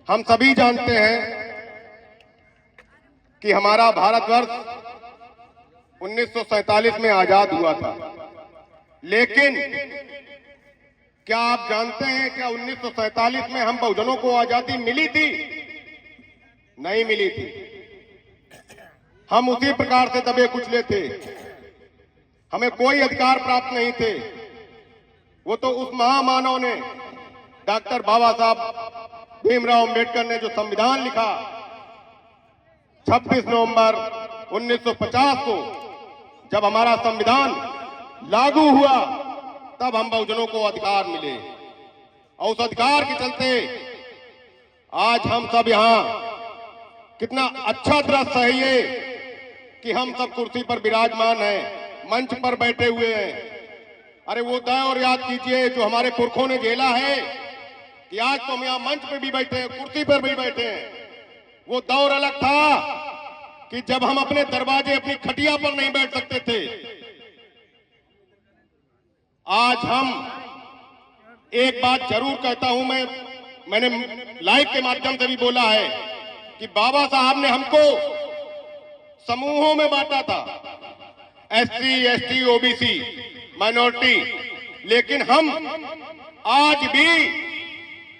हम सभी जानते हैं कि हमारा भारतवर्ष 1947 में आजाद हुआ था। लेकिन क्या आप जानते हैं, क्या 1947 में हम बहुजनों को आजादी मिली थी? नहीं मिली थी। हम उसी प्रकार से दबे कुचले थे, हमें कोई अधिकार प्राप्त नहीं थे। वो तो उस महामानव ने, डॉक्टर बाबा साहब भीमराव अंबेडकर ने जो संविधान लिखा 26 नवंबर 1950 को, जब हमारा संविधान लागू हुआ, तब हम बहुजनों को अधिकार मिले। और उस अधिकार के चलते आज हम सब यहां, कितना अच्छा दृश्य है ये कि हम सब कुर्सी पर विराजमान हैं, मंच पर बैठे हुए हैं। अरे वो दौर याद कीजिए जो हमारे पुरखों ने झेला है, कि आज तो हम यहां मंच पे भी बैठे हैं, कुर्सी पर भी बैठे हैं। वो दौर अलग था कि जब हम अपने दरवाजे, अपनी खटिया पर नहीं बैठ सकते थे। आज हम, एक बात जरूर कहता हूं, मैंने लाइव के माध्यम से भी बोला है कि बाबा साहब ने हमको समूहों में बांटा था, SC, ST, OBC, माइनॉरिटी, लेकिन हम आज भी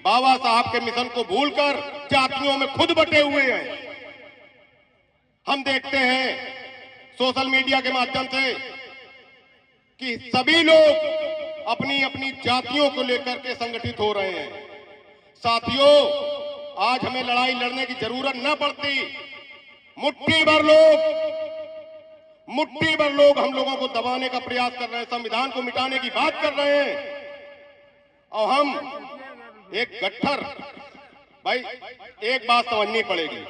बाबा साहब के मिशन को भूलकर जातियों में खुद बटे हुए हैं। हम देखते हैं सोशल मीडिया के माध्यम से कि सभी लोग अपनी अपनी जातियों को लेकर के संगठित हो रहे हैं। साथियों, आज हमें लड़ाई लड़ने की जरूरत न पड़ती। मुट्ठी भर लोग हम लोगों को दबाने का प्रयास कर रहे हैं, संविधान को मिटाने की बात कर रहे हैं। और हम एक गट्ठर, भाई एक बात समझनी पड़ेगी,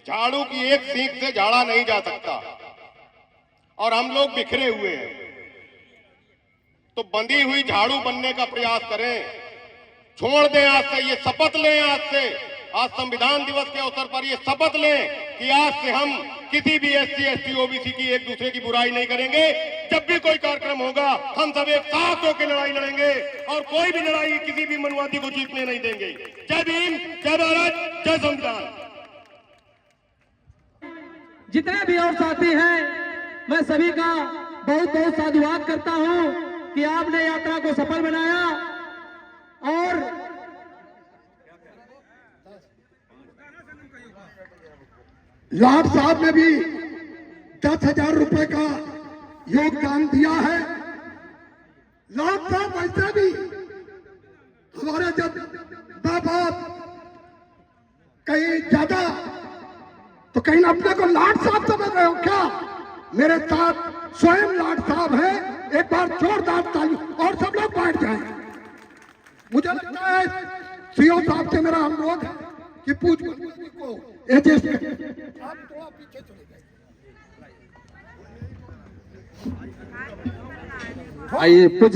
झाड़ू की एक सींग से झाड़ा नहीं जा सकता, और हम लोग बिखरे हुए हैं। तो बंधी हुई झाड़ू बनने का प्रयास करें, छोड़ दें आज से, ये शपथ लें आज से, आज संविधान दिवस के अवसर पर ये शपथ लें कि आज से हम किसी भी SC, ST, OBC की एक दूसरे की बुराई नहीं करेंगे। जब भी कोई कार्यक्रम होगा, हम सब एक साथ होकर लड़ाई लड़ेंगे और कोई भी लड़ाई किसी भी मनुवादी को जीतने नहीं देंगे। जय भीम, जय भारत, जय संविधान। जितने भी और साथी हैं, मैं सभी का बहुत बहुत साधुवाद करता हूं कि आपने यात्रा को सफल बनाया। और लाट साहब ने भी 10,000 रुपए का योगदान दिया है। लाट साहब वैसे भी हमारे जब साथ कहीं ज्यादा तो कहीं अपने को लाट साहब समझ रहे हो क्या? मेरे साथ स्वयं लाट साहब हैं। एक बार जोरदार ताली और सब लोग बैठ जाएं। मुझे लगता है सीओ साहब से मेरा अनुरोध है कि पूछ को एडजस्ट करें। आप तो पीछे चले गए। आइए कुछ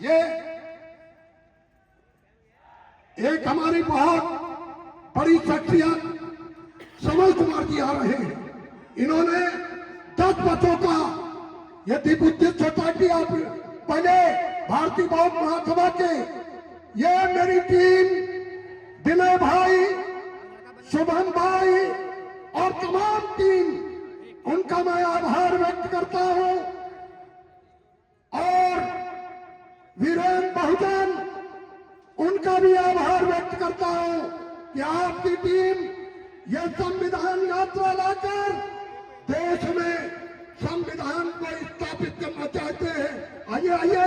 ये एक हमारी बहुत बड़ी शख्सियत समल कुमार जी आ रहे हैं। इन्होंने 10 बच्चों का यदि बुद्धिस्ट सोसाइटी आप पहले भारतीय बौद्ध महासभा के ये मेरी टीम विनय भाई, शुभम भाई और तमाम टीम उनका मैं आभार व्यक्त करता हूं। और वीरेंद्र बहुजन उनका भी आभार व्यक्त करता हूं कि आपकी टीम यह संविधान यात्रा लाकर देश में संविधान को स्थापित करना चाहते हैं। आइए आइए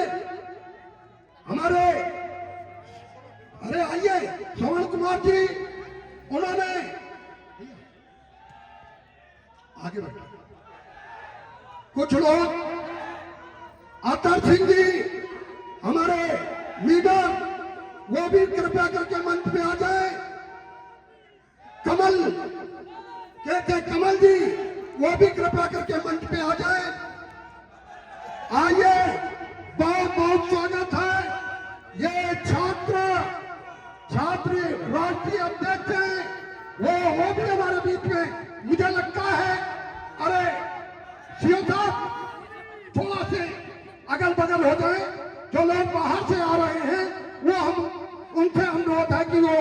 हमारे अरे आइए श्रवण कुमार जी, उन्होंने आगे बढ़ा। कुछ लोग आतर सिंह जी हमारे लीडर, वो भी कृपया करके मंच पे आ जाए। कमल कहते कमल जी, वो भी कृपया करके मंच पे आ जाए। आइए, बहुत बहुत स्वागत है। ये छात्र राष्ट्रीय अध्यक्ष हैं, वो भी हमारे बीच में। मुझे लगता है अरे सीओ साहब थोड़ा से अगल बगल हो जाए। जो लोग बाहर से आ रहे हैं वो हम उनसे अनुरोध है कि वो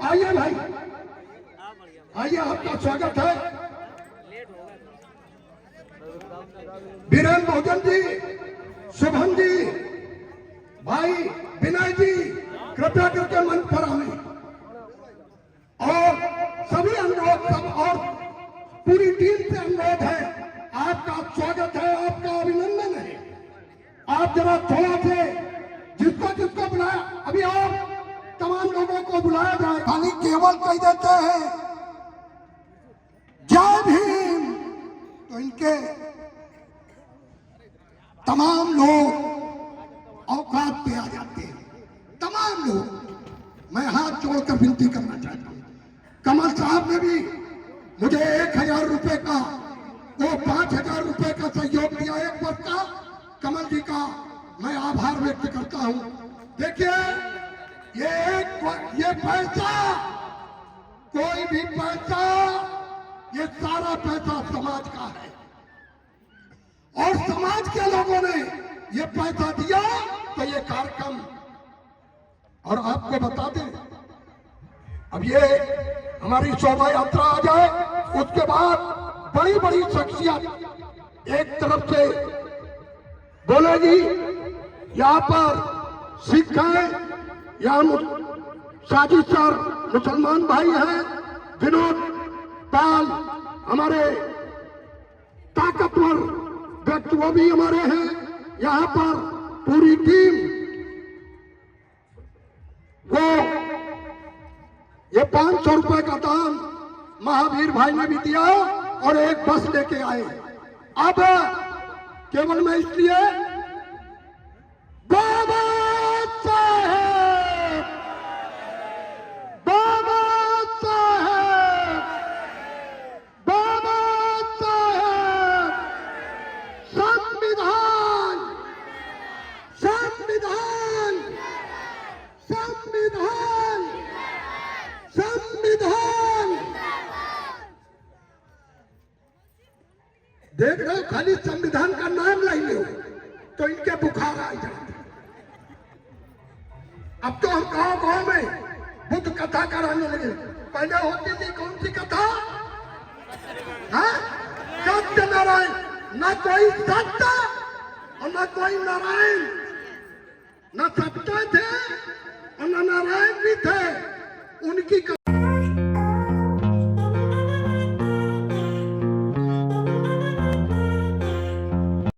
आइए भाई, आइए, आपका स्वागत है। वीरेंद्र बहुजन जी, शुभम जी, भाई विनय जी, कृपया करके मंच पर आए। और सभी अनुरोध सब और पूरी टीम से अनुरोध है, आपका स्वागत है, आपका अभिनंदन है। आप जरा थोड़ा से जिसको बुलाया, अभी और तमाम लोगों को बुलाया जाए। खाली केवल कह देते हैं जय भीम तो इनके तमाम लोग औकात पे आ जाते हैं। तमाम लोग, मैं हाथ जोड़कर विनती करना चाहता हूं। कमल साहब ने भी मुझे 1000 रुपए का, वो 5000 रुपए का सहयोग दिया एक वर्ष का। कमल जी का मैं आभार व्यक्त करता हूं। देखिए ये पैसा, कोई भी पैसा, ये सारा पैसा समाज का है और समाज के लोगों ने ये पैसा दिया तो ये कार्यक्रम। और आपको बता दें, अब ये हमारी शोभा यात्रा आ जाए, उसके बाद बड़ी बड़ी शख्सियत एक तरफ से बोलेगी। यहाँ पर सिख हैं, यहाँ साजिद सर मुसलमान भाई हैं, विनोद पाल हमारे ताकतवर व्यक्ति वो भी हमारे हैं। यहाँ पर पूरी टीम, वो ये 500 रुपए का दान महावीर भाई ने भी दिया और एक बस लेके आए। अब केवल मैं इसलिए बाबा साहेब, बाबा साहेब, बाबा साहेब, संविधान, संविधान, संविधान, संविधान। देख रहे हो, खाली संविधान का नाम लाई लो तो इनके बुखार आ जाते। अब तो हम गांव में बुद्ध कथा कराने लगे। पहले होती थी कौन सी कथा? सत्य नारायण, न कोई सत्य और न कोई नारायण, न सत्य थे और न नारायण भी थे। उनकी